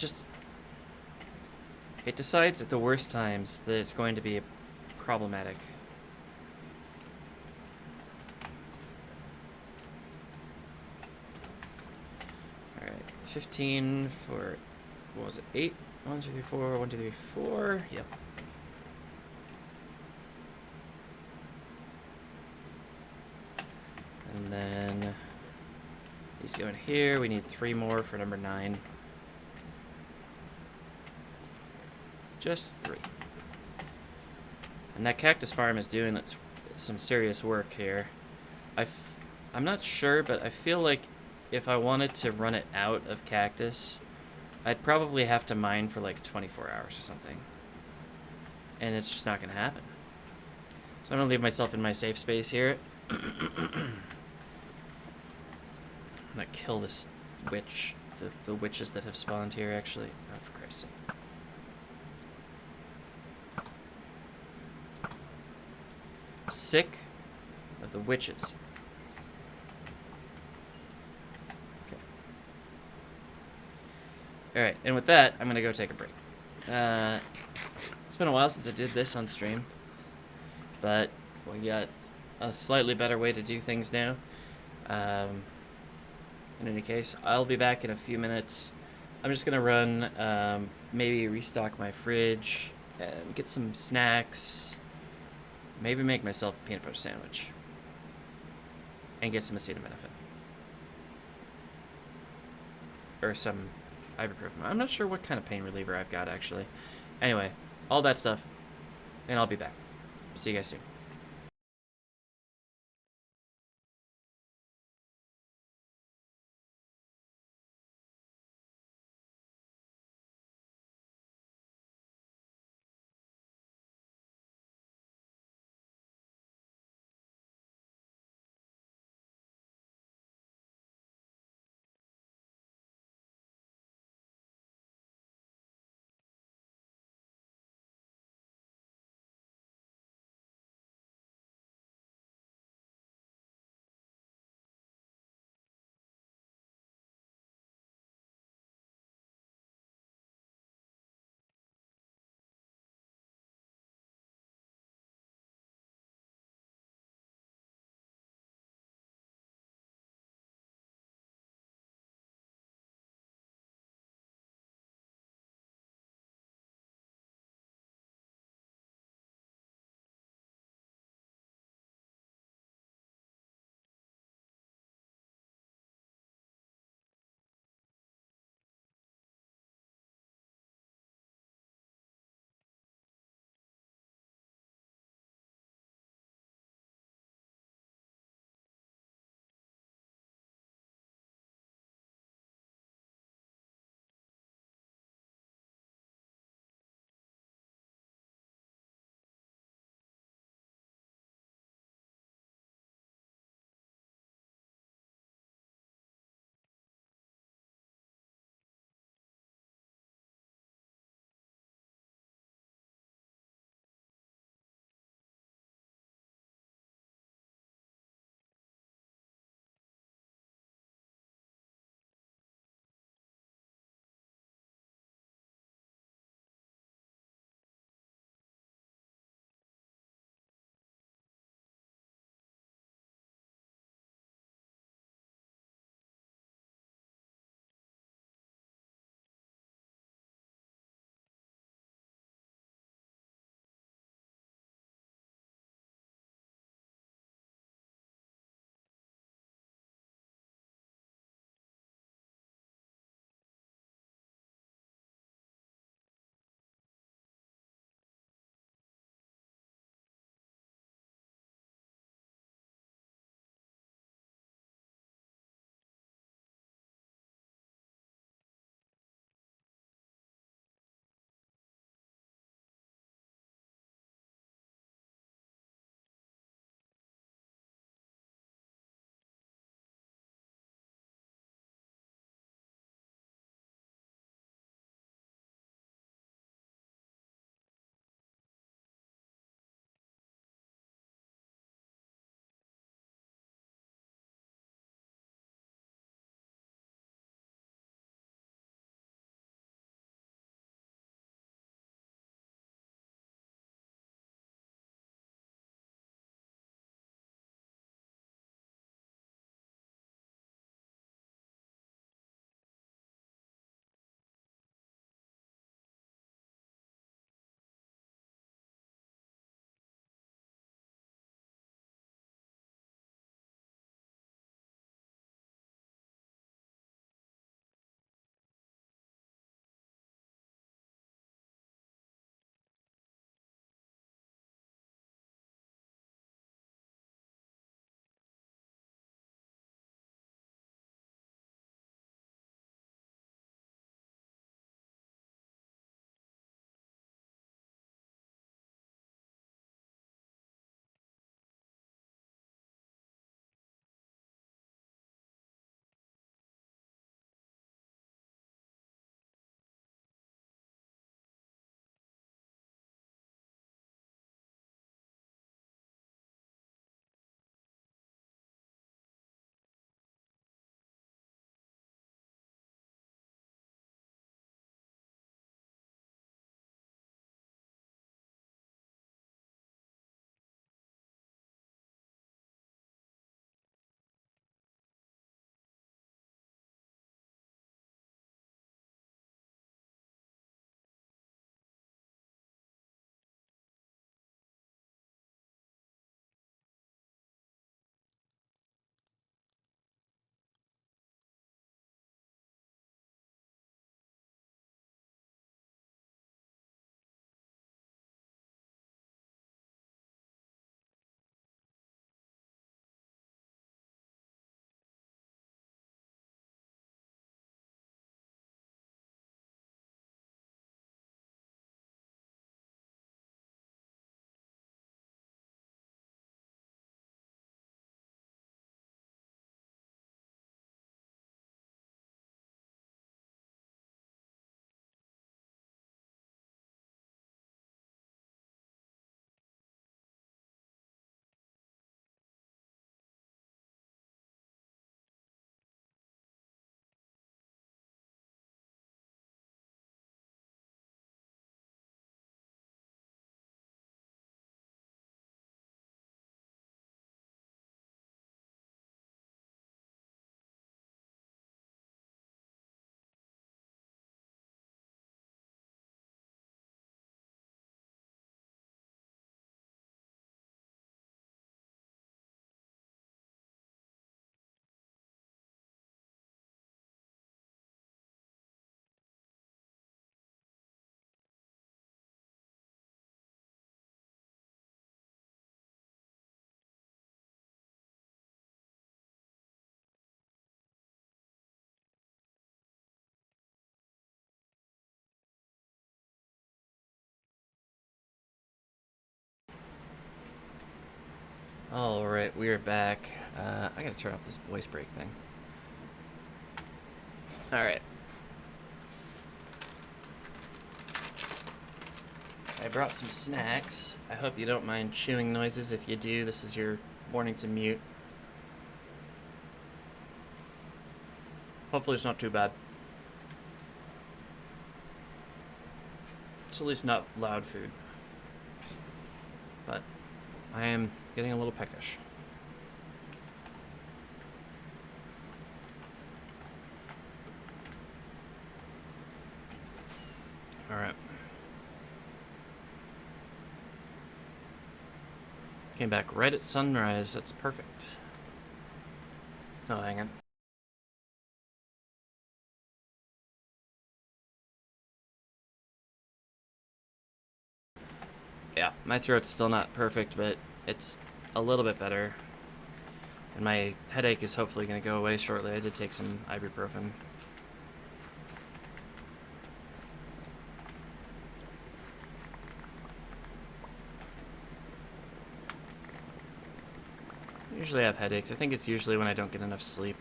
It decides at the worst times that it's going to be problematic. Alright, 15 for, what was it, 8? 1, 2, 3, 4, 1, 2, 3, 4, yep. And then these go in here. We need 3 more for number 9. Just 3. And that cactus farm is doing some serious work here. I'm not sure, but I feel like if I wanted to run it out of cactus, I'd probably have to mine for like 24 hours or something. And it's just not going to happen. So I'm going to leave myself in my safe space here. I'm going to kill this witch, the witches that have spawned here, actually. Oh, for Christ's sake. Sick of the witches. Okay. Alright, and with that, I'm gonna go take a break. It's been a while since I did this on stream, but we got a slightly better way to do things now. Um, in any case, I'll be back in a few minutes. I'm just gonna run, maybe restock my fridge and get some snacks. Maybe make myself a peanut butter sandwich and get some acetaminophen or some ibuprofen. I'm not sure what kind of pain reliever I've got actually. Anyway, all that stuff, and I'll be back. See you guys soon. Alright, we are back. I gotta turn off this voice break thing. Alright. I brought some snacks. I hope you don't mind chewing noises. If you do, this is your warning to mute. Hopefully it's not too bad. It's at least not loud food. But I am getting a little peckish. Alright. Came back right at sunrise. That's perfect. Oh, hang on. Yeah, my throat's still not perfect, but it's a little bit better. And my headache is hopefully going to go away shortly. I did take some ibuprofen. I usually have headaches. I think it's usually when I don't get enough sleep.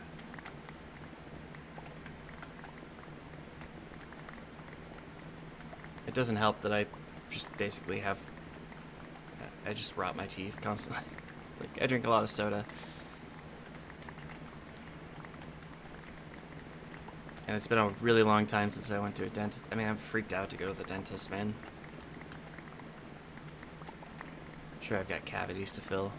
It doesn't help that I just basically have... I just rot my teeth constantly. Like, I drink a lot of soda. And it's been a really long time since I went to a dentist. I mean, I'm freaked out to go to the dentist, man. Sure, I've got cavities to fill.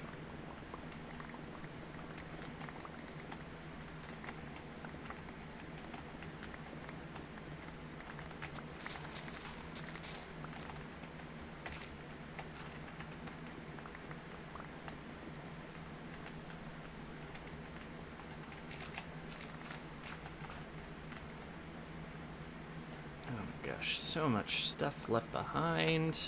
Gosh, so much stuff left behind.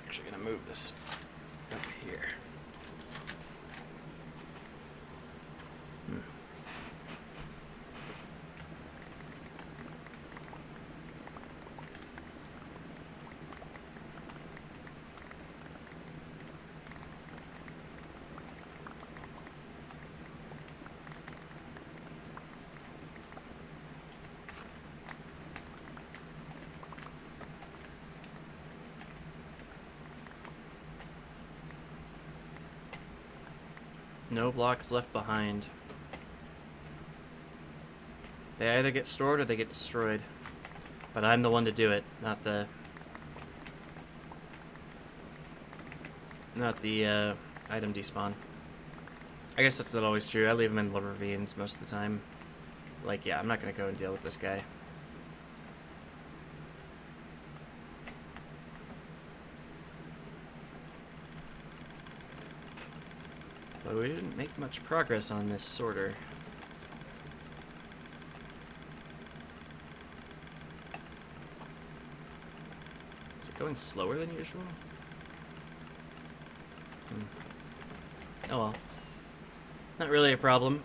Actually gonna move this up here. No blocks left behind. They either get stored or they get destroyed. But I'm the one to do it, not the item despawn. I guess that's not always true. I leave them in the ravines most of the time. Like, yeah, I'm not gonna go and deal with this guy. But we didn't make much progress on this sorter. Is it going slower than usual? Oh well. Not really a problem.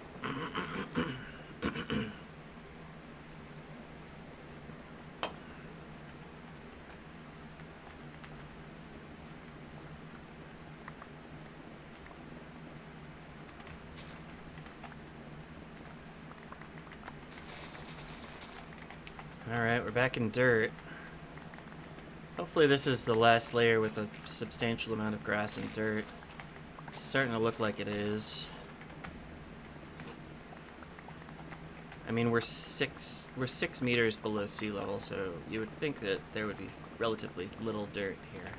Alright, we're back in dirt. Hopefully this is the last layer with a substantial amount of grass and dirt. It's starting to look like it is. I mean, we're 6 meters below sea level, so you would think that there would be relatively little dirt here.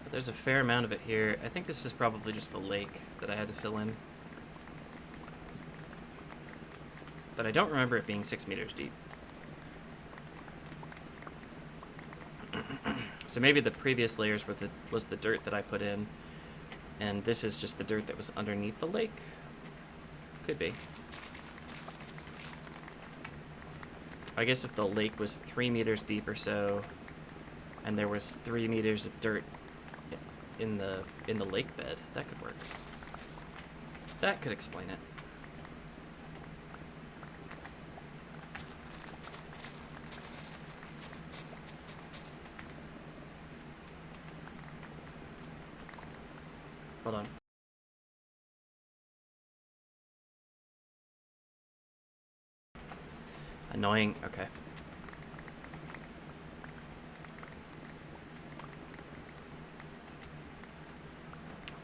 But there's a fair amount of it here. I think this is probably just the lake that I had to fill in. But I don't remember it being 6 meters deep. So maybe the previous layers was the dirt that I put in, and this is just the dirt that was underneath the lake. Could be. I guess if the lake was 3 meters deep or so, and there was 3 meters of dirt in the lake bed, that could work. That could explain it. Hold on. Annoying. Okay.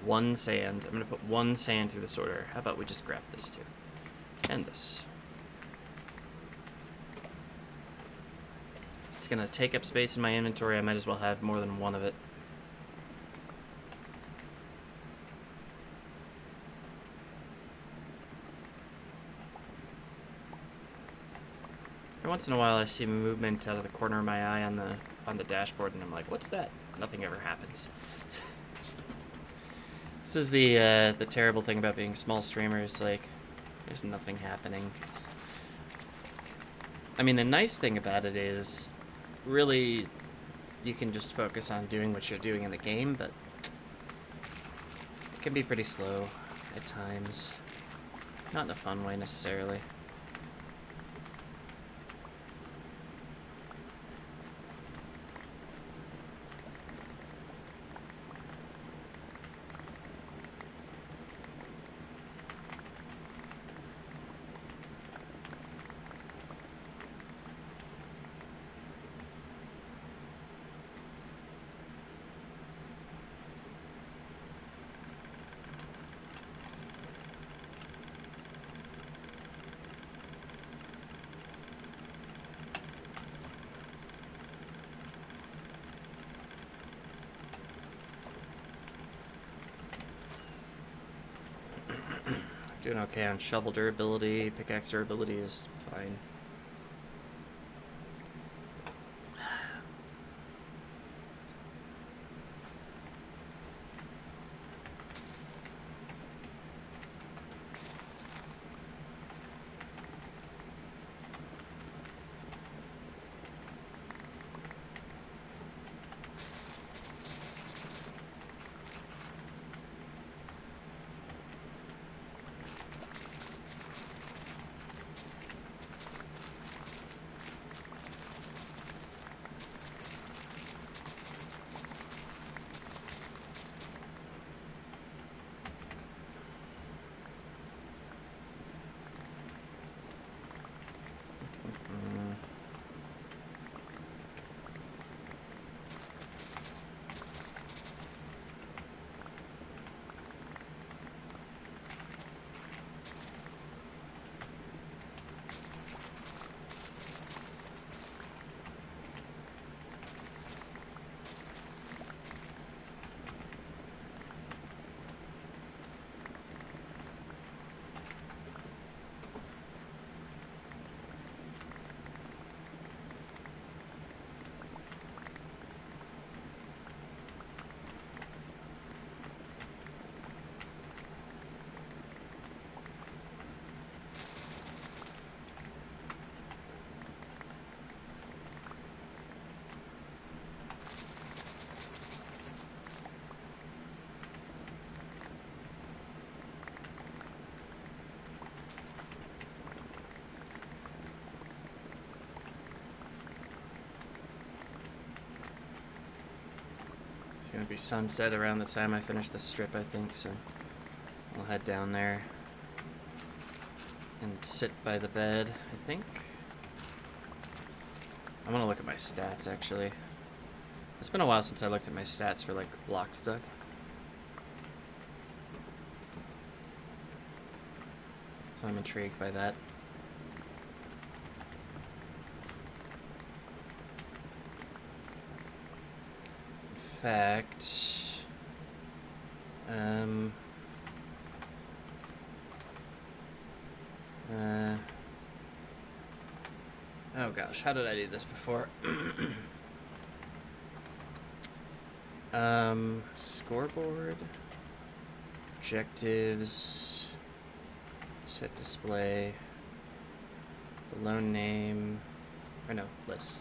One sand. I'm gonna put one sand through the sorter. How about we just grab this too? And this. It's gonna take up space in my inventory. I might as well have more than one of it. Every once in a while I see movement out of the corner of my eye on the dashboard and I'm like, what's that? Nothing ever happens. This is the terrible thing about being small streamers, like, there's nothing happening. I mean, the nice thing about it is, really, you can just focus on doing what you're doing in the game, but it can be pretty slow at times. Not in a fun way, necessarily. Doing okay on shovel durability. Pickaxe durability is fine. It's gonna be sunset around the time I finish the strip, I think, so I'll head down there and sit by the bed, I think. I want to look at my stats, actually. It's been a while since I looked at my stats for, like, blocks dug. So I'm intrigued by that. In fact, oh gosh, how did I do this before? Scoreboard, objectives, Set display. Below name. Or no, list.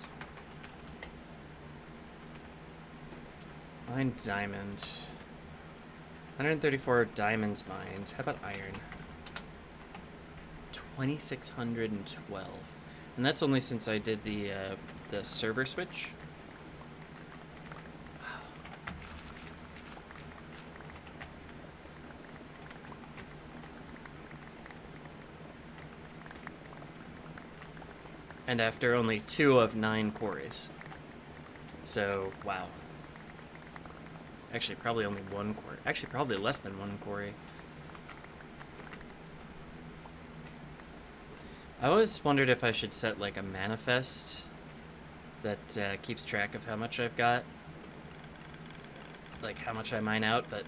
Mine diamond. 134 diamonds mined. How about iron? 2,612. And that's only since I did the server switch. And after only 2 of 9 quarries. So, wow. Actually, probably only 1 quarry. Actually, probably less than 1 quarry. I always wondered if I should set, like, a manifest that keeps track of how much I've got. Like, how much I mine out, but...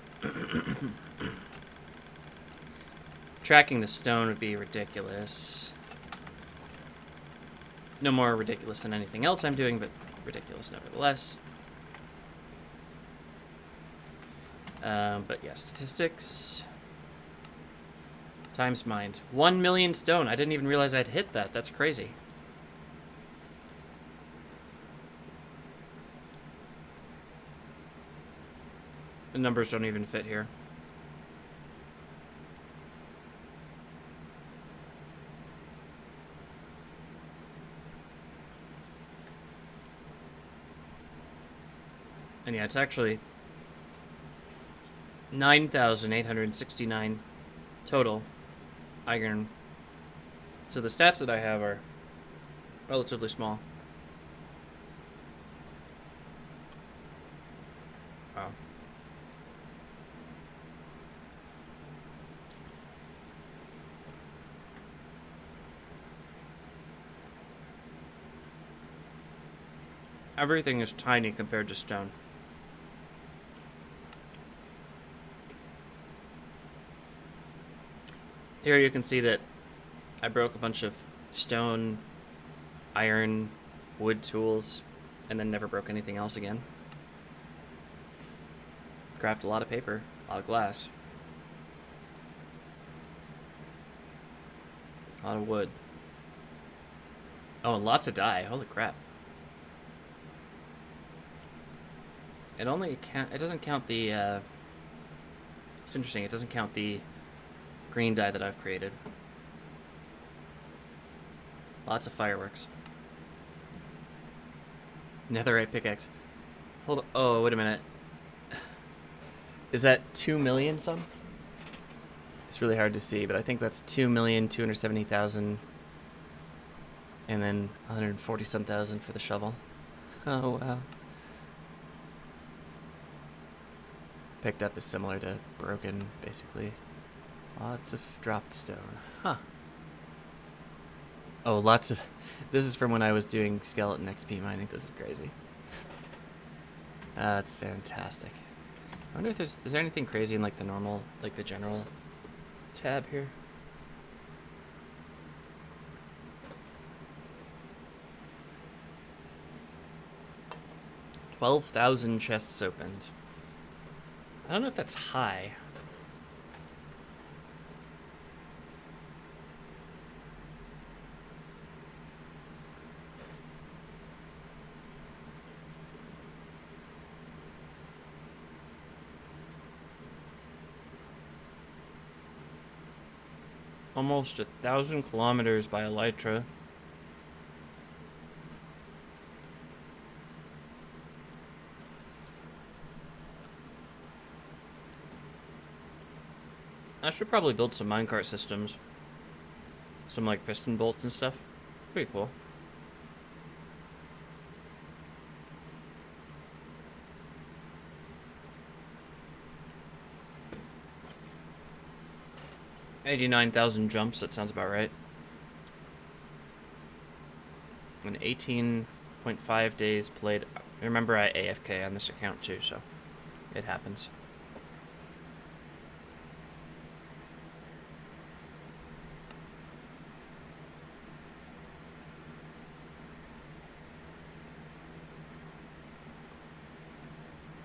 tracking the stone would be ridiculous. No more ridiculous than anything else I'm doing, but ridiculous nevertheless. But yeah, statistics. Times mined. 1 million stone. I didn't even realize I'd hit that. That's crazy. The numbers don't even fit here. And yeah, it's actually 9,869 total iron. So the stats that I have are relatively small. Wow. Everything is tiny compared to stone. Here you can see that I broke a bunch of stone, iron, wood tools, and then never broke anything else again. Craft a lot of paper, a lot of glass, a lot of wood. Oh, and lots of dye. Holy crap. It doesn't count the, it's interesting, it doesn't count the green dye that I've created. Lots of fireworks. Netherite pickaxe. Hold on. Oh, wait a minute. Is that 2 million some? It's really hard to see, but I think that's 2,270,000 and then 140 some thousand for the shovel. Oh, wow. Picked up is similar to broken, basically. Lots of dropped stone. Huh. Oh, lots of... This is from when I was doing skeleton XP mining. This is crazy. That's fantastic. I wonder if there's... Is there anything crazy in, like, the normal... Like, the general tab here? $12,000 chests opened. I don't know if that's high. Almost 1,000 kilometers by elytra. I should probably build some minecart systems. Some like piston bolts and stuff. Pretty cool. $89,000 jumps, that sounds about right. And 18.5 days played. Remember, I AFK on this account too, so it happens.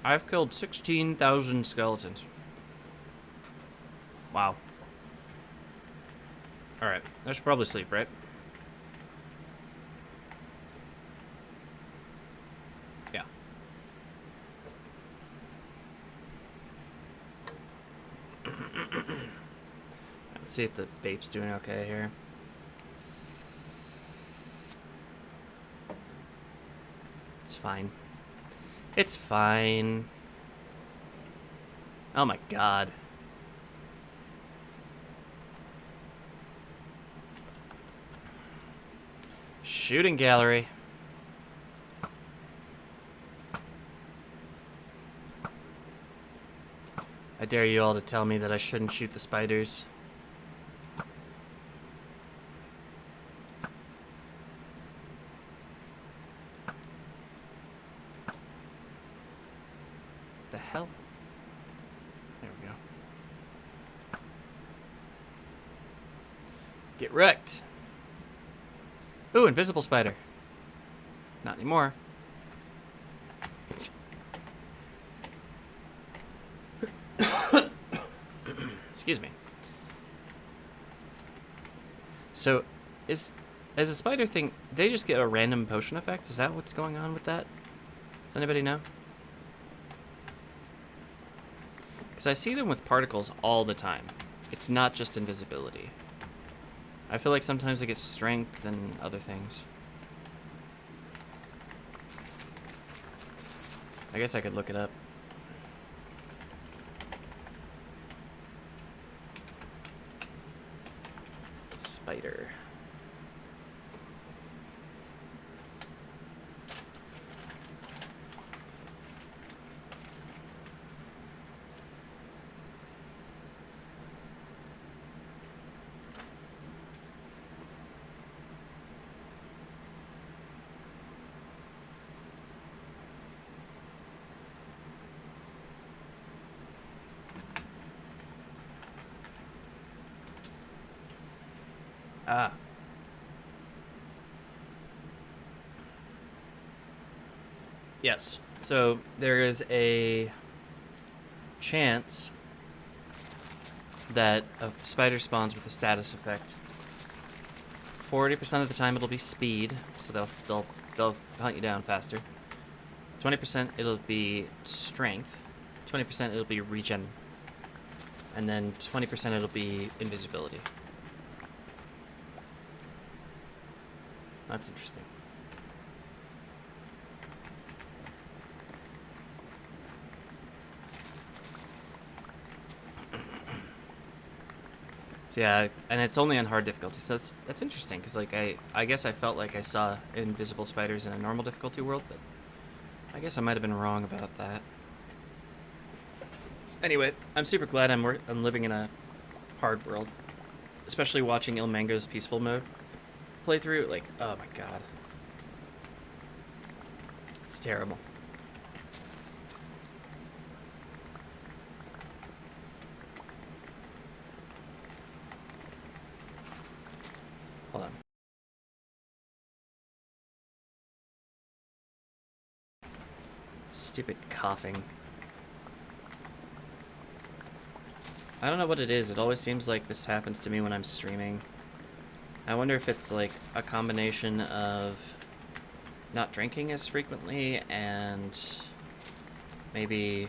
I've killed 16,000 skeletons. Wow. Alright, I should probably sleep, right? Yeah. Let's see if the vape's doing okay here. It's fine. It's fine. Oh my god. Shooting gallery. I dare you all to tell me that I shouldn't shoot the spiders. What the hell? There we go. Get wrecked. Ooh, invisible spider. Not anymore. Excuse me. So, is a spider thing, they just get a random potion effect? Is that what's going on with that? Does anybody know? Because I see them with particles all the time. It's not just invisibility. I feel like sometimes it gets strength and other things. I guess I could look it up. Spider. Ah. Yes. So there is a chance that a spider spawns with a status effect. 40% of the time it'll be speed, so they'll hunt you down faster. 20% it'll be strength. 20% it'll be regen. And then 20% it'll be invisibility. That's interesting. So yeah, and it's only on hard difficulty, so that's interesting, because like I guess I felt like I saw invisible spiders in a normal difficulty world, but I guess I might have been wrong about that. Anyway, I'm super glad I'm living in a hard world, especially watching Il Mango's peaceful mode playthrough. Like, oh my god, it's terrible. Hold on. Stupid coughing. I don't know what it is. It always seems like this happens to me when I'm streaming. I wonder if it's like a combination of not drinking as frequently and maybe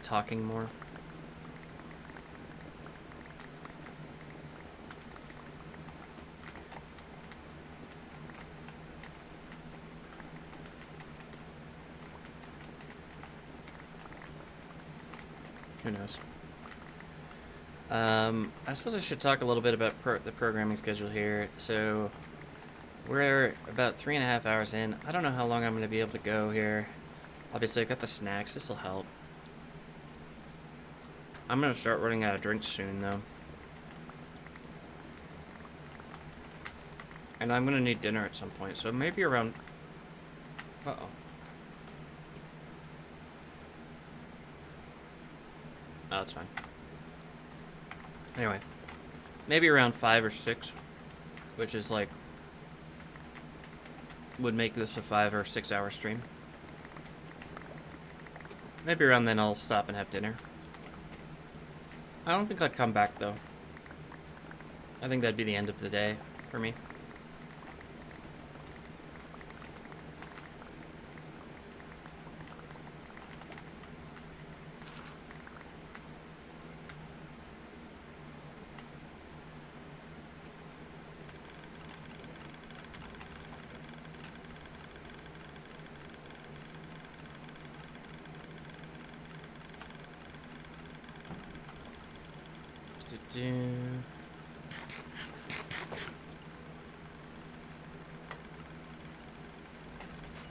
talking more. Who knows? I suppose I should talk a little bit about the programming schedule here. So we're about 3.5 hours in. I don't know how long I'm going to be able to go here. Obviously, I've got the snacks. This will help. I'm going to start running out of drinks soon, though. And I'm going to need dinner at some point, so maybe around... Uh-oh. Oh, it's fine. Anyway, maybe around 5 or 6, which is like... would make this a 5 or 6 hour stream. Maybe around then I'll stop and have dinner. I don't think I'd come back, though. I think that'd be the end of the day for me.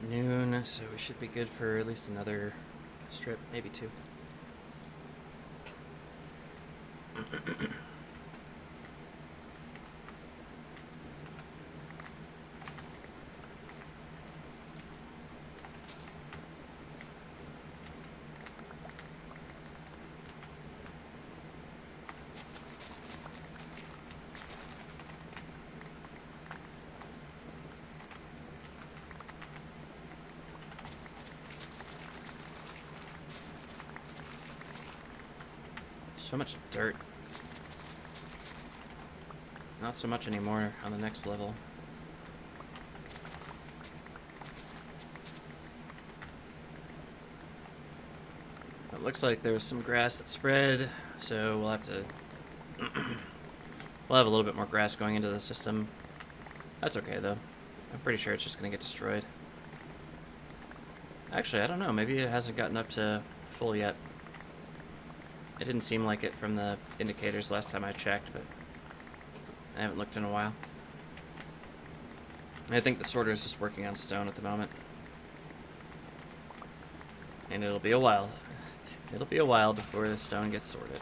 Noon, so we should be good for at least another strip, maybe 2. So much dirt. Not so much anymore on the next level. It looks like there was some grass that spread, so we'll have to... we'll have a little bit more grass going into the system. That's okay, though. I'm pretty sure it's just going to get destroyed. Actually, I don't know. Maybe it hasn't gotten up to full yet. It didn't seem like it from the indicators last time I checked, but I haven't looked in a while. I think the sorter is just working on stone at the moment. And it'll be a while. It'll be a while before the stone gets sorted.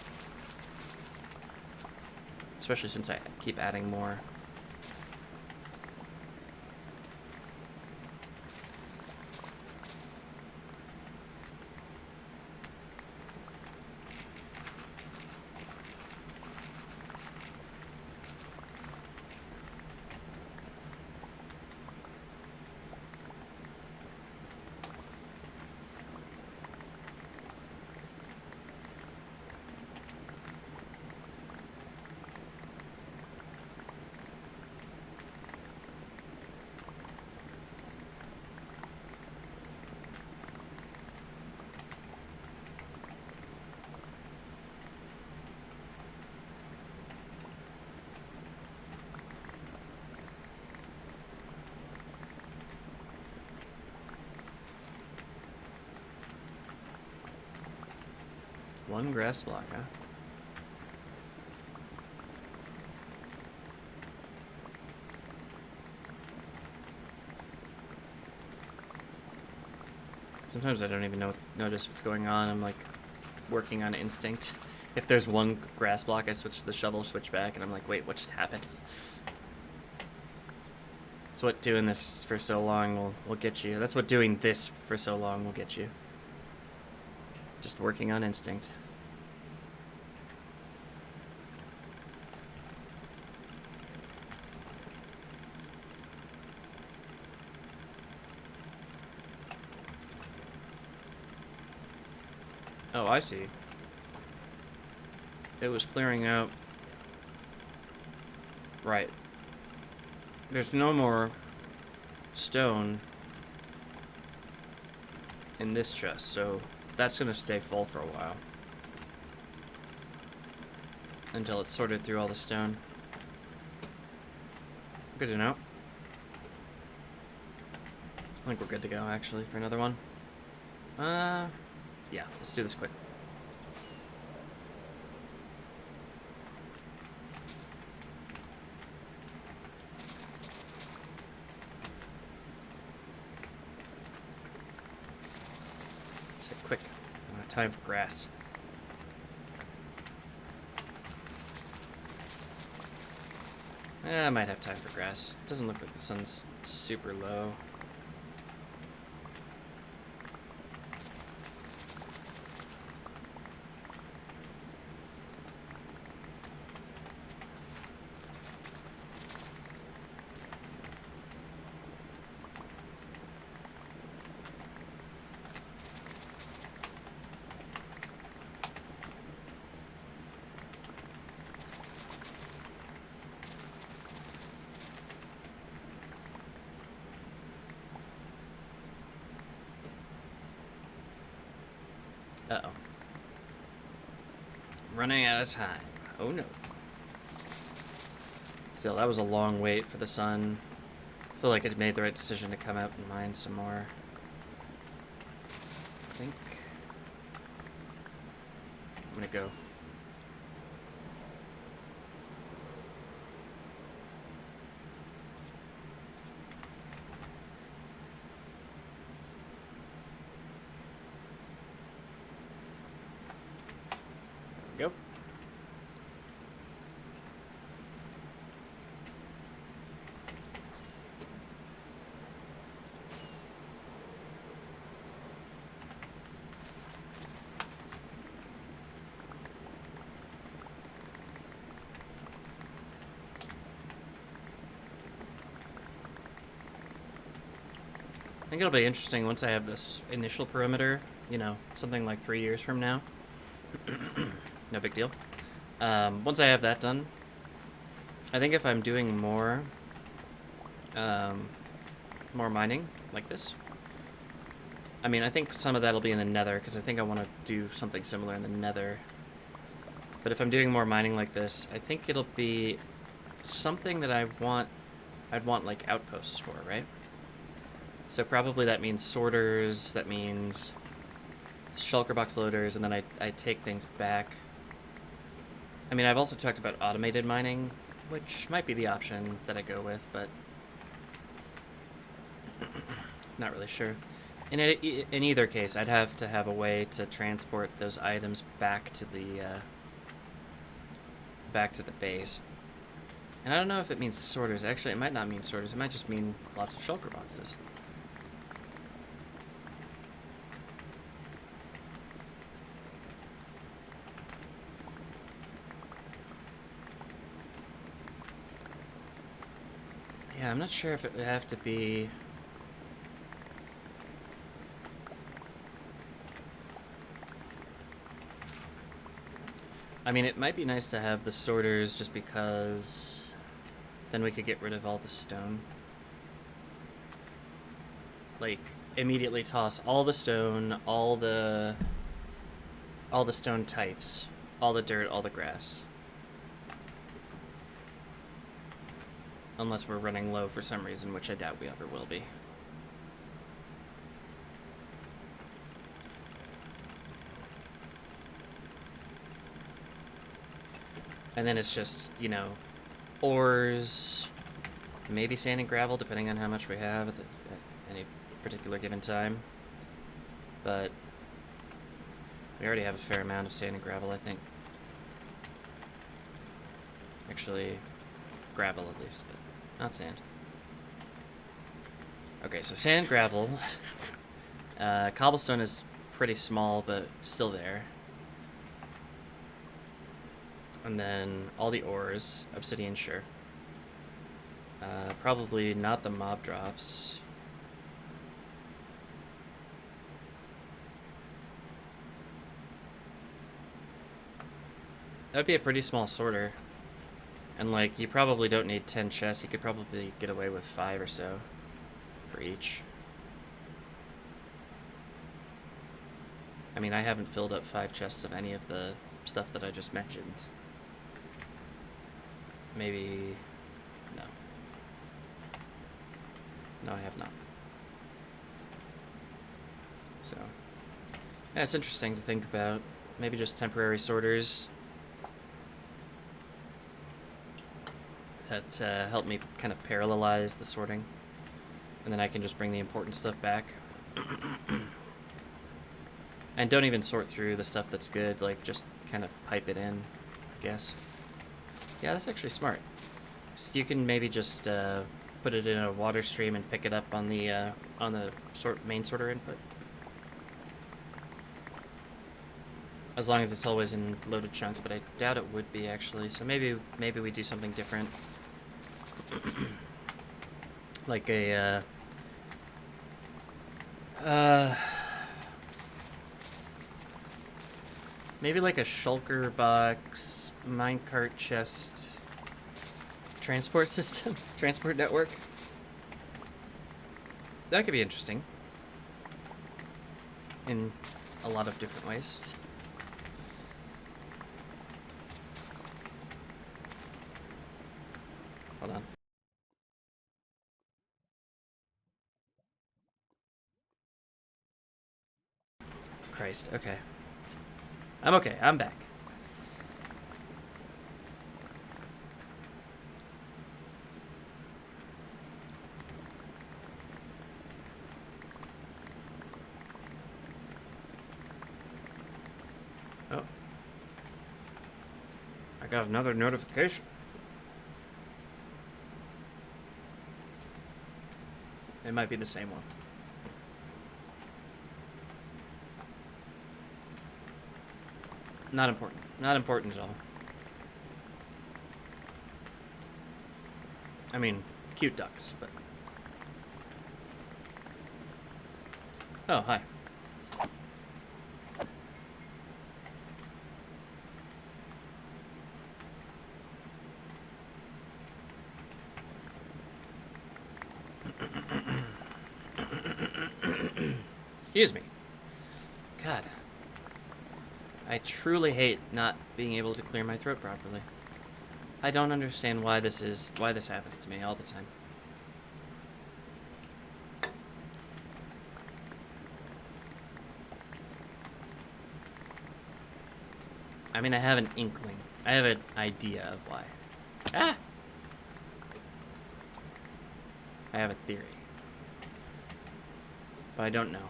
Especially since I keep adding more. One grass block, huh? Sometimes I don't even notice what's going on. I'm like working on instinct. If there's one grass block, I switch the shovel, switch back, and I'm like, wait, what just happened? That's what doing this for so long will get you. That's what doing this for so long will get you. Just working on instinct. Oh, I see. It was clearing out. Right. There's no more stone in this chest, so that's gonna stay full for a while. Until it's sorted through all the stone. Good to know. I think we're good to go, actually, for another one. Yeah, let's do this quick. Say quick. I don't have time for grass. I might have time for grass. It doesn't look like the sun's super low. Uh-oh. Running out of time. Oh no. Still, that was a long wait for the sun. I feel like I made the right decision to come out and mine some more. I think I'm gonna go. There we go. I think it'll be interesting once I have this initial perimeter, you know, something like 3 years from now. No big deal. Once I have that done, I think if I'm doing more mining like this, I mean, I think some of that'll be in the nether, because I think I want to do something similar in the nether. But if I'm doing more mining like this, I think it'll be something that I'd want like outposts for, right? So probably that means sorters, that means shulker box loaders, and then I take things back. I mean, I've also talked about automated mining, which might be the option that I go with, but not really sure. In either case, I'd have to have a way to transport those items back to the base. And I don't know if it means sorters. Actually, it might not mean sorters. It might just mean lots of shulker boxes. Yeah, I'm not sure if it would have to be... I mean, it might be nice to have the sorters just because then we could get rid of all the stone. Like, immediately toss all the stone, all the stone types, all the dirt, all the grass. Unless we're running low for some reason, which I doubt we ever will be. And then it's just, you know, ores, maybe sand and gravel, depending on how much we have at any particular given time. But we already have a fair amount of sand and gravel, I think. Actually, gravel at least, but not sand. Okay, so sand, gravel. Cobblestone is pretty small, but still there. And then all the ores, obsidian, sure. Probably not the mob drops. That would be a pretty small sorter. And, like, you probably don't need 10 chests. You could probably get away with 5 or so for each. I mean, I haven't filled up 5 chests of any of the stuff that I just mentioned. Maybe... no. No, I have not. So, yeah, it's interesting to think about. Maybe just temporary sorters that help me kind of parallelize the sorting. And then I can just bring the important stuff back. And don't even sort through the stuff that's good, like just kind of pipe it in, I guess. Yeah, that's actually smart. So you can maybe just put it in a water stream and pick it up on the main sorter input. As long as it's always in loaded chunks, but I doubt it would be actually. So maybe we do something different. Like a maybe like a shulker box, minecart chest, transport system, transport network. That could be interesting. And a lot of different ways. Hold on. Christ, okay. I'm okay, I'm back. Oh. I got another notification. It might be the same one. Not important. Not important at all. I mean, cute ducks, but... Oh, hi. Excuse me. God. I truly hate not being able to clear my throat properly. I don't understand why this happens to me all the time. I mean, I have an inkling. I have an idea of why. Ah! I have a theory. But I don't know.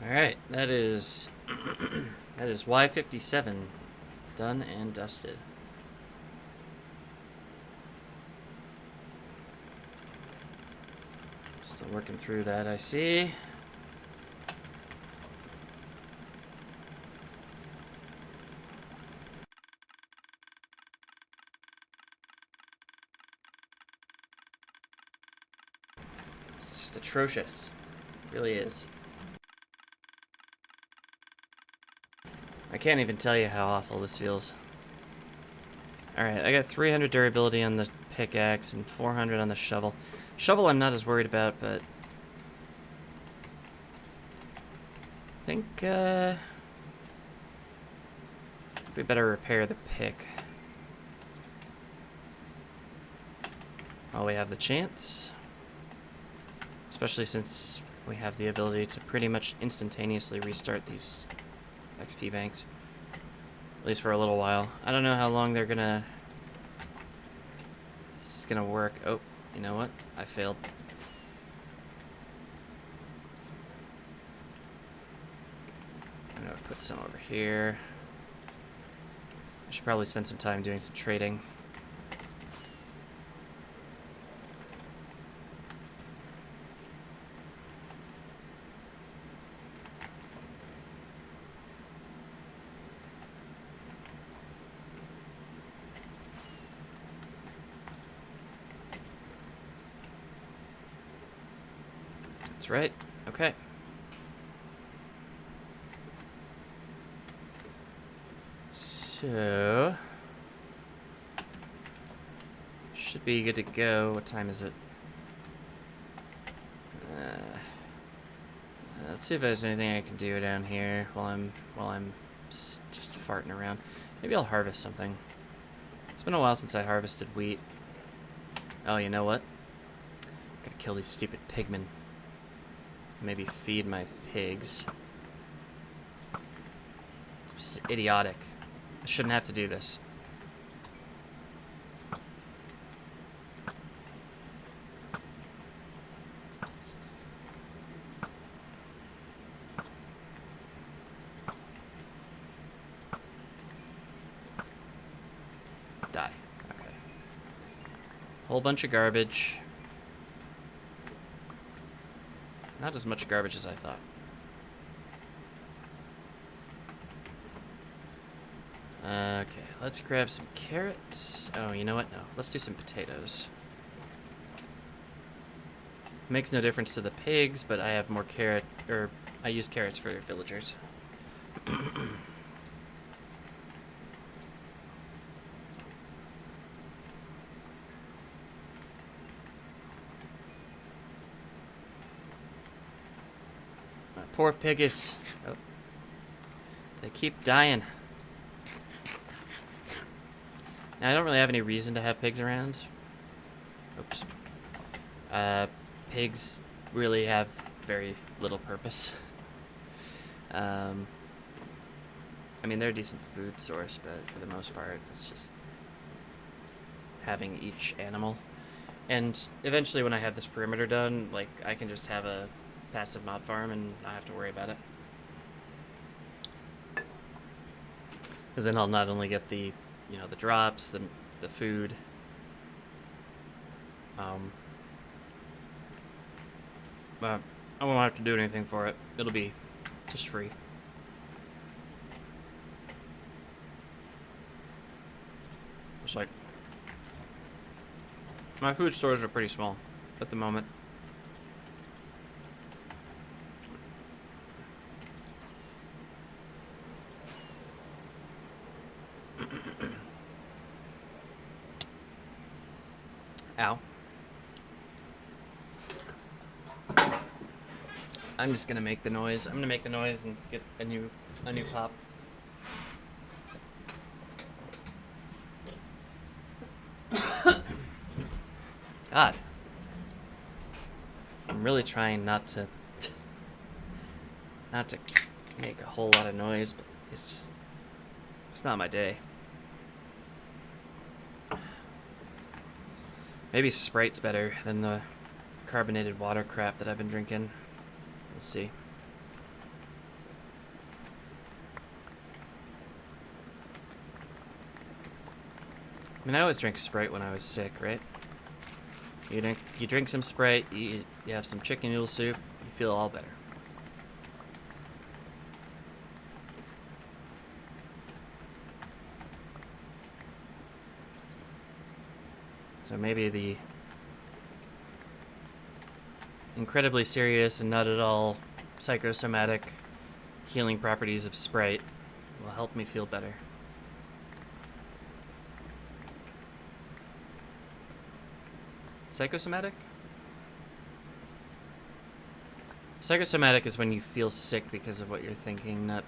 Alright, that is that is Y57 done and dusted. Still working through that, I see. It's just atrocious. It really is. I can't even tell you how awful this feels. Alright, I got 300 durability on the pickaxe and 400 on the shovel. Shovel I'm not as worried about, but... I think we better repair the pick. While we have the chance. Especially since we have the ability to pretty much instantaneously restart these XP banks. At least for a little while. I don't know how long they're gonna... This is gonna work. Oh, you know what? I failed. I'm gonna put some over here. I should probably spend some time doing some trading. That's right. Okay. So... should be good to go. What time is it? Let's see if there's anything I can do down here while I'm just farting around. Maybe I'll harvest something. It's been a while since I harvested wheat. Oh, you know what? Gotta kill these stupid pigmen. Maybe feed my pigs. This is idiotic. I shouldn't have to do this. whole bunch of garbage. Not as much garbage as I thought. Okay, let's grab some carrots. Oh, you know what? No, let's do some potatoes. Makes no difference to the pigs, but I have more I use carrots for villagers. My poor piggies. Oh. They keep dying. Now, I don't really have any reason to have pigs around. Oops. Pigs really have very little purpose. I mean, they're a decent food source, but for the most part, it's just having each animal. And eventually, when I have this perimeter done, like, I can just have a passive mob farm and not have to worry about it. Because then I'll not only get the, you know, the drops, the food. But I won't have to do anything for it. It'll be just free. It's like, my food stores are pretty small at the moment. Ow. I'm just gonna make the noise. I'm gonna make the noise and get a new pop. God. I'm really trying not to make a whole lot of noise, but it's not my day. Maybe Sprite's better than the carbonated water crap that I've been drinking. We'll see. I mean, I always drink Sprite when I was sick, right? You drink some Sprite, you have some chicken noodle soup, you feel all better. So maybe the incredibly serious and not at all psychosomatic healing properties of Sprite will help me feel better. Psychosomatic? Psychosomatic is when you feel sick because of what you're thinking, not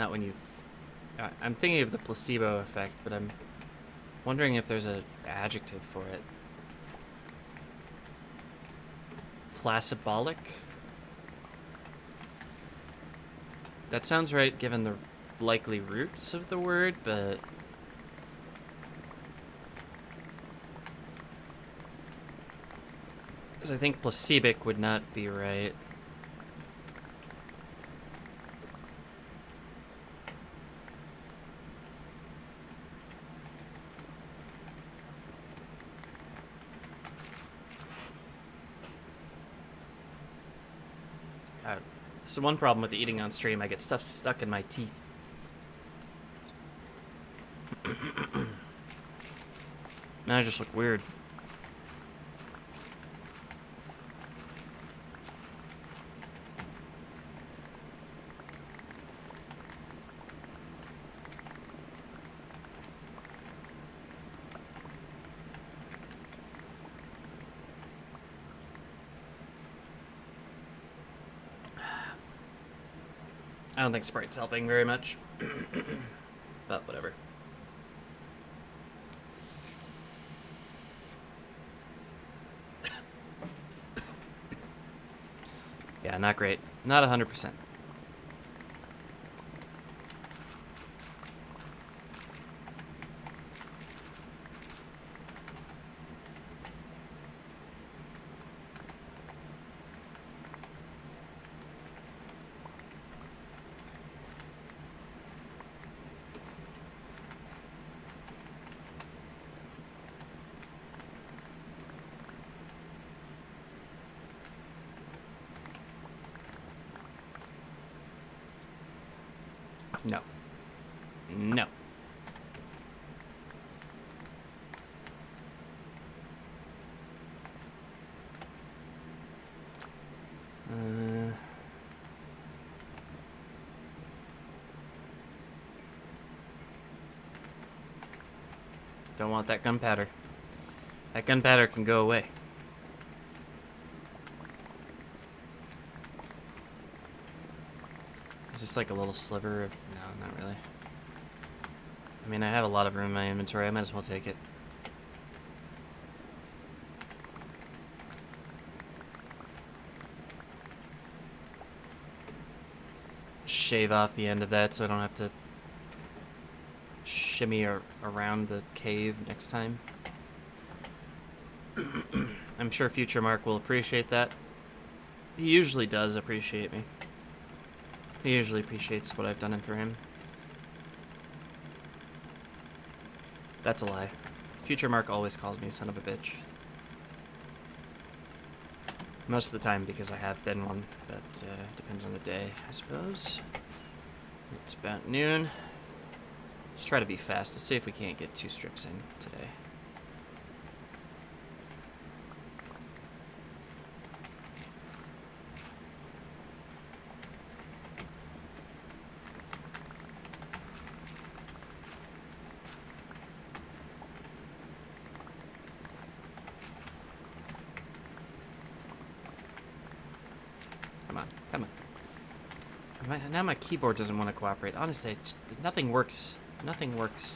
when you... I'm thinking of the placebo effect, but I'm wondering if there's an adjective for it. Placebolic? That sounds right given the likely roots of the word, but... because I think placebic would not be right. So one problem with eating on stream, I get stuff stuck in my teeth. Now I just look weird. I don't think Sprite's helping very much, but whatever. Yeah, not great. Not 100%. No. No. Don't want that gunpowder. That gunpowder can go away. Is this like a little sliver of... No, not really. I mean, I have a lot of room in my inventory. I might as well take it. Shave off the end of that so I don't have to shimmy around the cave next time. I'm sure future Mark will appreciate that. He usually does appreciate me. He usually appreciates what I've done for him. That's a lie. Future Mark always calls me a son of a bitch. Most of the time because I have been one, but depends on the day, I suppose. It's about noon. Let's try to be fast. Let's see if we can't get 2 strips in today. Come on, come on. Now my keyboard doesn't want to cooperate. Honestly, nothing works. Nothing works.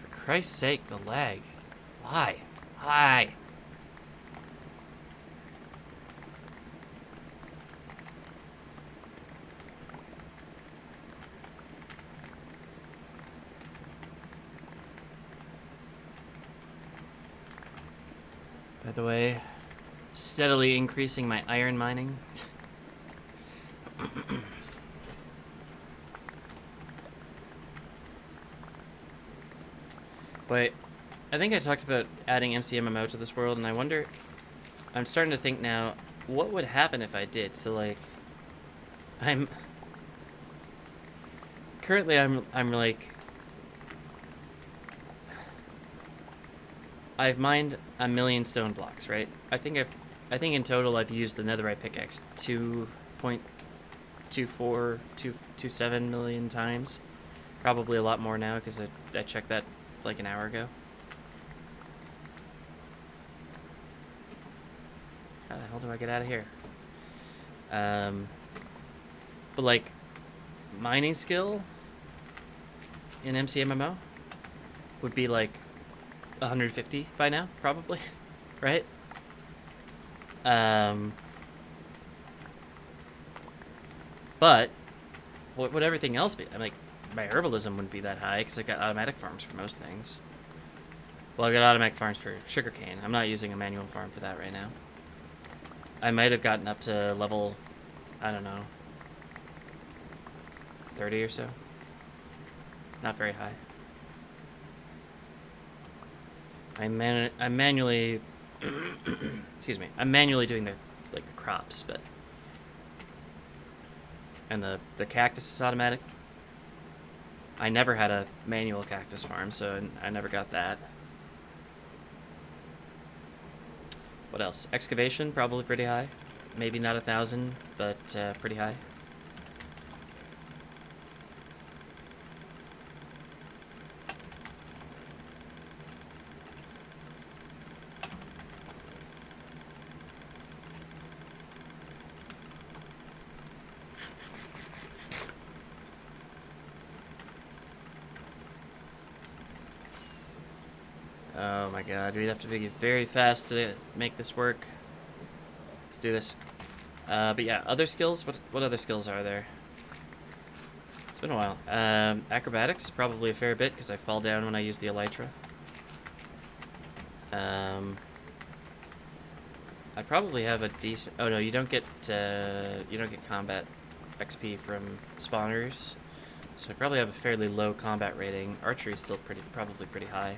For Christ's sake, the lag. Why? Why? By the way, steadily increasing my iron mining. Wait, I think I talked about adding MCMMO to this world, and I wonder... I'm starting to think now, what would happen if I did? So, like... Currently, I'm like... I've mined 1 million stone blocks, right? I think in total I've used the netherite pickaxe 2.27 million times. Probably a lot more now, because I checked that like an hour ago. How the hell do I get out of here? But like, mining skill in MCMMO would be like 150 by now, probably, right? But what would everything else be? I'm like, my herbalism wouldn't be that high because I got automatic farms for most things. Well, I got automatic farms for sugarcane. I'm not using a manual farm for that right now. I might have gotten up to level, I don't know, 30 or so. Not very high. I'm manually, excuse me, I'm manually doing the crops, but, and the cactus is automatic. I never had a manual cactus farm, so I never got that. What else? Excavation, probably pretty high. Maybe not 1,000, but pretty high. Oh my god, we'd have to be very fast to make this work. Let's do this. But yeah, other skills? What other skills are there? It's been a while. Acrobatics, probably a fair bit, because I fall down when I use the elytra. I probably have a decent... Oh no, you don't get combat XP from spawners. So I probably have a fairly low combat rating. Archery is still probably pretty high.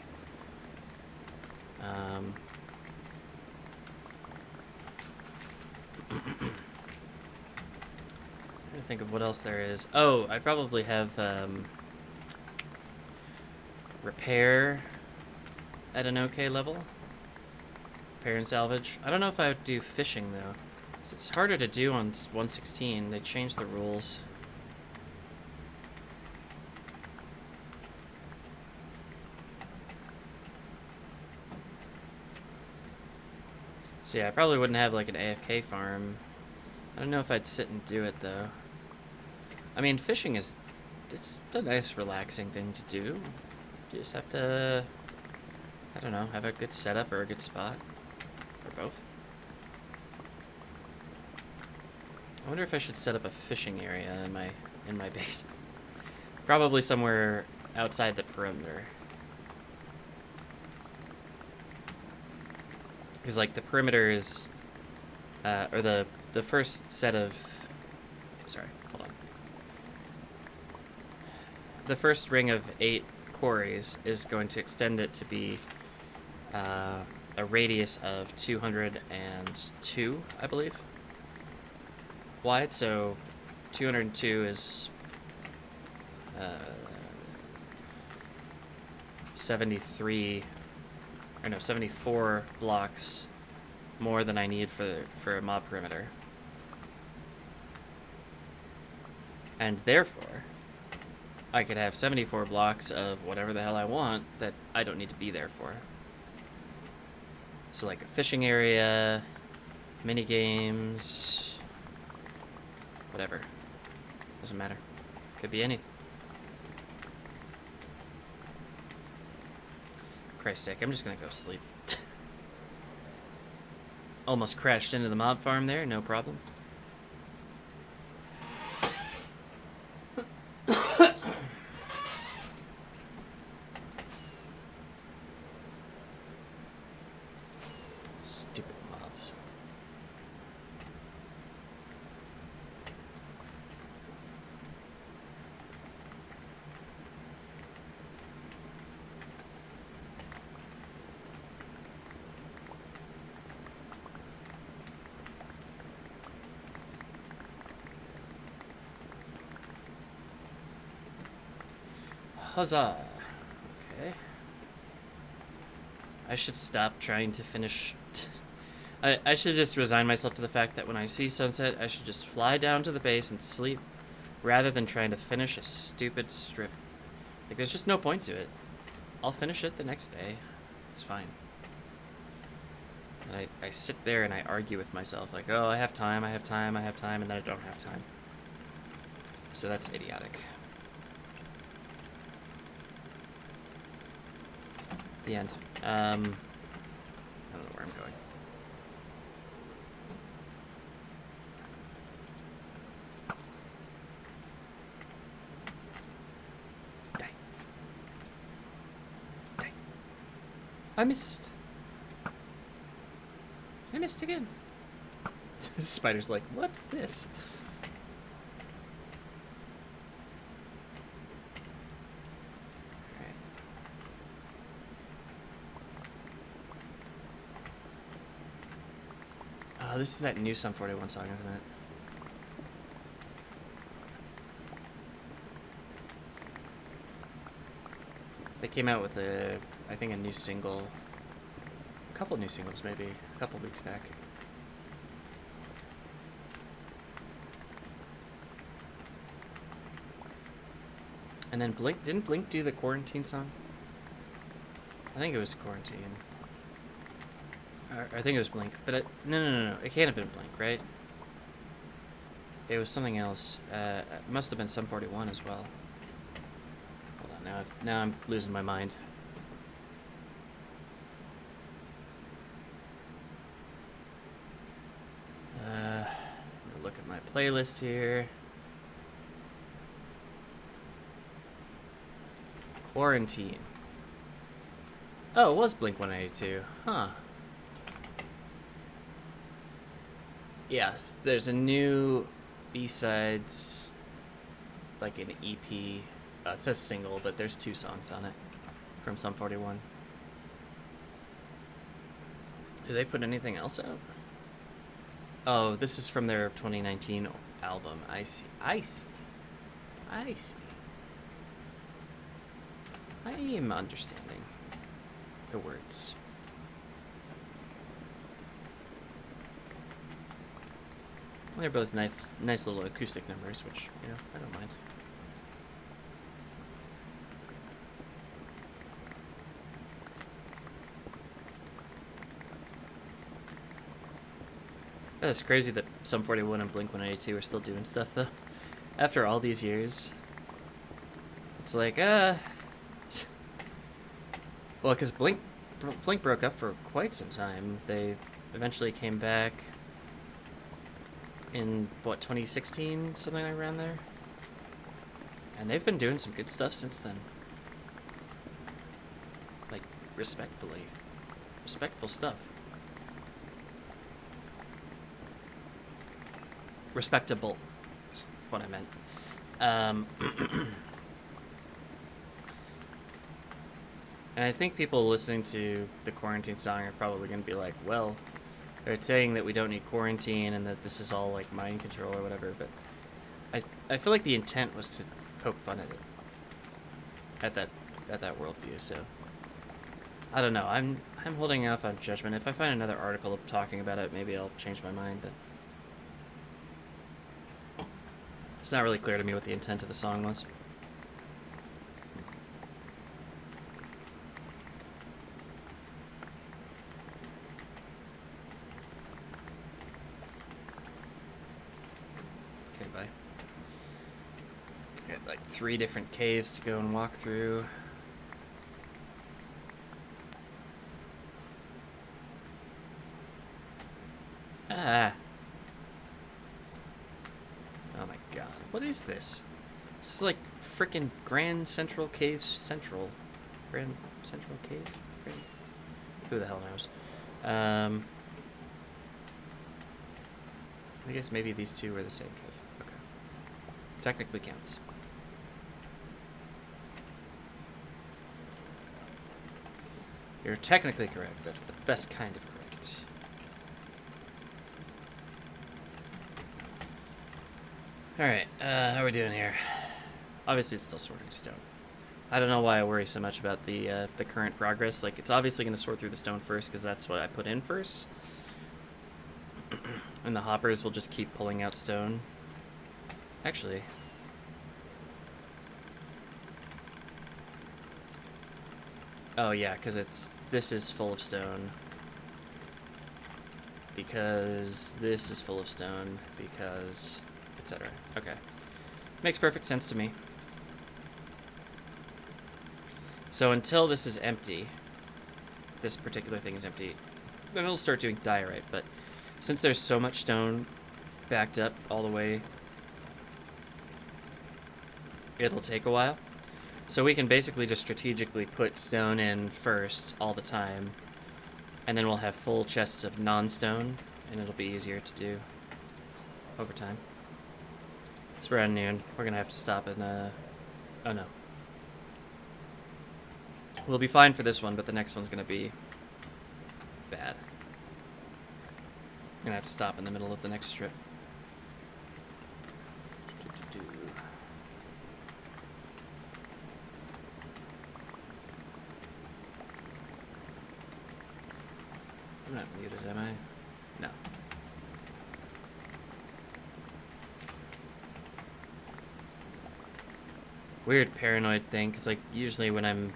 Trying to think of what else there is. Oh, I probably have repair at an okay level. Repair and salvage. I don't know if I would do fishing though. So it's harder to do on 1.16. They changed the rules. So yeah, I probably wouldn't have like an AFK farm. I don't know if I'd sit and do it though. I mean, fishing it's a nice relaxing thing to do. You just have to, I don't know, have a good setup or a good spot. Or both. I wonder if I should set up a fishing area in my base. Probably somewhere outside the perimeter. Because like the perimeter is, or the first set of, sorry, hold on. The first ring of 8 quarries is going to extend it to be a radius of 202, I believe, wide. So 202 is 74 blocks more than I need for a mob perimeter. And therefore, I could have 74 blocks of whatever the hell I want that I don't need to be there for. So like a fishing area, mini games, whatever. Doesn't matter. Could be anything. Christ's sake, I'm just gonna go sleep. Almost crashed into the mob farm there, no problem. Stupid mobs. Huzzah. Okay. I should stop trying to finish. I should just resign myself to the fact that when I see sunset, I should just fly down to the base and sleep rather than trying to finish a stupid strip. Like, there's just no point to it. I'll finish it the next day. It's fine. And I sit there and I argue with myself, like, oh, I have time, and then I don't have time. So that's idiotic. The end. I don't know where I'm going. Dang. Dang. I missed. I missed again. The spider's like, what's this? Oh, this is that new Sum 41 song, isn't it? They came out with I think a new single, a couple new singles maybe, a couple weeks back. And then Blink, didn't Blink do the Quarantine song? I think it was Quarantine. I think it was Blink, but no. It can't have been Blink, right? It was something else. It must have been Sum 41 as well. Hold on, now I'm losing my mind. Playlist here. Quarantine. Oh, it was Blink-182. Huh. Yes, there's a new B-sides, like an EP. It says single, but there's 2 songs on it from Sum 41. Did they put anything else out? Oh, this is from their 2019 album. I see. I see. I see. I am understanding the words. They're both nice little acoustic numbers, which, you know, I don't mind. That's crazy that Sum 41 and Blink-182 are still doing stuff, though. After all these years. It's like, well, because Blink broke up for quite some time. They eventually came back in, what, 2016? Something around there? And they've been doing some good stuff since then. Like, respectfully. Respectful stuff. Respectable is what I meant. And I think people listening to the quarantine song are probably going to be like, well, they're saying that we don't need quarantine and that this is all like mind control or whatever, but I feel like the intent was to poke fun at it at that worldview. So I don't know. I'm holding off on judgment. If I find another article talking about it, maybe I'll change my mind. But it's not really clear to me what the intent of the song was. Okay, bye. I got like 3 different caves to go and walk through. Ah. Oh my god. What is this? This is like frickin' Grand Central Cave Central. Grand Central Cave? Who the hell knows? I guess maybe these 2 were the same cave. Okay. Technically counts. You're technically correct. That's the best kind of correct. Alright, how are we doing here? Obviously it's still sorting stone. I don't know why I worry so much about the current progress. Like, it's obviously going to sort through the stone first because that's what I put in first. And the hoppers will just keep pulling out stone. Actually... Oh yeah, because this is full of stone. Because this is full of stone. Because... etc. Okay. Makes perfect sense to me. So until this is empty, this particular thing is empty, then it'll start doing diorite. But since there's so much stone backed up all the way, it'll take a while. So we can basically just strategically put stone in first all the time, and then we'll have full chests of non-stone, and it'll be easier to do over time. It's around noon. We're gonna have to stop and, oh no. We'll be fine for this one, but the next one's gonna be bad. I'm gonna have to stop in the middle of the next strip. I'm not muted, am I? No. Weird paranoid thing, because like usually when I'm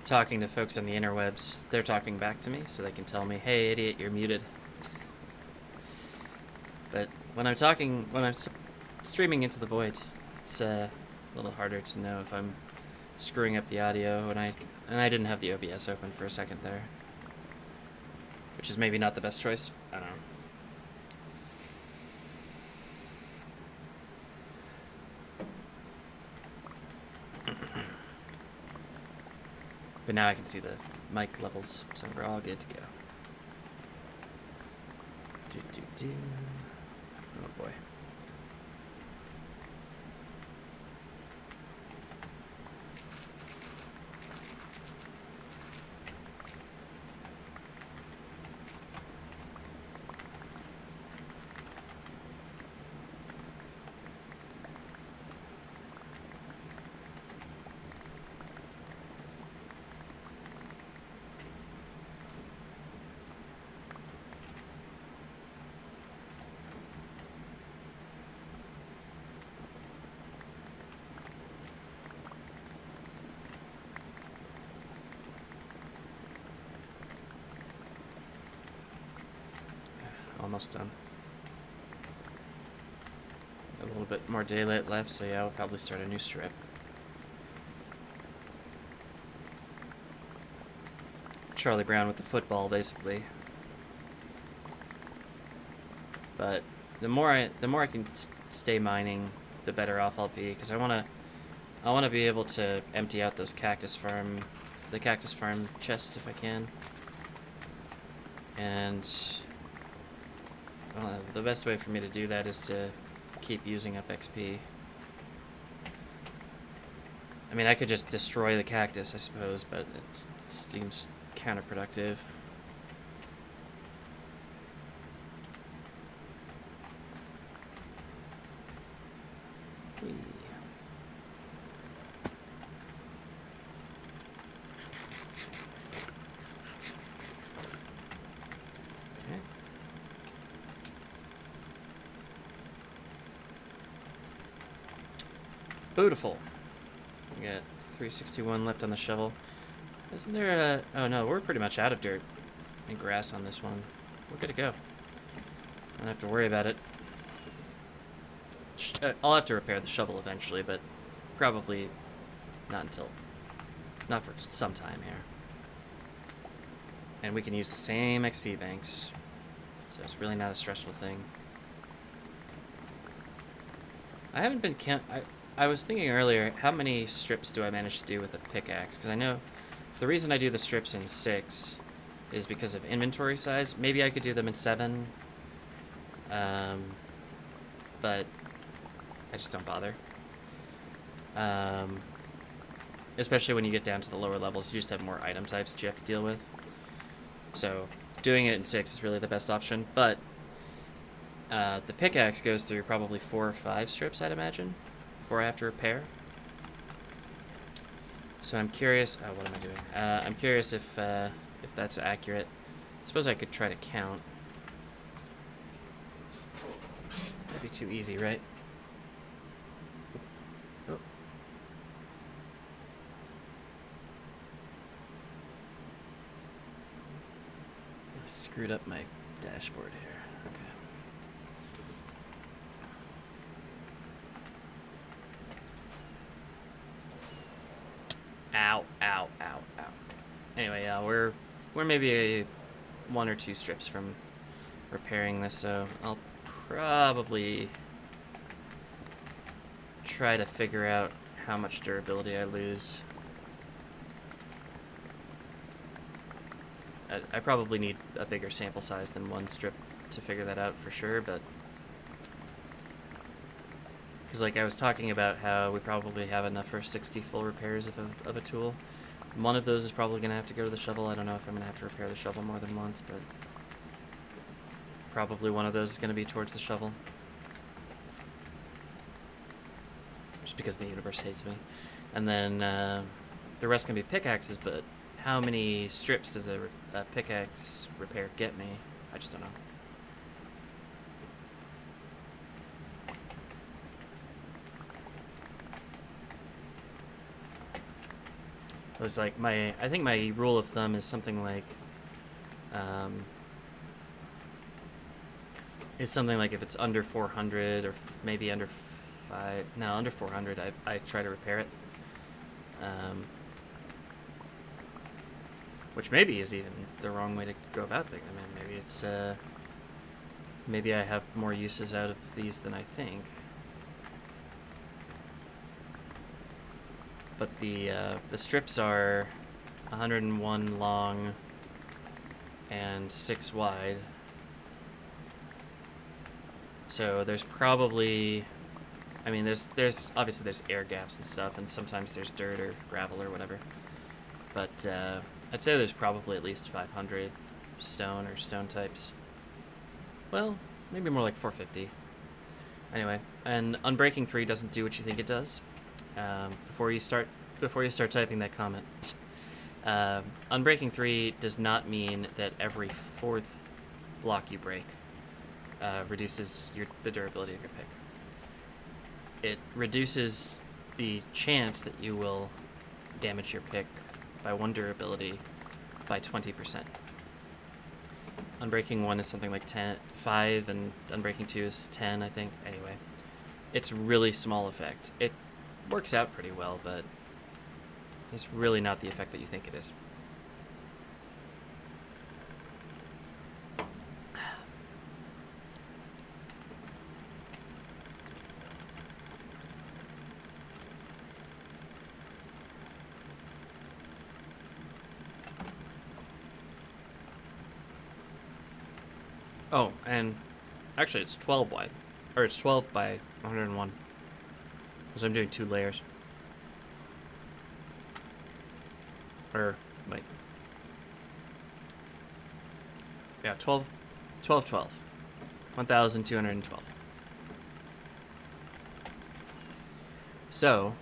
talking to folks on the interwebs, they're talking back to me, so they can tell me, "Hey, idiot, you're muted." But when I'm streaming into the void, it's a little harder to know if I'm screwing up the audio, and I didn't have the OBS open for a second there, which is maybe not the best choice. I don't know. But now I can see the mic levels, so we're all good to go. Oh boy. Almost done. A little bit more daylight left, so yeah, we'll probably start a new strip. Charlie Brown with the football, basically. But the more I can stay mining, the better off I'll be, because I wanna be able to empty out those cactus farm chests if I can. And well, the best way for me to do that is to keep using up XP. I mean, I could just destroy the cactus, I suppose, but it seems counterproductive. Beautiful. We got 361 left on the shovel. Isn't there a... Oh no, we're pretty much out of dirt and grass on this one. We're good to go. Don't have to worry about it. I'll have to repair the shovel eventually, but probably not for some time here. And we can use the same XP banks, so it's really not a stressful thing. I haven't been I was thinking earlier, how many strips do I manage to do with a pickaxe? Because I know the reason I do the strips in 6 is because of inventory size. Maybe I could do them in 7, but I just don't bother. Especially when you get down to the lower levels, you just have more item types that you have to deal with. So doing it in 6 is really the best option, but the pickaxe goes through probably 4 or 5 strips, I'd imagine, before I have to repair. So I'm curious. Oh, what am I doing? I'm curious if that's accurate. I suppose I could try to count. That'd be too easy, right? Oh. I screwed up my dashboard here. Okay. Ow, ow, ow, ow. Anyway, yeah, we're maybe 1 or 2 strips from repairing this, so I'll probably try to figure out how much durability I lose. I probably need a bigger sample size than 1 strip to figure that out for sure, but... Because, like, I was talking about how we probably have enough for 60 full repairs of a tool. One of those is probably going to have to go to the shovel. I don't know if I'm going to have to repair the shovel more than once, but probably one of those is going to be towards the shovel. Just because the universe hates me. And then the rest can be pickaxes, but how many strips does a pickaxe repair get me? I just don't know. It was like I think my rule of thumb is something like, if it's under 400 or maybe under 400, I try to repair it. Which maybe is even the wrong way to go about things. I mean, maybe it's, maybe I have more uses out of these than I think. But the strips are 101 long and 6 wide. So there's probably, I mean, there's obviously there's air gaps and stuff, and sometimes there's dirt or gravel or whatever. But I'd say there's probably at least 500 stone or stone types. Well, maybe more like 450. Anyway, and Unbreaking 3 doesn't do what you think it does. Before you start typing that comment, Unbreaking 3 does not mean that every 4th block you break reduces the durability of your pick. It reduces the chance that you will damage your pick by 1 durability by 20%. Unbreaking 1 is something like 5, and Unbreaking 2 is 10, I think. Anyway, it's really small effect. It works out pretty well, but it's really not the effect that you think it is. Oh, and actually it's 12 wide, or it's 12 by 101, because I'm doing 2 layers. Or, wait. Yeah, 12, 1,212. So,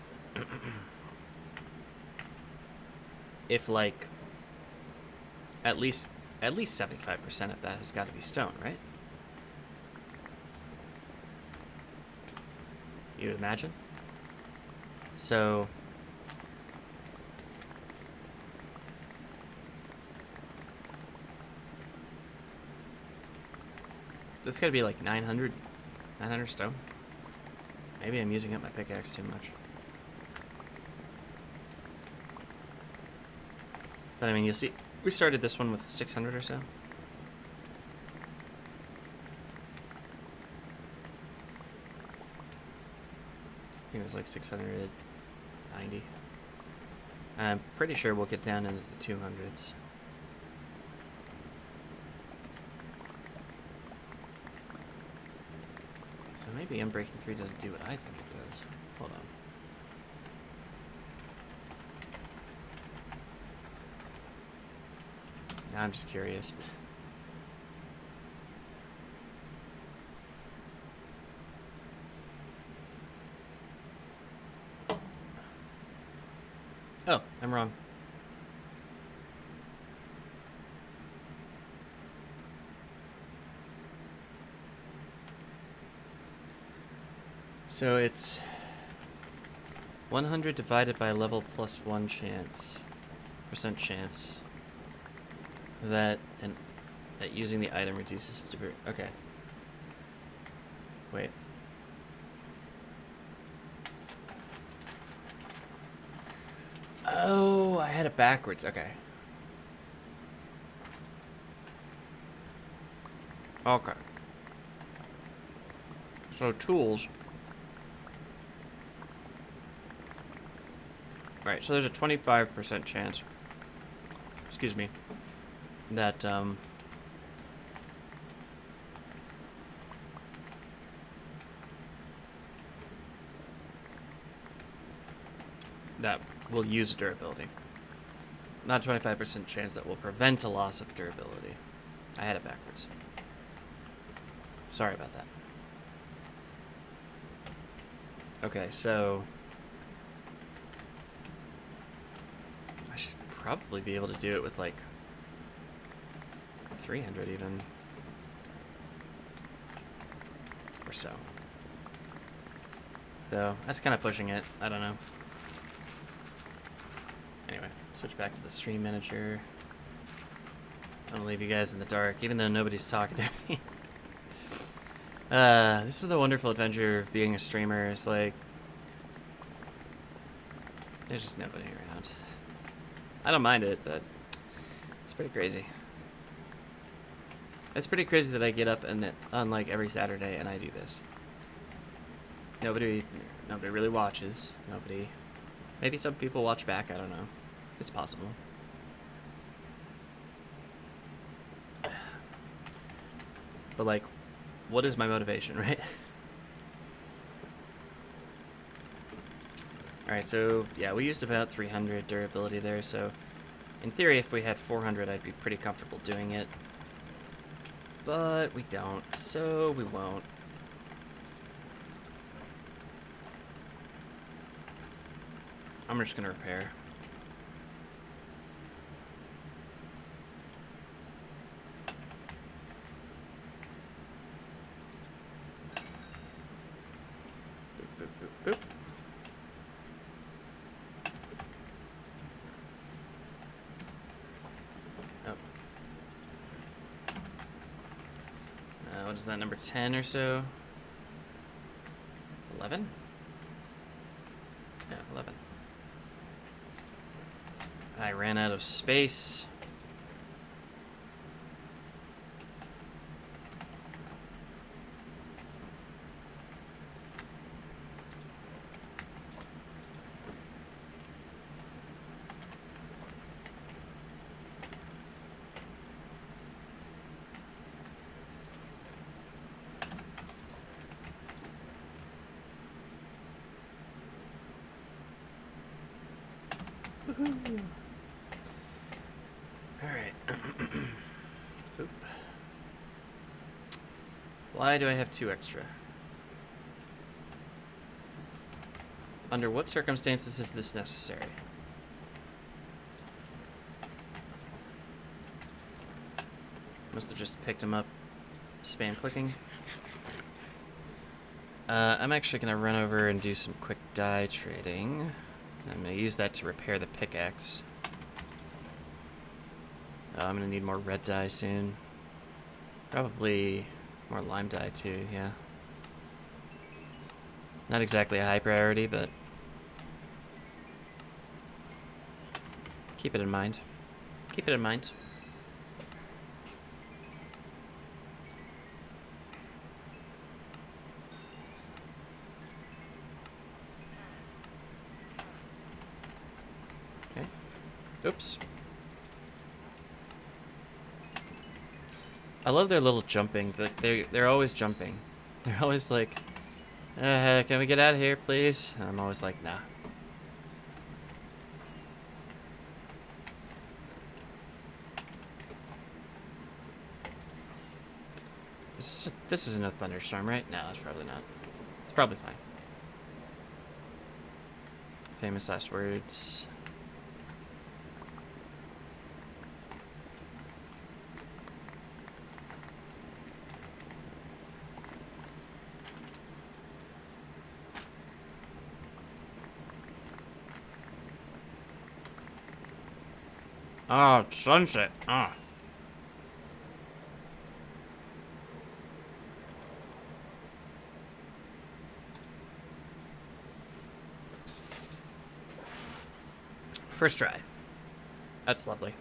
if like, at least 75% of that has got to be stone, right? You would imagine? So that's got to be like 900 stone. Maybe I'm using up my pickaxe too much. But I mean, you'll see, we started this one with 600 or so. I think it was like 690. I'm pretty sure we'll get down into the 200s. So maybe Unbreaking 3 doesn't do what I think it does. Hold on. Now I'm just curious. Oh, I'm wrong. So it's 100 divided by level plus 1 percent chance that using the item reduces stability. Okay. Wait. Oh, I had it backwards. Okay. Okay. So tools. Right, so there's a 25% chance, excuse me, that that will use durability. Not a 25% chance that will prevent a loss of durability. I had it backwards. Sorry about that. Okay, so I should probably be able to do it with like 300 even, or so. Though, that's kind of pushing it. I don't know. Anyway, switch back to the stream manager. I don't want to leave you guys in the dark, even though nobody's talking to me. This is the wonderful adventure of being a streamer. It's like, there's just nobody around. I don't mind it, but it's pretty crazy. It's pretty crazy that I get up and on like every Saturday and I do this. Nobody really watches. Maybe some people watch back. I don't know. It's possible. But, like, what is my motivation, right? Alright, so, yeah, we used about 300 durability there, so in theory, if we had 400, I'd be pretty comfortable doing it. But we don't, so we won't. I'm just gonna repair. Boop, boop, boop, boop. Oh. What is that, number 10 or so? 11? Yeah, 11. I ran out of space. Woohoo! Alright. Oop. Why do I have 2 extra? Under what circumstances is this necessary? Must have just picked him up spam clicking. I'm actually going to run over and do some quick dye trading. I'm going to use that to repair the pickaxe. I'm going to need more red dye soon. Probably more lime dye too, yeah. Not exactly a high priority, but keep it in mind. Keep it in mind. Okay. Oops. I love their little jumping. They're always jumping. They're always like, can we get out of here, please? And I'm always like, nah. This isn't a thunderstorm, right? No, it's probably not. It's probably fine. Famous last words. Oh, sunset. Ah. First try. That's lovely.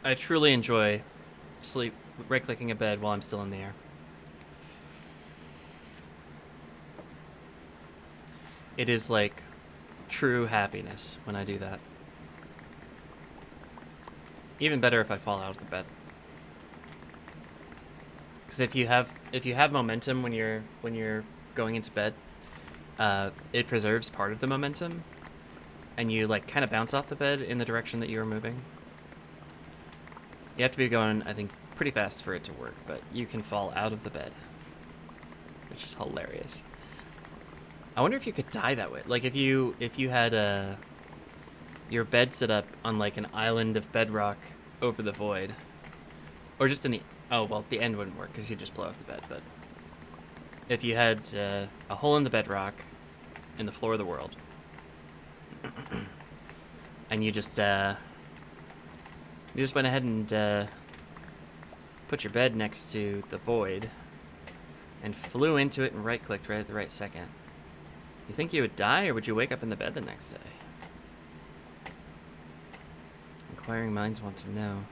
I truly enjoy right-clicking a bed while I'm still in the air. It is like true happiness when I do that. Even better if I fall out of the bed. Because if you have momentum when you're going into bed, it preserves part of the momentum, and you like kind of bounce off the bed in the direction that you were moving. You have to be going, I think, pretty fast for it to work, but you can fall out of the bed, which is hilarious. I wonder if you could die that way. Like if you had your bed set up on like an island of bedrock over the void, or just in the the end wouldn't work because you just blow off the bed. But if you had a hole in the bedrock in the floor of the world, and you just went ahead and put your bed next to the void and flew into it and right-clicked right at the right second, you think you would die, or would you wake up in the bed the next day? Inquiring minds want to know.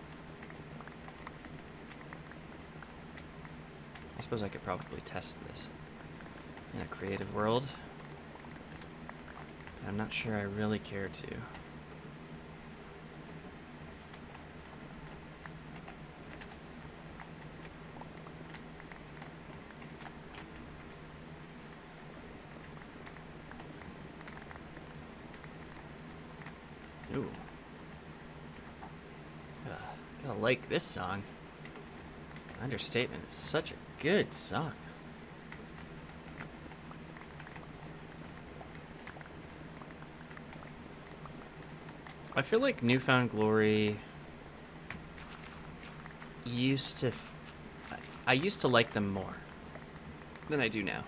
I suppose I could probably test this in a creative world. I'm not sure I really care to. Ooh. Gotta like this song. Understatement is such a good song. I feel like Newfound Glory used to... I used to like them more than I do now.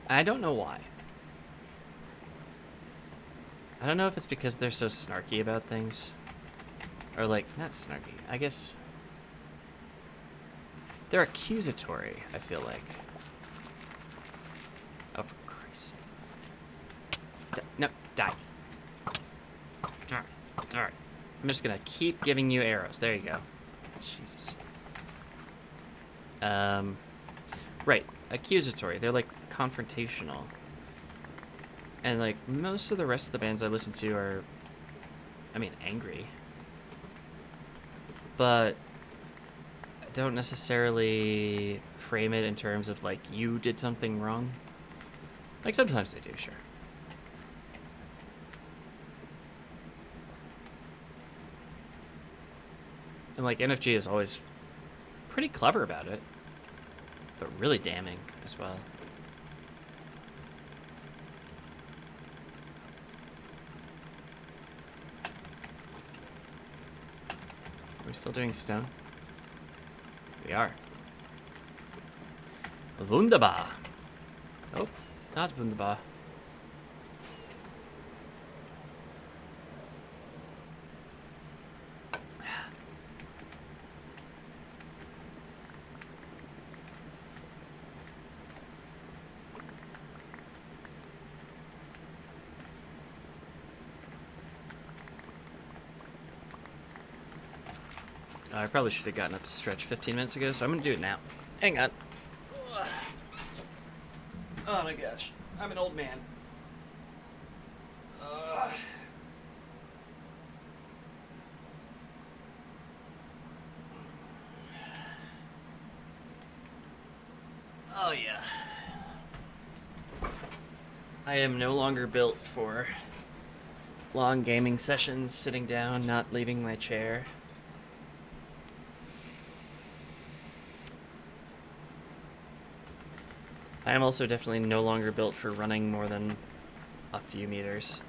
I don't know why. I don't know if it's because they're so snarky about things. Or, like, not snarky. I guess... they're accusatory, I feel like. Oh, for Christ's sake. No, die. Alright. I'm just gonna keep giving you arrows. There you go. Jesus. Right. Accusatory. They're, like, confrontational. And, like, most of the rest of the bands I listen to are, I mean, angry. But I don't necessarily frame it in terms of, like, you did something wrong. Like, sometimes they do, sure. And, like, NFG is always pretty clever about it, but really damning as well. Are we still doing stone? We are. Wunderbar. Oh, not wunderbar. I probably should have gotten up to stretch 15 minutes ago, so I'm going to do it now. Hang on. Oh my gosh. I'm an old man. Oh yeah. I am no longer built for long gaming sessions, sitting down, not leaving my chair. I am also definitely no longer built for running more than a few meters.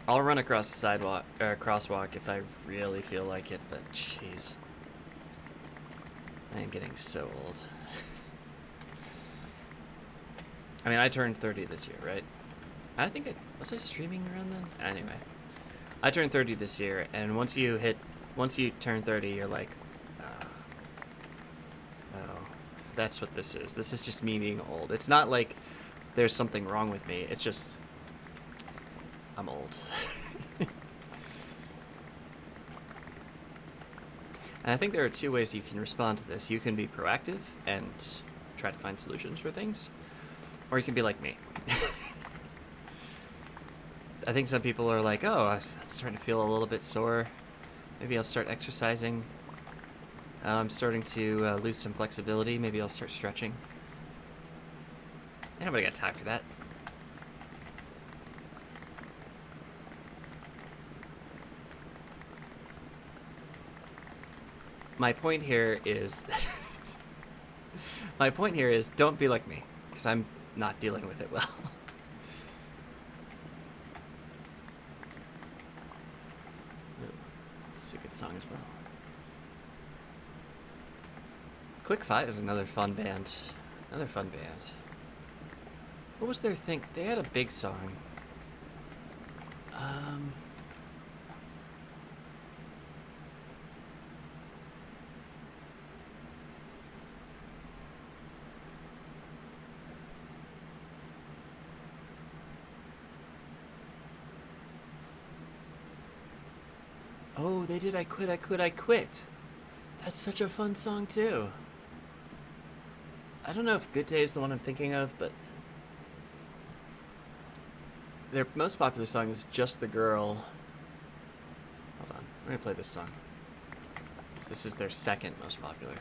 I'll run across the sidewalk or crosswalk if I really feel like it, but jeez. I am getting so old. I mean, I turned 30 this year, right? I think was I streaming around then? Anyway. I turned 30 this year, and once you turn 30, you're like, that's what this is. This is just me being old. It's not like there's something wrong with me. It's just I'm old. And I think there are two ways you can respond to this. You can be proactive and try to find solutions for things, or you can be like me. I think some people are like, oh, I'm starting to feel a little bit sore. Maybe I'll start exercising. I'm starting to lose some flexibility. Maybe I'll start stretching. Ain't nobody got time for that. My point here is... my point here is don't be like me, because I'm not dealing with it well. Ooh, this is a good song as well. Click 5 is another fun band. Another fun band. What was their thing? They had a big song. Oh, they did I Quit, I Quit, I Quit. That's such a fun song, too. I don't know if Good Day is the one I'm thinking of, but their most popular song is Just the Girl. Hold on, I'm gonna play this song. This is their second most popular.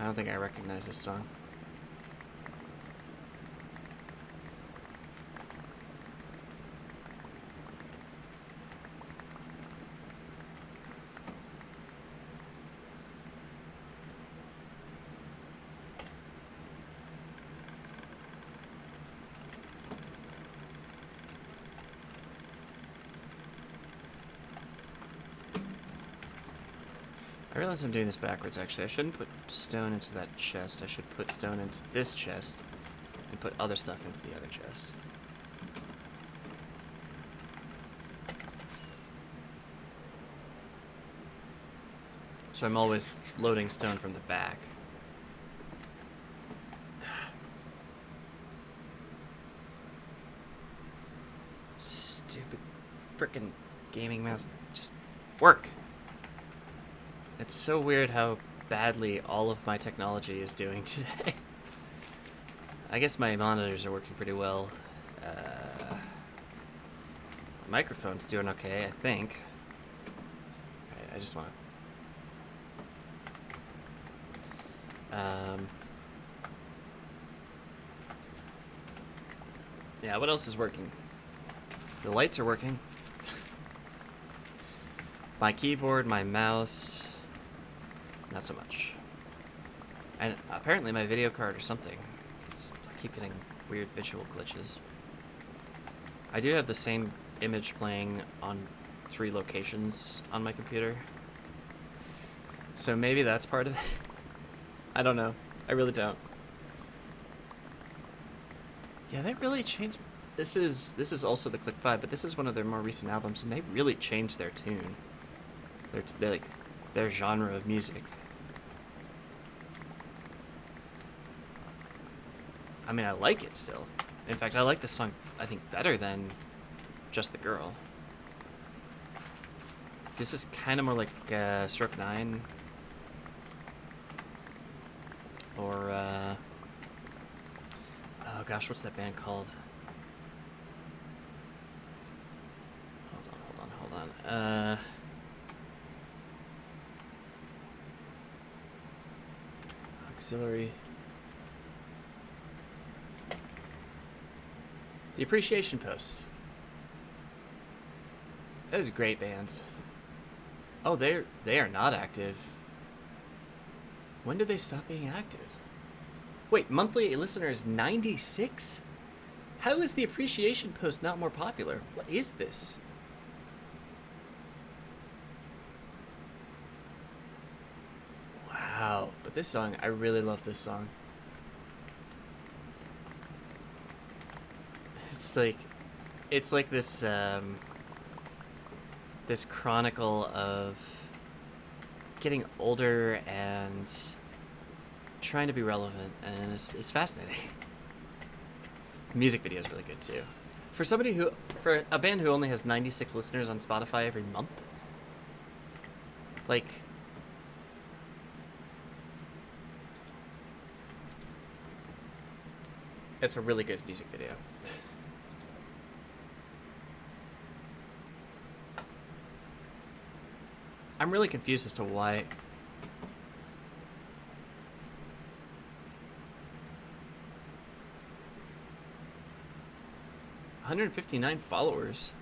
I don't think I recognize this song. I realize I'm doing this backwards, actually. I shouldn't put stone into that chest. I should put stone into this chest and put other stuff into the other chest. So I'm always loading stone from the back. Stupid frickin' gaming mouse. Just work! It's so weird how badly all of my technology is doing today. I guess my monitors are working pretty well. My microphone's doing okay, I think. Right, I just want to... yeah, what else is working? The lights are working. My keyboard, my mouse... not so much. And apparently my video card or something, because I keep getting weird visual glitches. I do have the same image playing on 3 locations on my computer. So maybe that's part of it. I don't know. I really don't. Yeah, they really changed. This is also the Click 5, but this is one of their more recent albums, and they really changed their tune. They're like their genre of music. I mean, I like it still. In fact, I like this song, I think, better than Just the Girl. This is kind of more like Stroke 9. Or, oh gosh, what's that band called? Hold on. Auxiliary. The Appreciation Post. That is a great band. Oh, they are not active. When did they stop being active? Wait, monthly listeners 96? How is the Appreciation Post not more popular? What is this? Wow, but this song, I really love this song. It's like this this chronicle of getting older and trying to be relevant, and it's fascinating. The music video is really good too. For a band who only has 96 listeners on Spotify every month, like, it's a really good music video. I'm really confused as to why. $159 followers.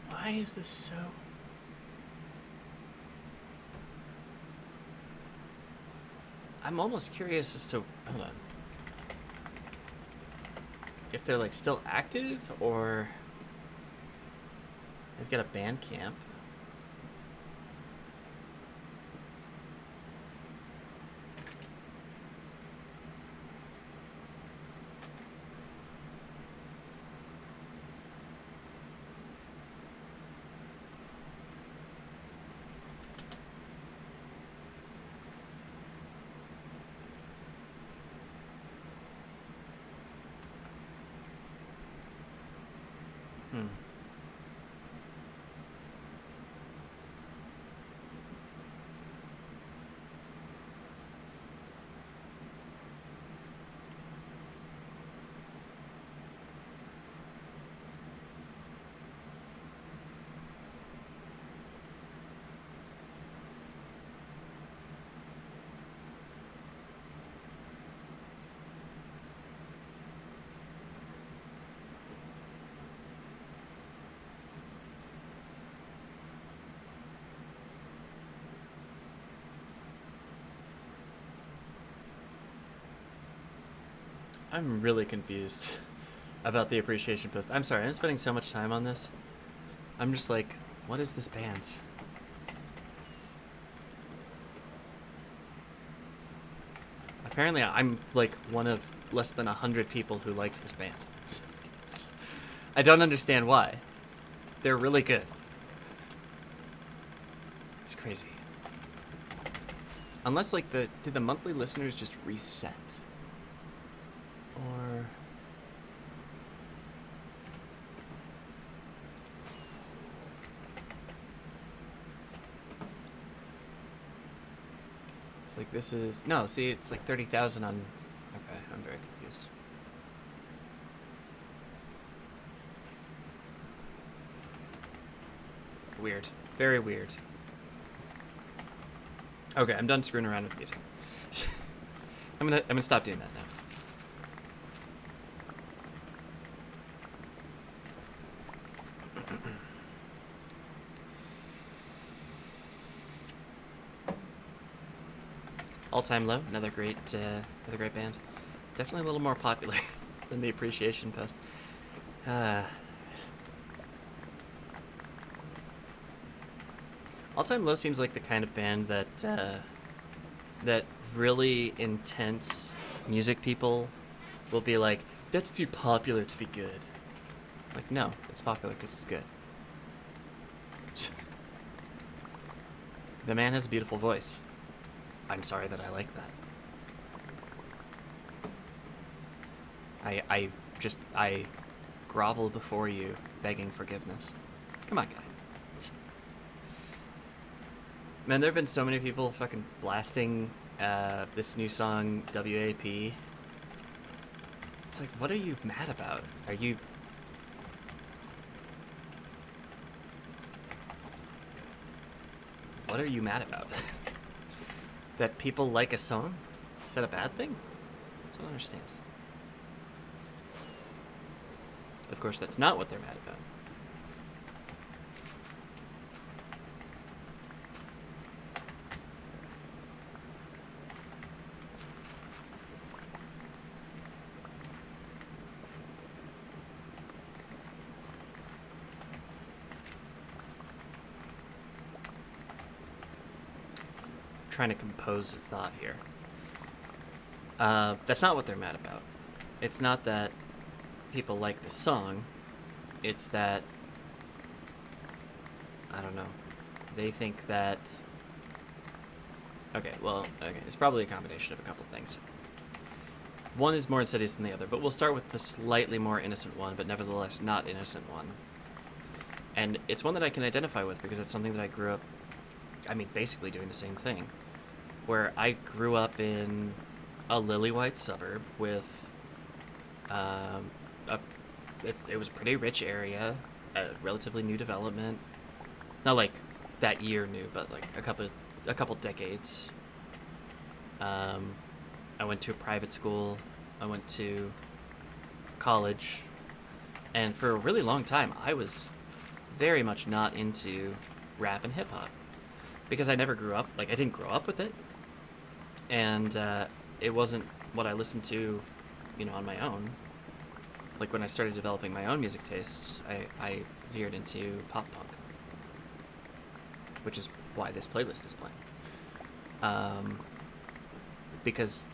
Why is this so? I'm almost curious as to, hold on, if they're like still active or they've got a Bandcamp. I'm really confused about the appreciation post. I'm sorry, I'm spending so much time on this. I'm just like, what is this band? Apparently, I'm like one of less than 100 people who likes this band. I don't understand why. They're really good. It's crazy. Unless, like, did the monthly listeners just reset? Or... it's like this is... no, see, it's like 30,000 on... okay, I'm very confused. Weird. Very weird. Okay, I'm done screwing around with music. I'm gonna stop doing that now. All Time Low, another great band. Definitely a little more popular than the appreciation post. All Time Low seems like the kind of band that really intense music people will be like, that's too popular to be good. Like, no, it's popular because it's good. The man has a beautiful voice. I'm sorry that I like that. I grovel before you, begging forgiveness. Come on, guy. Man, there have been so many people fucking blasting this new song, WAP. It's like, what are you mad about? Are you... what are you mad about? That people like a song? Is that a bad thing? I don't understand. Of course, that's not what they're mad about. Trying to compose a thought here. That's not what they're mad about. It's not that people like the song. It's that, I don't know, they think that... okay, it's probably a combination of a couple things. One is more insidious than the other, but we'll start with the slightly more innocent one, but nevertheless not innocent one. And it's one that I can identify with because it's something that I grew up, I mean, basically doing the same thing. Where I grew up in a lily-white suburb with, it was a pretty rich area, a relatively new development. Not like that year new, but like a couple decades. I went to a private school. I went to college, and for a really long time, I was very much not into rap and hip hop because I never grew up. Like, I didn't grow up with it. And it wasn't what I listened to, you know, on my own. Like, when I started developing my own music tastes, I veered into pop punk, which is why this playlist is playing. Because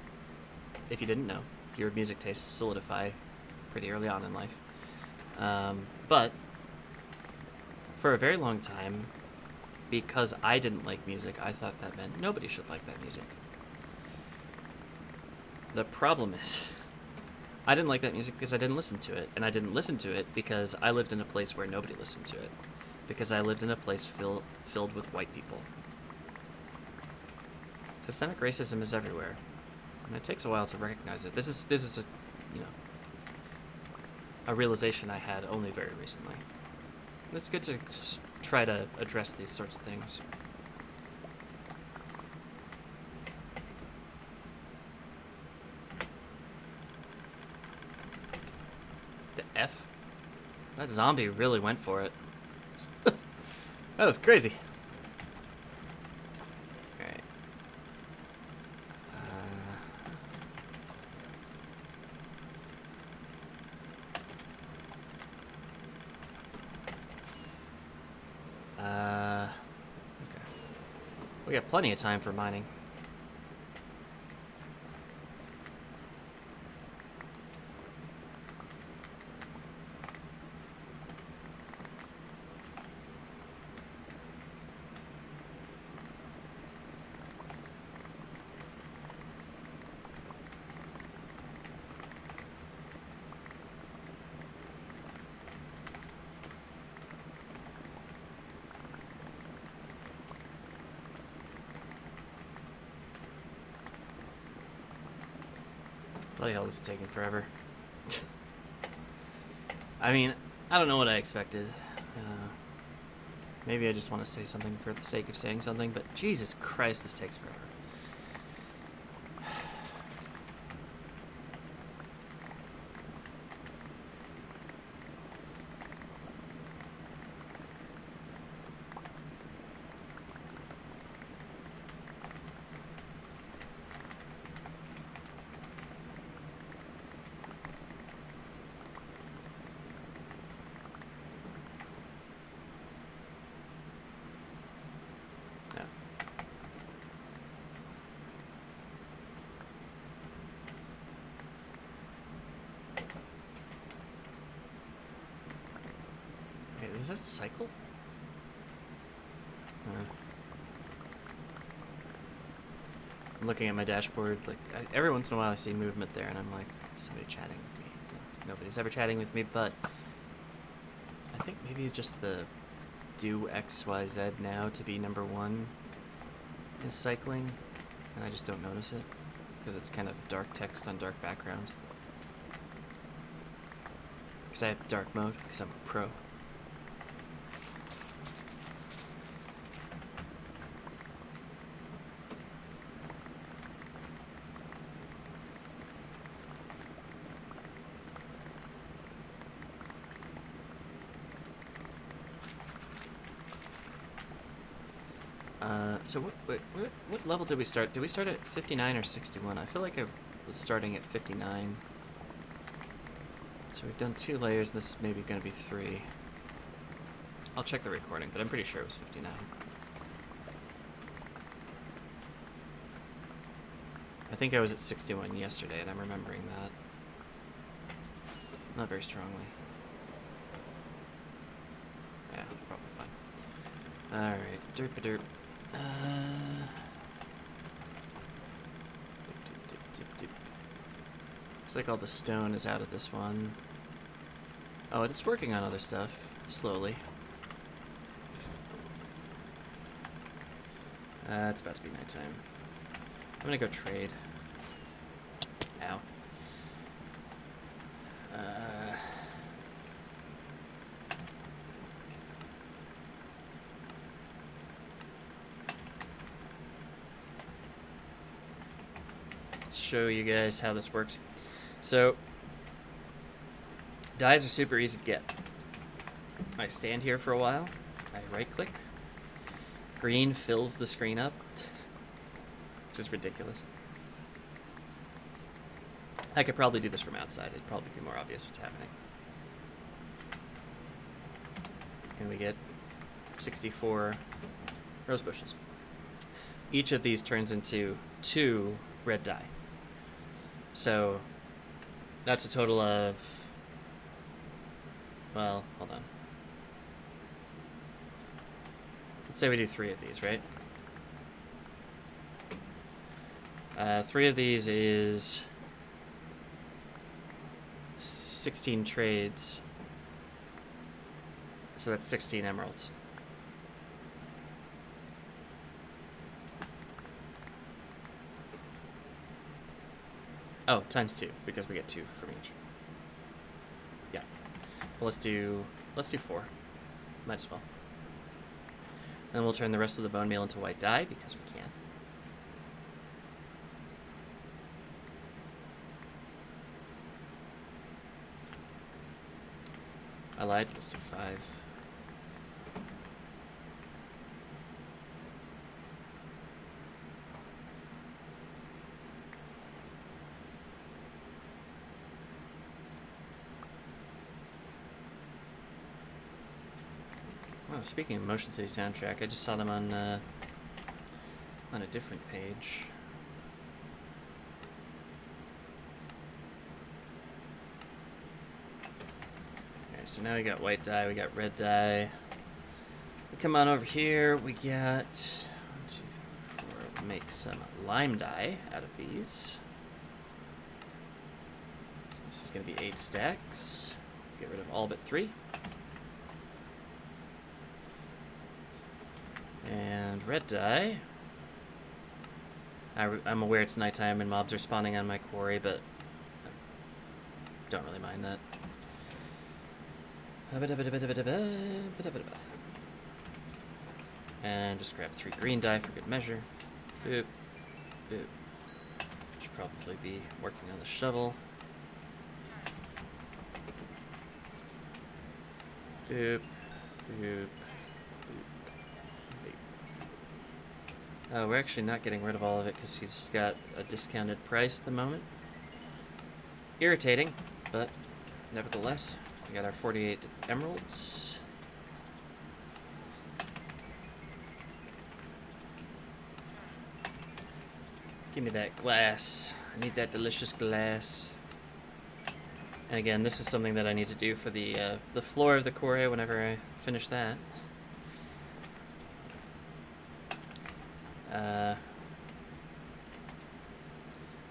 if you didn't know, your music tastes solidify pretty early on in life. But for a very long time, because I didn't like music, I thought that meant nobody should like that music. The problem is, I didn't like that music because I didn't listen to it, and I didn't listen to it because I lived in a place where nobody listened to it, because I lived in a place filled with white people. Systemic racism is everywhere, and it takes a while to recognize it. This is a, you know, a realization I had only very recently. It's good to try to address these sorts of things. The F? That zombie really went for it. That was crazy. Alright. We got plenty of time for mining. Bloody hell, this is taking forever. I mean, I don't know what I expected. Maybe I just want to say something for the sake of saying something, but Jesus Christ, this takes forever. Does that cycle? I'm looking at my dashboard, like, every once in a while I see movement there, and I'm like, somebody chatting with me. No, nobody's ever chatting with me, but I think maybe it's just the do XYZ now to be number one is cycling, and I just don't notice it, because it's kind of dark text on dark background. Because I have dark mode, because I'm a pro. So what level did we start? Did we start at 59 or 61? I feel like I was starting at 59. So we've done 2 layers, and this is maybe going to be 3. I'll check the recording, but I'm pretty sure it was 59. I think I was at 61 yesterday, and I'm remembering that. Not very strongly. Yeah, probably fine. Alright, derp-a-derp. Looks like all the stone is out of this one. Oh, it's working on other stuff, slowly. It's about to be nighttime. I'm gonna go trade. Ow. Show you guys how this works. So dyes are super easy to get. I stand here for a while, I right click, green fills the screen up, which is ridiculous. I could probably do this from outside, it'd probably be more obvious what's happening. And we get 64 rose bushes. Each of these turns into 2 red dye. So that's a total of, well, hold on. Let's say we do 3 of these, right? 3 of these is 16 trades. So that's 16 emeralds. Oh, times 2, because we get 2 from each. Yeah. Well, let's do 4. Might as well. Then we'll turn the rest of the bone meal into white dye, because we can. I lied, let's do 5. Oh, speaking of Motion City soundtrack, I just saw them on on a different page. Alright, so now we got white dye, we got red dye. We come on over here, we got 1, 2, 3, 4. We'll make some lime dye out of these. So this is going to be 8 stacks. Get rid of all but 3. And red dye. I'm aware it's nighttime and mobs are spawning on my quarry, but I don't really mind that. And just grab 3 green dye for good measure. Boop. Boop. Should probably be working on the shovel. Boop. Boop. We're actually not getting rid of all of it because he's got a discounted price at the moment. Irritating, but nevertheless, we got our 48 emeralds. Give me that glass. I need that delicious glass. And again, this is something that I need to do for the floor of the quarry whenever I finish that.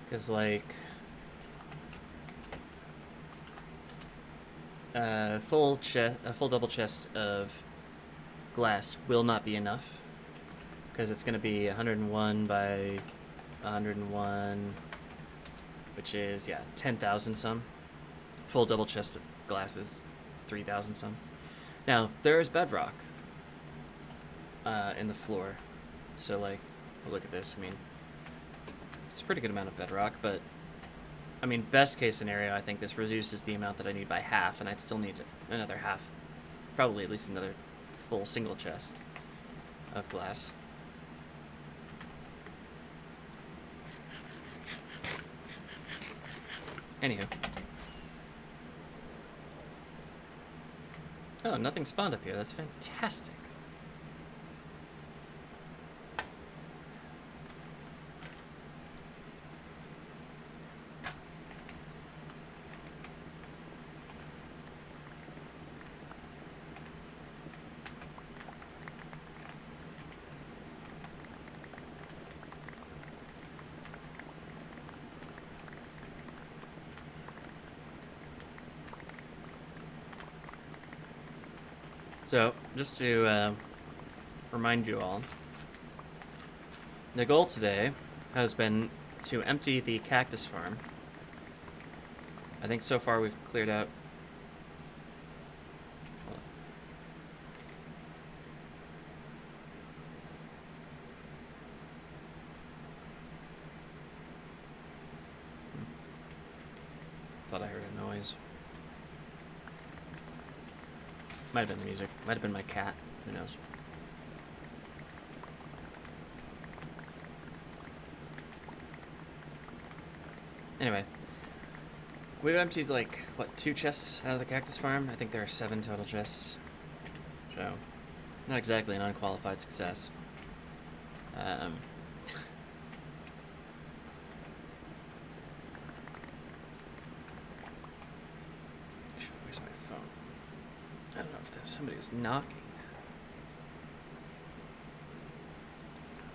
Because like a full double chest of glass will not be enough, because it's going to be 101 by 101, which is, yeah, 10,000 some. Full double chest of glass is 3,000 some. Now there is bedrock in the floor, so like, look at this. I mean, it's a pretty good amount of bedrock, but I mean, best case scenario, I think this reduces the amount that I need by half, and I'd still need another half, probably at least another full single chest of glass. Anywho. Oh, nothing spawned up here. That's fantastic. So, just to remind you all, the goal today has been to empty the cactus farm. I think so far we've cleared out... Thought I heard a noise. Might have been the music. Might have been my cat. Who knows? Anyway. We've emptied, like, what, 2 chests out of the cactus farm? I think there are 7 total chests. So, not exactly an unqualified success. Where's my phone? I don't know if somebody was knocking.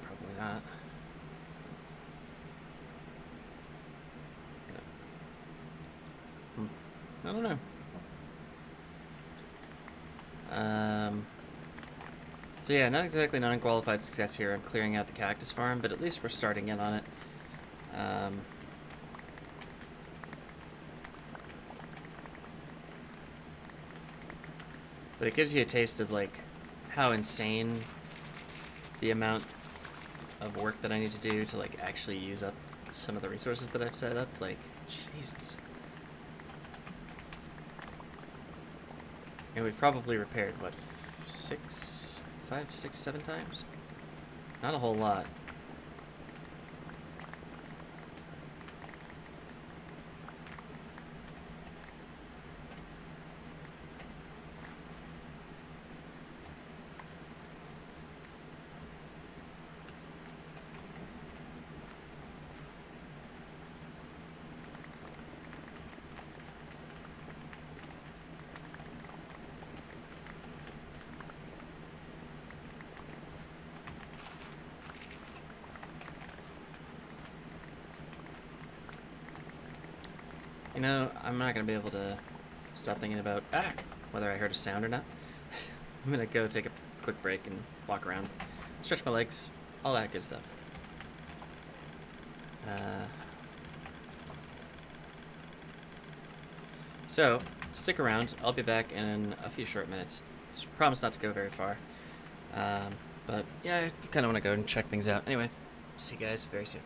Probably not. I don't know. So yeah, not exactly an unqualified success here on clearing out the cactus farm, but at least we're starting in on it. But it gives you a taste of, like, how insane the amount of work that I need to do to, like, actually use up some of the resources that I've set up. Like, Jesus. And we've probably repaired, what, 5, 6, 7 times? Not a whole lot. You know, I'm not gonna be able to stop thinking about whether I heard a sound or not. I'm gonna go take a quick break and walk around, stretch my legs, all that good stuff. So, stick around. I'll be back in a few short minutes. Promise not to go very far. But yeah, I kind of want to go and check things out. Anyway, see you guys very soon.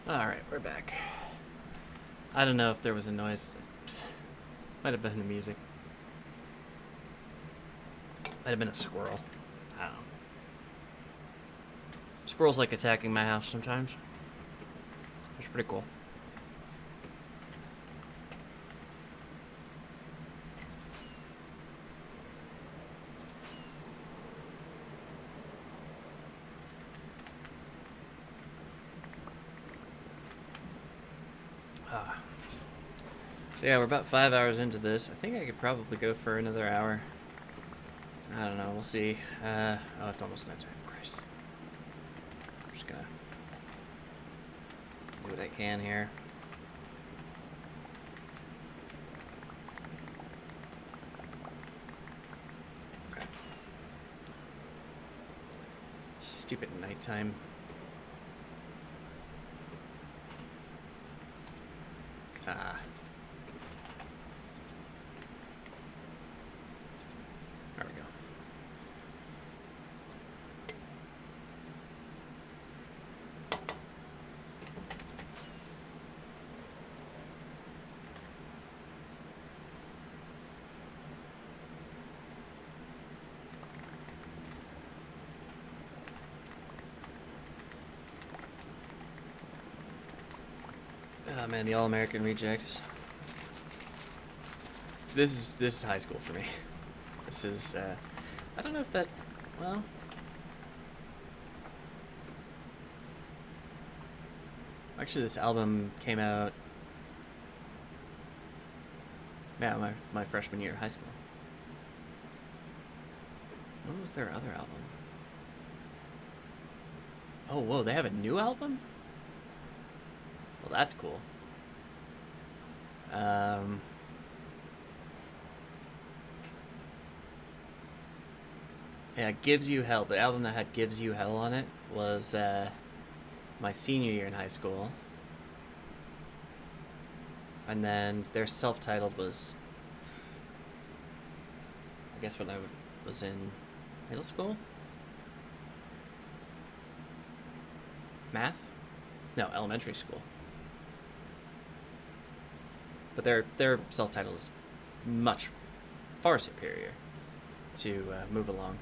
Alright, we're back. I don't know if there was a noise. Might have been the music. Might have been a squirrel. I don't know. Squirrels like attacking my house sometimes. It's pretty cool. So yeah, we're about 5 hours into this. I think I could probably go for another hour. I don't know, we'll see. Oh, it's almost nighttime. Christ. I'm just gonna do what I can here. Okay. Stupid nighttime. Ah. There we go. Oh man, the All-American Rejects. This is high school for me. This is I don't know if that, well, actually this album came out, yeah, my freshman year of high school. When was their other album? Oh, whoa, they have a new album? Well, that's cool. Yeah, Gives You Hell. The album that had Gives You Hell on it was my senior year in high school. And then their self-titled was, I guess, when I was in middle school? Math? No, elementary school. But their self-titled is much, far superior to Move Along.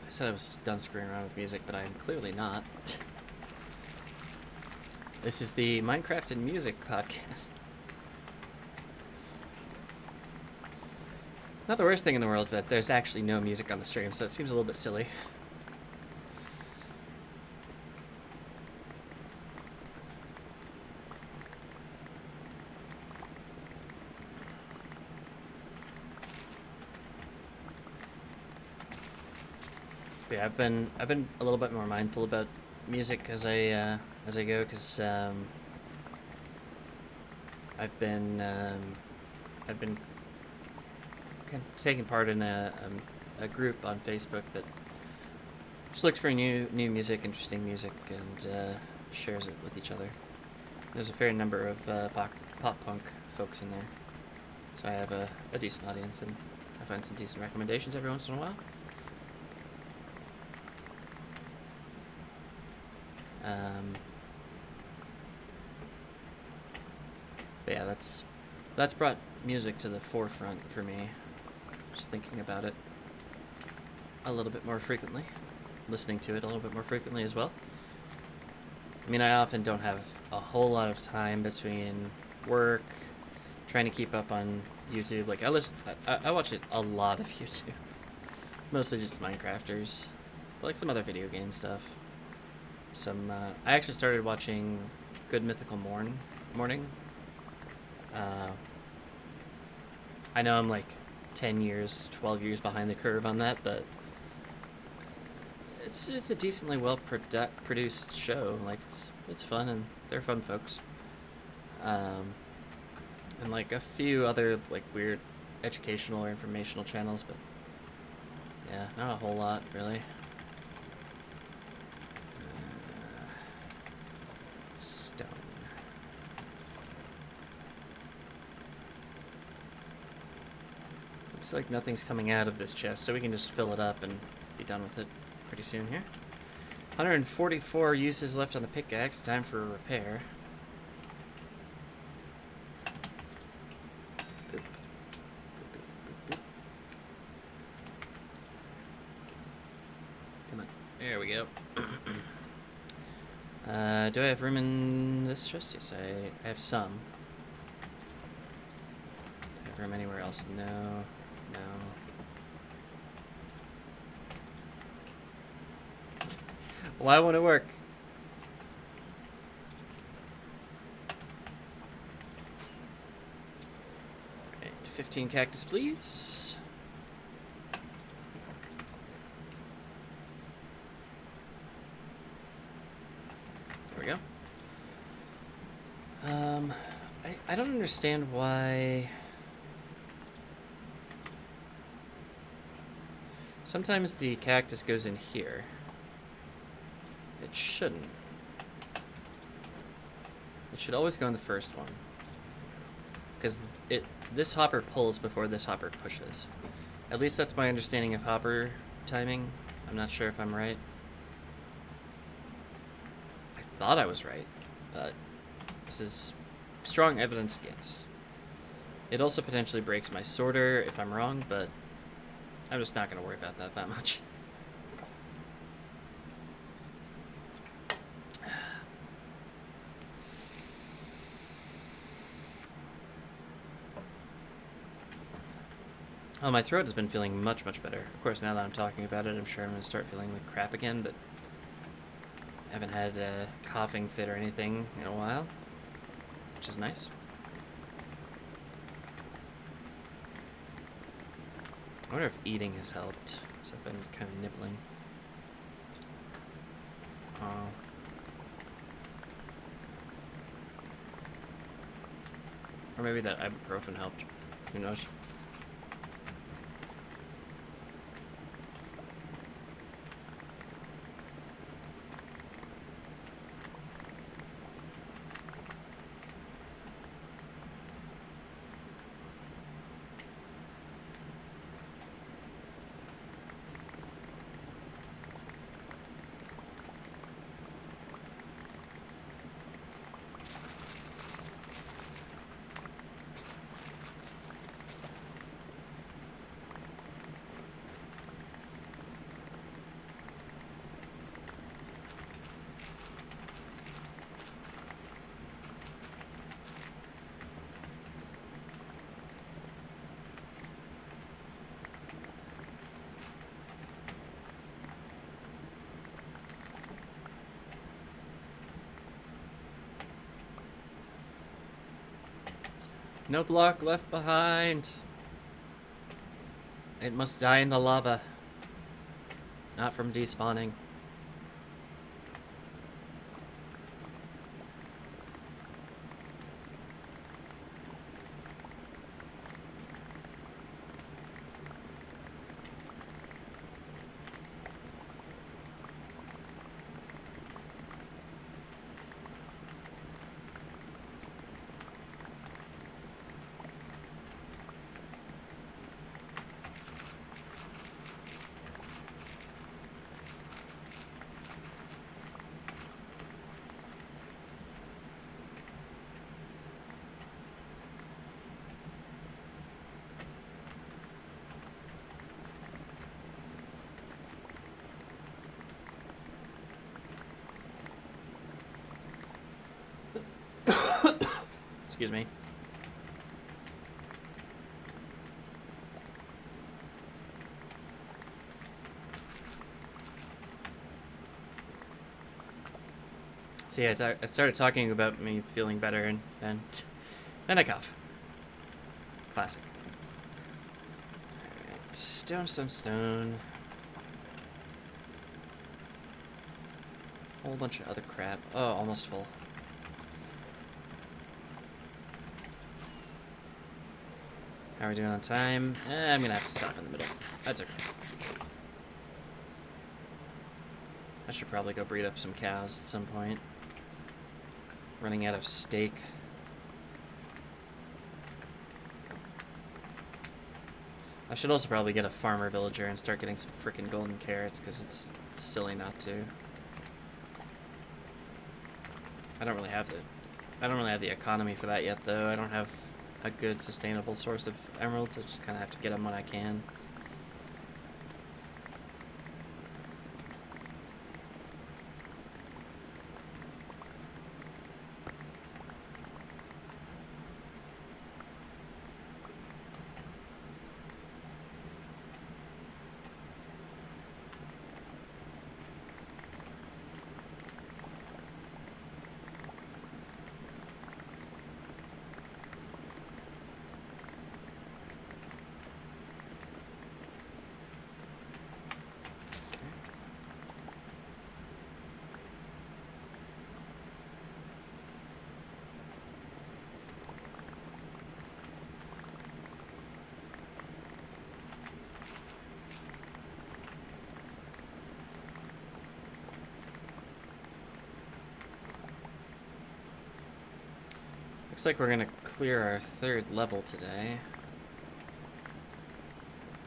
I said I was done screwing around with music, but I am clearly not. This is the Minecraft and Music podcast. Not the worst thing in the world, but there's actually no music on the stream, so it seems a little bit silly. But yeah, I've been a little bit more mindful about music as I go, because I've been kind of taking part in a group on Facebook that just looks for new music, interesting music, and shares it with each other. There's a fair number of pop punk folks in there, so I have a decent audience, and I find some decent recommendations every once in a while. But yeah, that's brought music to the forefront for me. Just thinking about it a little bit more frequently, listening to it a little bit more frequently as well. I mean, I often don't have a whole lot of time between work, trying to keep up on YouTube. Like I watch a lot of YouTube, mostly just Minecrafters, but like some other video game stuff. I actually started watching Good Mythical Morning. I know I'm like 10 years, 12 years behind the curve on that, but it's a decently well produced show. Like it's fun, and they're fun folks. And like a few other like weird educational or informational channels, but yeah, not a whole lot really. Stone. Looks like nothing's coming out of this chest, so we can just fill it up and be done with it pretty soon here. 144 uses left on the pickaxe. Time for a repair. Boop. Boop, boop, boop, boop. Come on. There we go. Do I have room in this chest? Yes, I have some. Do I have room anywhere else? No. No. Why won't it work? Right, 15 cactus, please. There we go. I don't understand why. Sometimes the cactus goes in here. It shouldn't. It should always go in the first one. Because this hopper pulls before this hopper pushes. At least that's my understanding of hopper timing. I'm not sure if I'm right. I thought I was right, but this is strong evidence against. It also potentially breaks my sorter if I'm wrong, but I'm just not going to worry about that much. Oh, my throat has been feeling much, much better. Of course, now that I'm talking about it, I'm sure I'm going to start feeling like crap again, but I haven't had a coughing fit or anything in a while, which is nice. I wonder if eating has helped, so I've been kind of nibbling. Oh. Or maybe that ibuprofen helped. Who knows? No block left behind. It must die in the lava. Not from despawning. Excuse me. See, I started talking about me feeling better, and then I cough. Classic. Alright, stone. Whole bunch of other crap. Oh, almost full. How are we doing on time? I'm gonna have to stop in the middle. That's okay. I should probably go breed up some cows at some point. Running out of steak. I should also probably get a farmer villager and start getting some freaking golden carrots, because it's silly not to. I don't really have the economy for that yet, though. I don't have a good sustainable source of emeralds. I just kind of have to get them when I can. Looks like we're gonna clear our 3rd level today.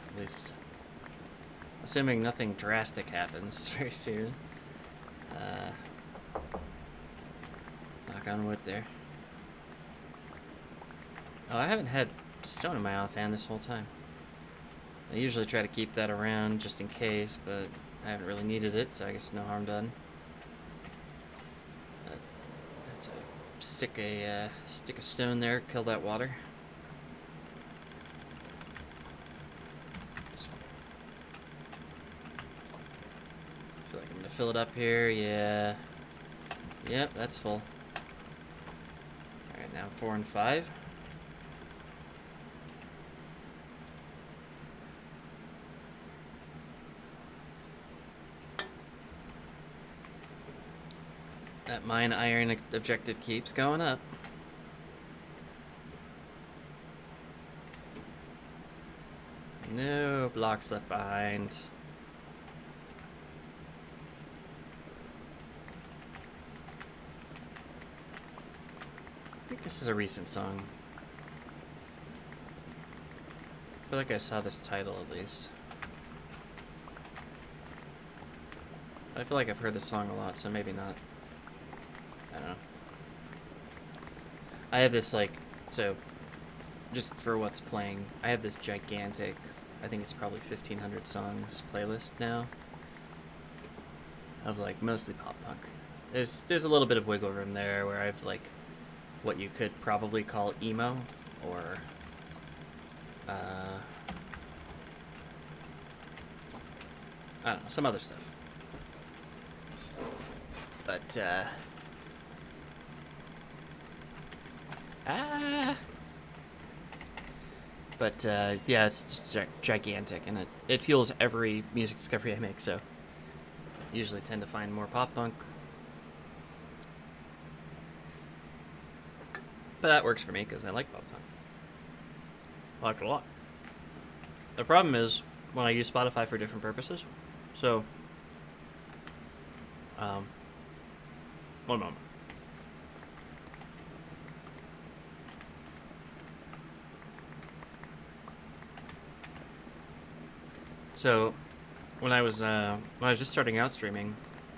At least, assuming nothing drastic happens very soon. Knock on wood there. Oh, I haven't had stone in my offhand this whole time. I usually try to keep that around just in case, but I haven't really needed it, so I guess no harm done. Stick a stone there, kill that water. This one. I feel like I'm gonna fill it up here. Yeah. Yep, that's full. All right, now 4 and 5. That mine iron objective keeps going up. No blocks left behind. I think this is a recent song. I feel like I saw this title at least. I feel like I've heard this song a lot, so maybe not. I don't know. I have this, like, so, just for what's playing, I have this gigantic, I think it's probably 1,500 songs playlist now, of, like, mostly pop punk. There's a little bit of wiggle room there where I've, like, what you could probably call emo, or, I don't know, some other stuff. But, yeah, it's just gigantic, and it fuels every music discovery I make, so I usually tend to find more pop punk. But that works for me, because I like pop punk. I like it a lot. The problem is, when I use Spotify for different purposes, so, one moment. So, when I was just starting out streaming,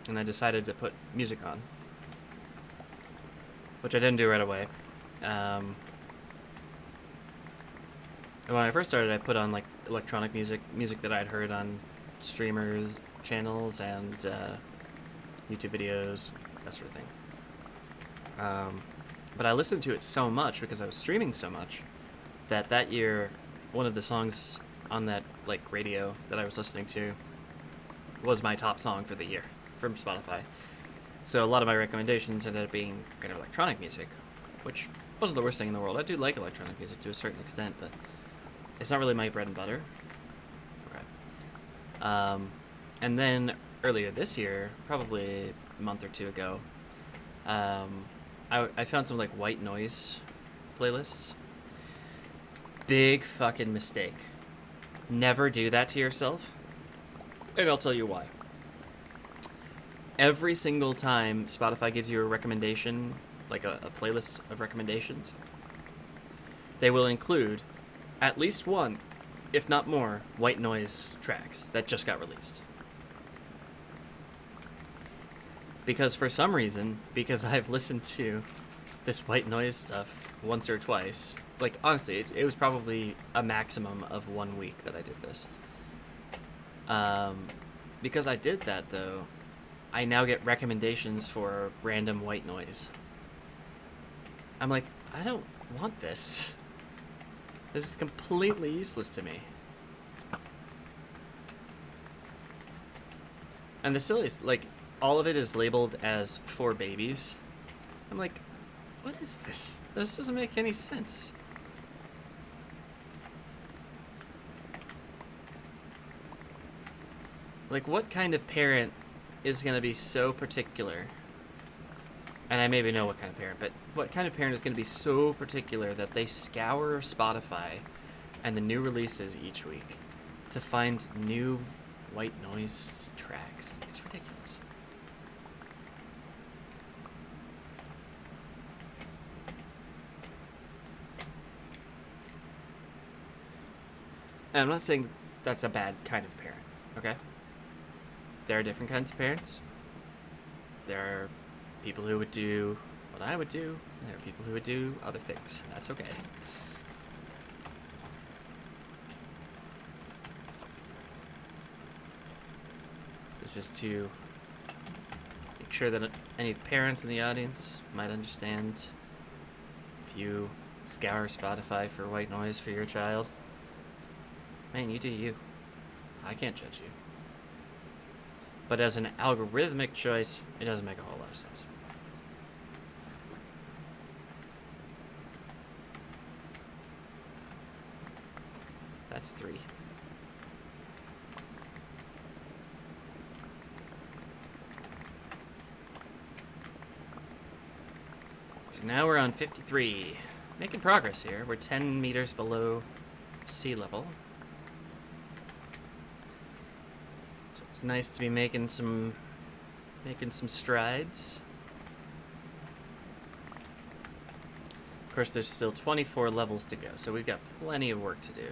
and I decided to put music on, which I didn't do right away. And when I first started, I put on like electronic music that I'd heard on streamers' channels and YouTube videos, that sort of thing. But I listened to it so much because I was streaming so much that year, one of the songs on that like radio that I was listening to was my top song for the year from Spotify. So a lot of my recommendations ended up being kind of electronic music, which wasn't the worst thing in the world. I do like electronic music to a certain extent, but it's not really my bread and butter. Okay. And then earlier this year, probably a month or two ago, I found some like white noise playlists. Big fucking mistake. Never do that to yourself, and I'll tell you why. Every single time Spotify gives you a recommendation, like a playlist of recommendations, they will include at least one if not more, white noise tracks that just got released. Because for some reason, because I've listened to this white noise stuff once or twice, like, honestly, it was probably a maximum of 1 week that I did this. Because I did that, though, I now get recommendations for random white noise. I'm like, I don't want this. This is completely useless to me. And the silliest, like, all of it is labeled as for babies. I'm like, what is this? This doesn't make any sense. Like, what kind of parent is going to be so particular? And I maybe know what kind of parent, but what kind of parent is going to be so particular that they scour Spotify and the new releases each week to find new white noise tracks? It's ridiculous. And I'm not saying that's a bad kind of parent, okay? There are different kinds of parents. There are people who would do what I would do. There are people who would do other things. That's okay. This is to make sure that any parents in the audience might understand. If you scour Spotify for white noise for your child, man, you do you. I can't judge you. But as an algorithmic choice, it doesn't make a whole lot of sense. That's 3. So now we're on 53. Making progress here. We're 10 meters below sea level. So it's nice to be making some strides. Of course, there's still 24 levels to go, so we've got plenty of work to do.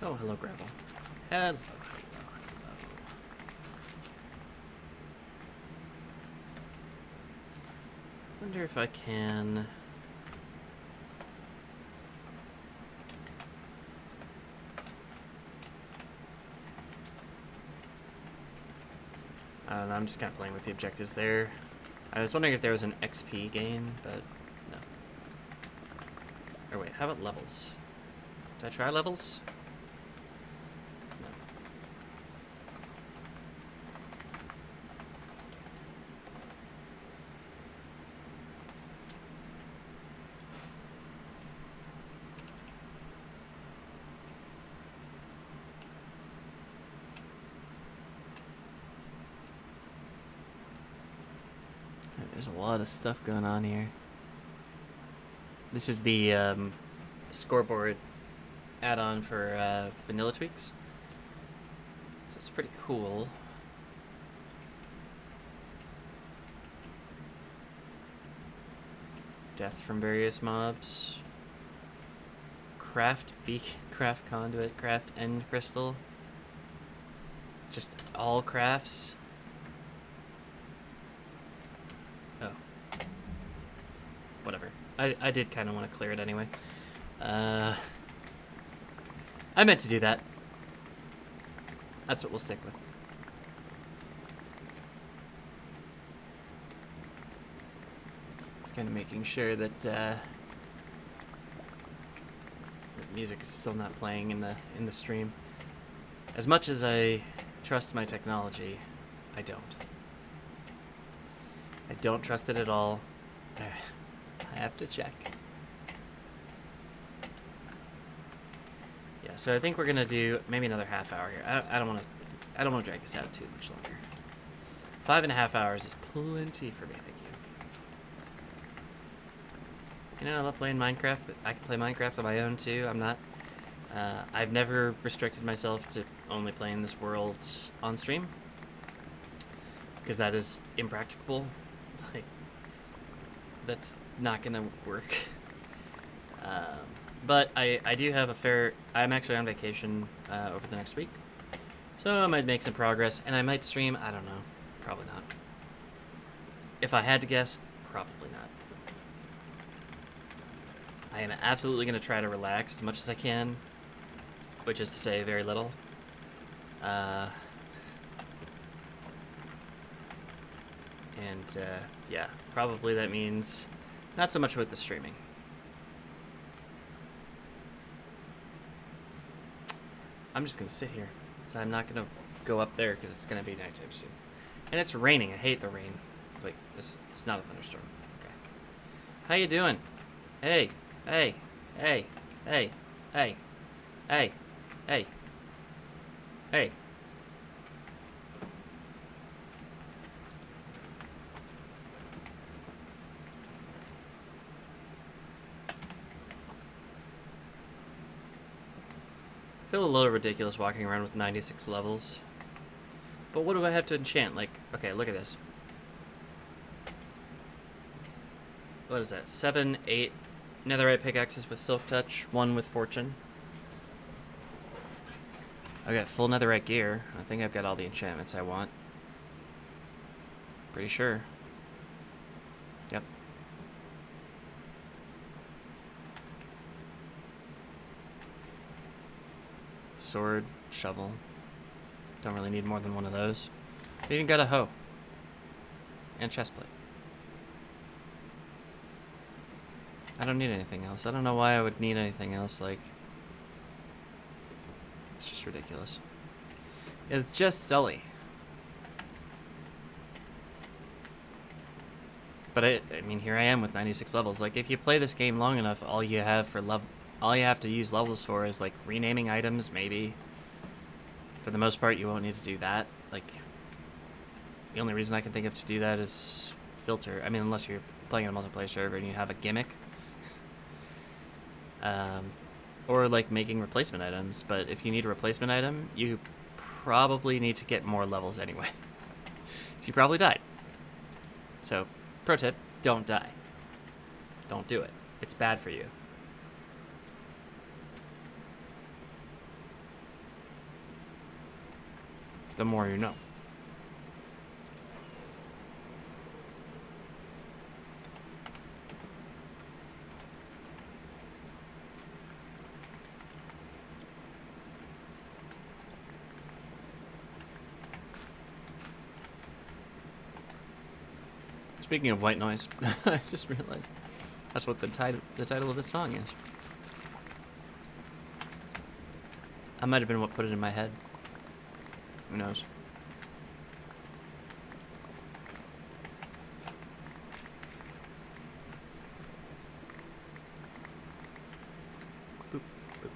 Oh, hello, gravel. Hello. Wonder if I can... I don't know, I'm just kind of playing with the objectives there. I was wondering if there was an XP gain, but no. Or wait, how about levels? Did I try levels? No. There's a lot of stuff going on here. This is the scoreboard add-on for vanilla tweaks. So it's pretty cool. Death from various mobs. Craft beak, craft conduit, craft end crystal. Just all crafts. Oh. Whatever. I did kind of want to clear it anyway. I meant to do that. That's what we'll stick with. Just kind of making sure that the music is still not playing in the stream. As much as I trust my technology, I don't. I don't trust it at all. I have to check. Yeah, so I think we're gonna do maybe another half hour here. I don't want to drag this out too much longer. 5.5 hours is plenty for me, thank you. You know, I love playing Minecraft, but I can play Minecraft on my own too. I've never restricted myself to only playing this world on stream, because that is impracticable. Like, that's not gonna work. But I do have I'm actually on vacation over the next week, so I might make some progress, and I might stream. I don't know. Probably not. If I had to guess, probably not. I am absolutely going to try to relax as much as I can, which is to say very little. Yeah, probably that means not so much with the streaming. I'm just going to sit here, so I'm not going to go up there because it's going to be nighttime soon. And it's raining. I hate the rain. Wait, it's not a thunderstorm. Okay. How you doing? Hey, hey, hey, hey, hey, hey, hey, hey. I feel a little ridiculous walking around with 96 levels. But what do I have to enchant? Like, okay, look at this. What is that? 7, 8 netherite pickaxes with silk touch, 1 with fortune. I've got full netherite gear. I think I've got all the enchantments I want. Pretty sure. Yep. Sword, shovel. Don't really need more than one of those. I even got a hoe. And chestplate. I don't need anything else. I don't know why I would need anything else, like... It's just ridiculous. It's just silly. But I mean, here I am with 96 levels. Like, if you play this game long enough, all you have to use levels for is, like, renaming items, maybe. For the most part, you won't need to do that. Like, the only reason I can think of to do that is filter. I mean, unless you're playing on a multiplayer server and you have a gimmick. Or, like, making replacement items. But if you need a replacement item, you probably need to get more levels anyway. So you probably died. So, pro tip, don't die. Don't do it. It's bad for you. The more you know. Speaking of white noise, I just realized that's what the title of this song is. I might have been what put it in my head. Who knows? Boop, boop.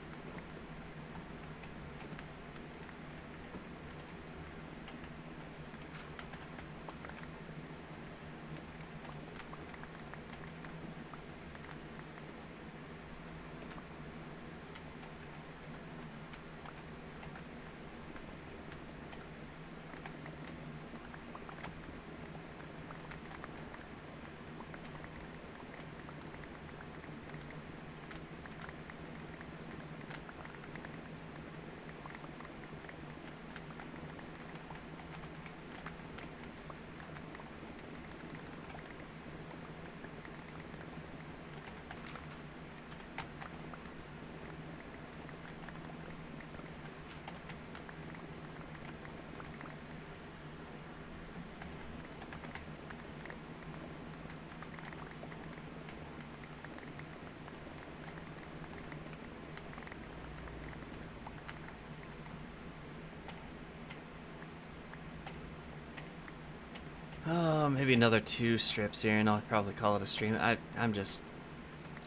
Oh, maybe another 2 strips here, and I'll probably call it a stream. I'm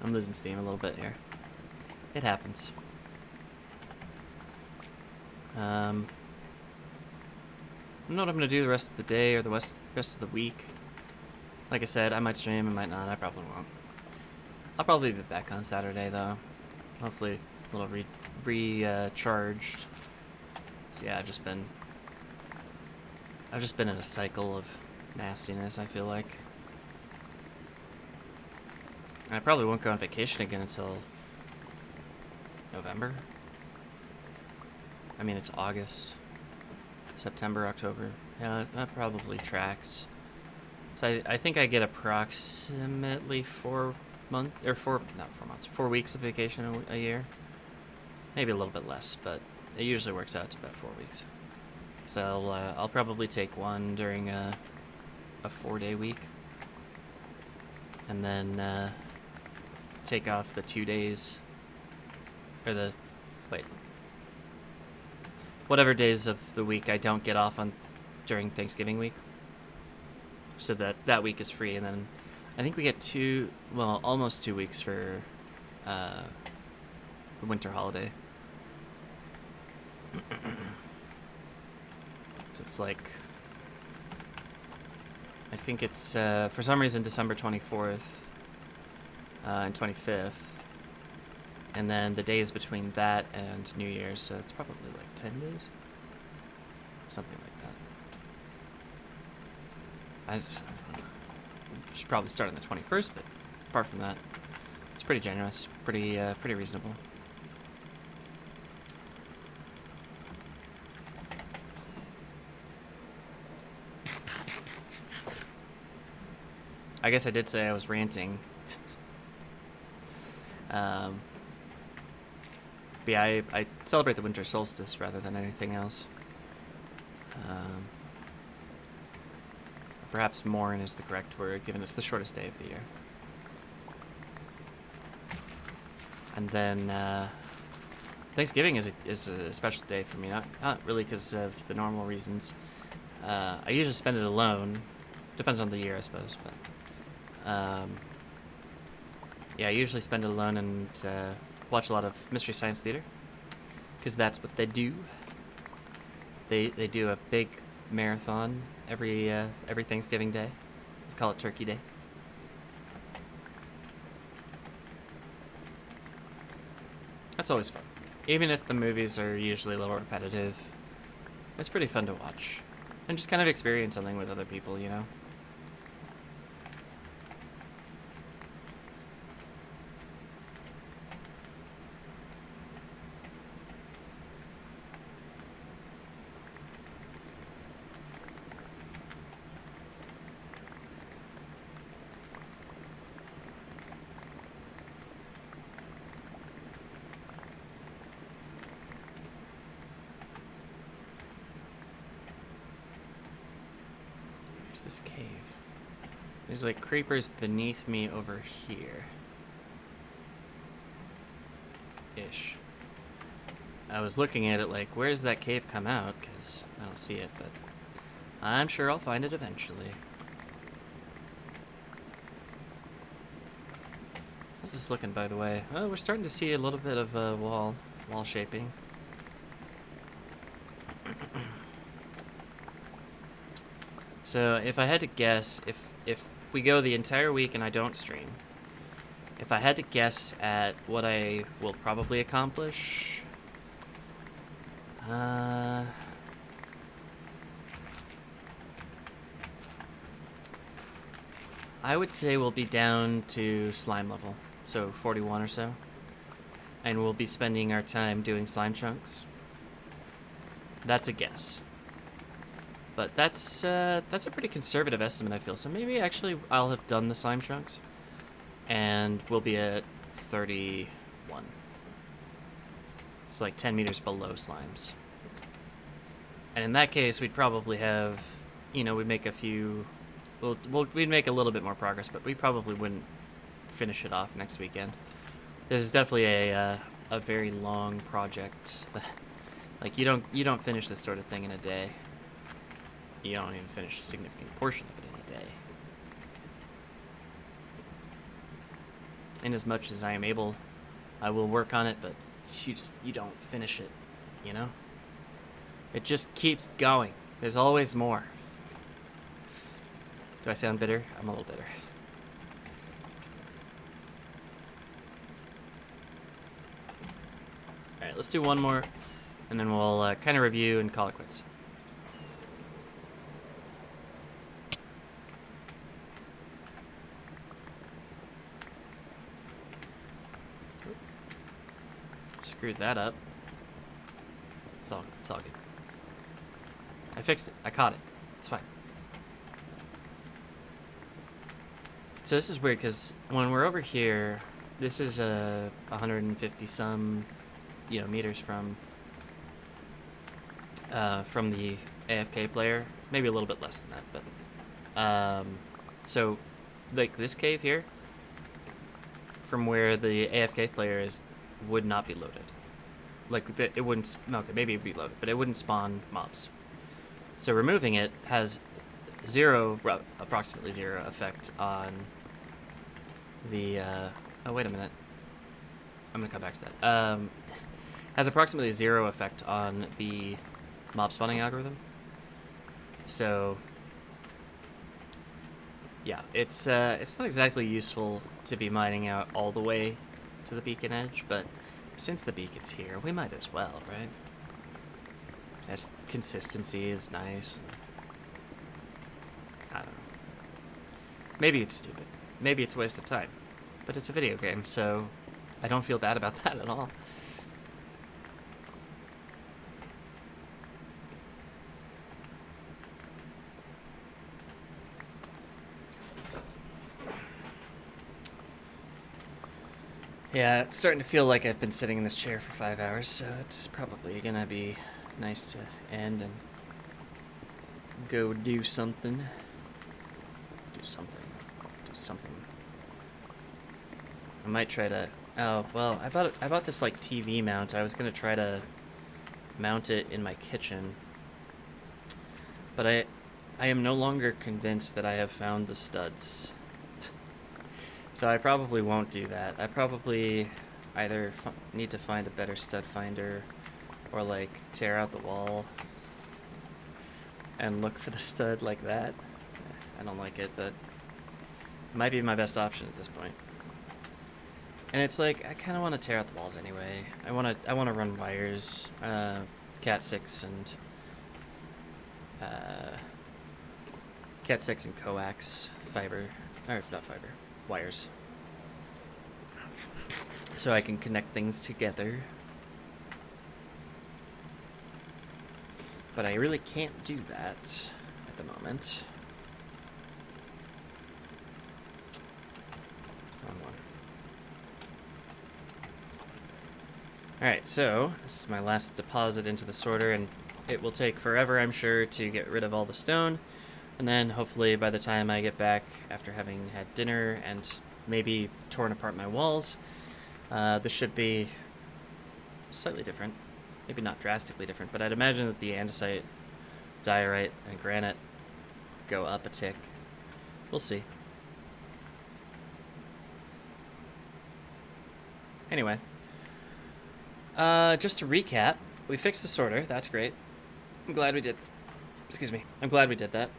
losing steam a little bit here. It happens. I don't know what I'm gonna do the rest of the day or the rest of the week. Like I said, I might stream, I might not, I probably won't. I'll probably be back on Saturday though. Hopefully a little recharged. So yeah, I've just been in a cycle of nastiness, I feel like. And I probably won't go on vacation again until November. I mean, it's August, September, October. Yeah, that probably tracks. So I think I get approximately 4 weeks of vacation a year. Maybe a little bit less, but it usually works out to about 4 weeks. So I'll probably take one during a 4-day week, and then take off the 2 days, or whatever days of the week I don't get off on during Thanksgiving week, so that week is free. And then I think we get almost 2 weeks for the winter holiday. So it's like, I think it's for some reason December 24th and 25th, and then the days between that and New Year's, so it's probably like 10 days, something like that. I should probably start on the 21st, but apart from that, it's pretty generous, pretty reasonable. I guess I did say I was ranting. But yeah, I celebrate the winter solstice rather than anything else. Perhaps mourn is the correct word, given it's the shortest day of the year. And then Thanksgiving is a special day for me. Not really because of the normal reasons. I usually spend it alone. Depends on the year, I suppose, but yeah, I usually spend it alone and watch a lot of Mystery Science Theater, because that's what they do. They do a big marathon every Thanksgiving Day. They call it Turkey Day. That's always fun. Even if the movies are usually a little repetitive, it's pretty fun to watch. And just kind of experience something with other people, you know? This cave. There's like creepers beneath me over here. Ish. I was looking at it like, where's that cave come out? Because I don't see it, but I'm sure I'll find it eventually. How's this looking, by the way? Oh, we're starting to see a little bit of wall shaping. So if I had to guess, if we go the entire week and I don't stream, if I had to guess at what I will probably accomplish, I would say we'll be down to slime level, so 41 or so, and we'll be spending our time doing slime chunks. That's a guess. But that's a pretty conservative estimate, I feel. So maybe actually I'll have done the slime chunks, and we'll be at 31. It's like 10 meters below slimes. And in that case, we'd probably have, we'd make a few. We'd make a little bit more progress, but we probably wouldn't finish it off next weekend. This is definitely a very long project. Like you don't finish this sort of thing in a day. You don't even finish a significant portion of it in a day. And as much as I am able, I will work on it, but you don't finish it, you know? It just keeps going. There's always more. Do I sound bitter? I'm a little bitter. let's do one more, and then we'll kind of review and call it quits. Screwed that up. It's all good. I fixed it. I caught it. It's fine. So this is weird because when we're over here, this is 150 some, meters from the AFK player. Maybe a little bit less than that, but so like this cave here, from where the AFK player is, would not be loaded. Like it wouldn't. Okay, maybe it'd be loaded, but it wouldn't spawn mobs. So removing it has approximately zero effect on the. Oh wait a minute. I'm gonna come back to that. Has approximately zero effect on the mob spawning algorithm. So yeah, it's not exactly useful to be mining out all the way to the beacon edge, but since the beacon's here, we might as well, right? Just consistency is nice. I don't know. Maybe it's stupid. Maybe it's a waste of time. But it's a video game, so I don't feel bad about that at all. Yeah, it's starting to feel like I've been sitting in this chair for 5 hours, so it's probably gonna be nice to end and go do something. Do something. I might try to. Oh well, I bought this like TV mount. I was gonna try to mount it in my kitchen, but I am no longer convinced that I have found the studs. So I probably won't do that. I probably either need to find a better stud finder or like tear out the wall and look for the stud like that. I don't like it, but it might be my best option at this point. And it's like I kind of want to tear out the walls anyway. I want to run wires, Cat 6 and coax fiber, or not fiber, wires, so I can connect things together. But I really can't do that at the moment. Wrong one. Alright, so this is my last deposit into the sorter, and it will take forever, I'm sure, to get rid of all the stone. And then hopefully by the time I get back after having had dinner and maybe torn apart my walls, this should be slightly different. Maybe not drastically different, but I'd imagine that the andesite, diorite, and granite go up a tick. We'll see. Anyway, just to recap, we fixed the sorter. That's great. I'm glad we did. Excuse me. I'm glad we did that.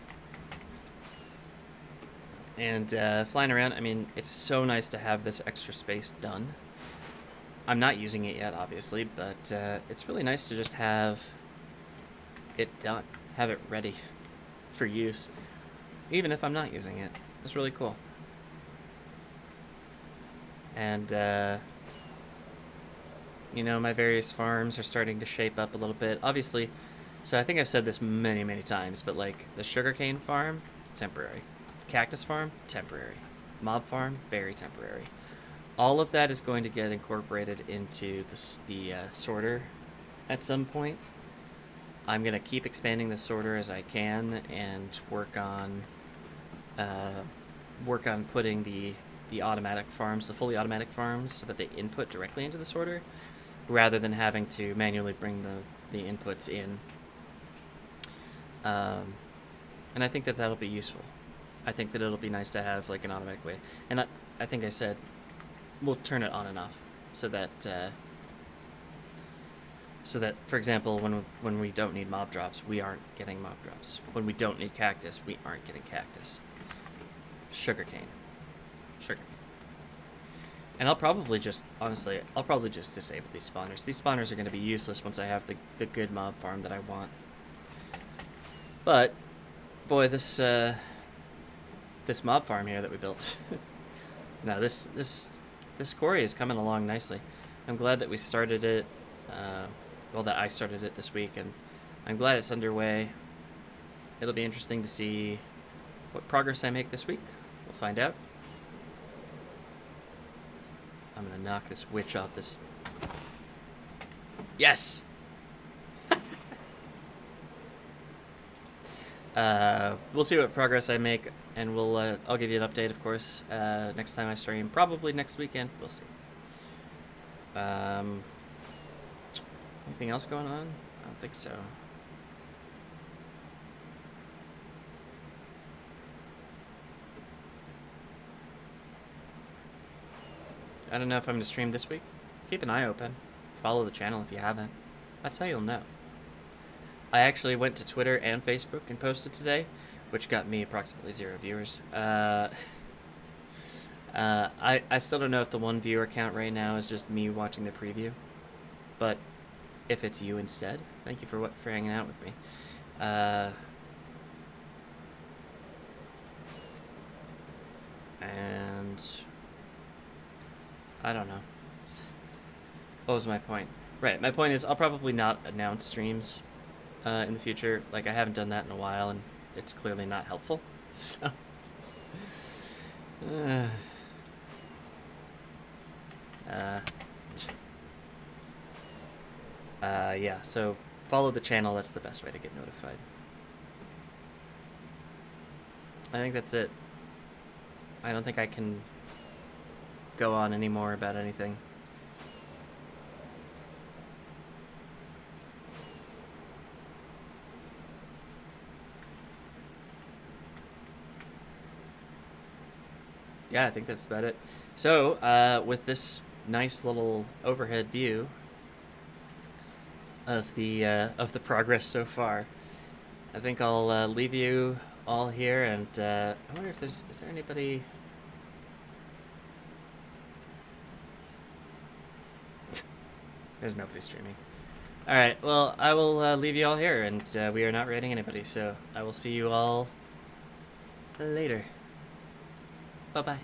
And flying around, I mean, it's so nice to have this extra space done. I'm not using it yet, obviously, but it's really nice to just have it done, have it ready for use, even if I'm not using it. It's really cool. And, my various farms are starting to shape up a little bit. Obviously, so I think I've said this many, many times, but like the sugarcane farm, temporary. Cactus farm, temporary. Mob farm, very temporary. All of that is going to get incorporated into the sorter at some point. I'm going to keep expanding the sorter as I can and work on putting the automatic farms, the fully automatic farms, so that they input directly into the sorter rather than having to manually bring the inputs in. And I think that that'll be useful. I think that it'll be nice to have like an automatic way. And I think I said we'll turn it on and off so that for example, when we don't need mob drops, we aren't getting mob drops. When we don't need cactus, we aren't getting cactus. Sugarcane. And I'll probably just, honestly, I'll probably just disable these spawners. These spawners are going to be useless once I have the good mob farm that I want. But, boy, this mob farm here that we built. No, this quarry is coming along nicely. I'm glad that we started it, well, that I started it this week, and I'm glad it's underway. It'll be interesting to see what progress I make this week. We'll find out. I'm gonna knock this witch off this. Yes! We'll see what progress I make, and I'll give you an update, of course, next time I stream. Probably next weekend. We'll see. Anything else going on? I don't think so. I don't know if I'm going to stream this week. Keep an eye open. Follow the channel if you haven't. That's how you'll know. I actually went to Twitter and Facebook and posted today, which got me approximately 0 viewers. I still don't know if the 1 viewer count right now is just me watching the preview, but if it's you instead, thank you for hanging out with me. And I don't know. What was my point? Right, my point is I'll probably not announce streams in the future. Like, I haven't done that in a while, and it's clearly not helpful. So, yeah, so follow the channel. That's the best way to get notified. I think that's it. I don't think I can go on anymore about anything. Yeah, I think that's about it. So, with this nice little overhead view of the progress so far, I think I'll leave you all here, and I wonder if is there anybody? There's nobody streaming. All right, well, I will leave you all here, and we are not raiding anybody, so I will see you all later. Bye-bye.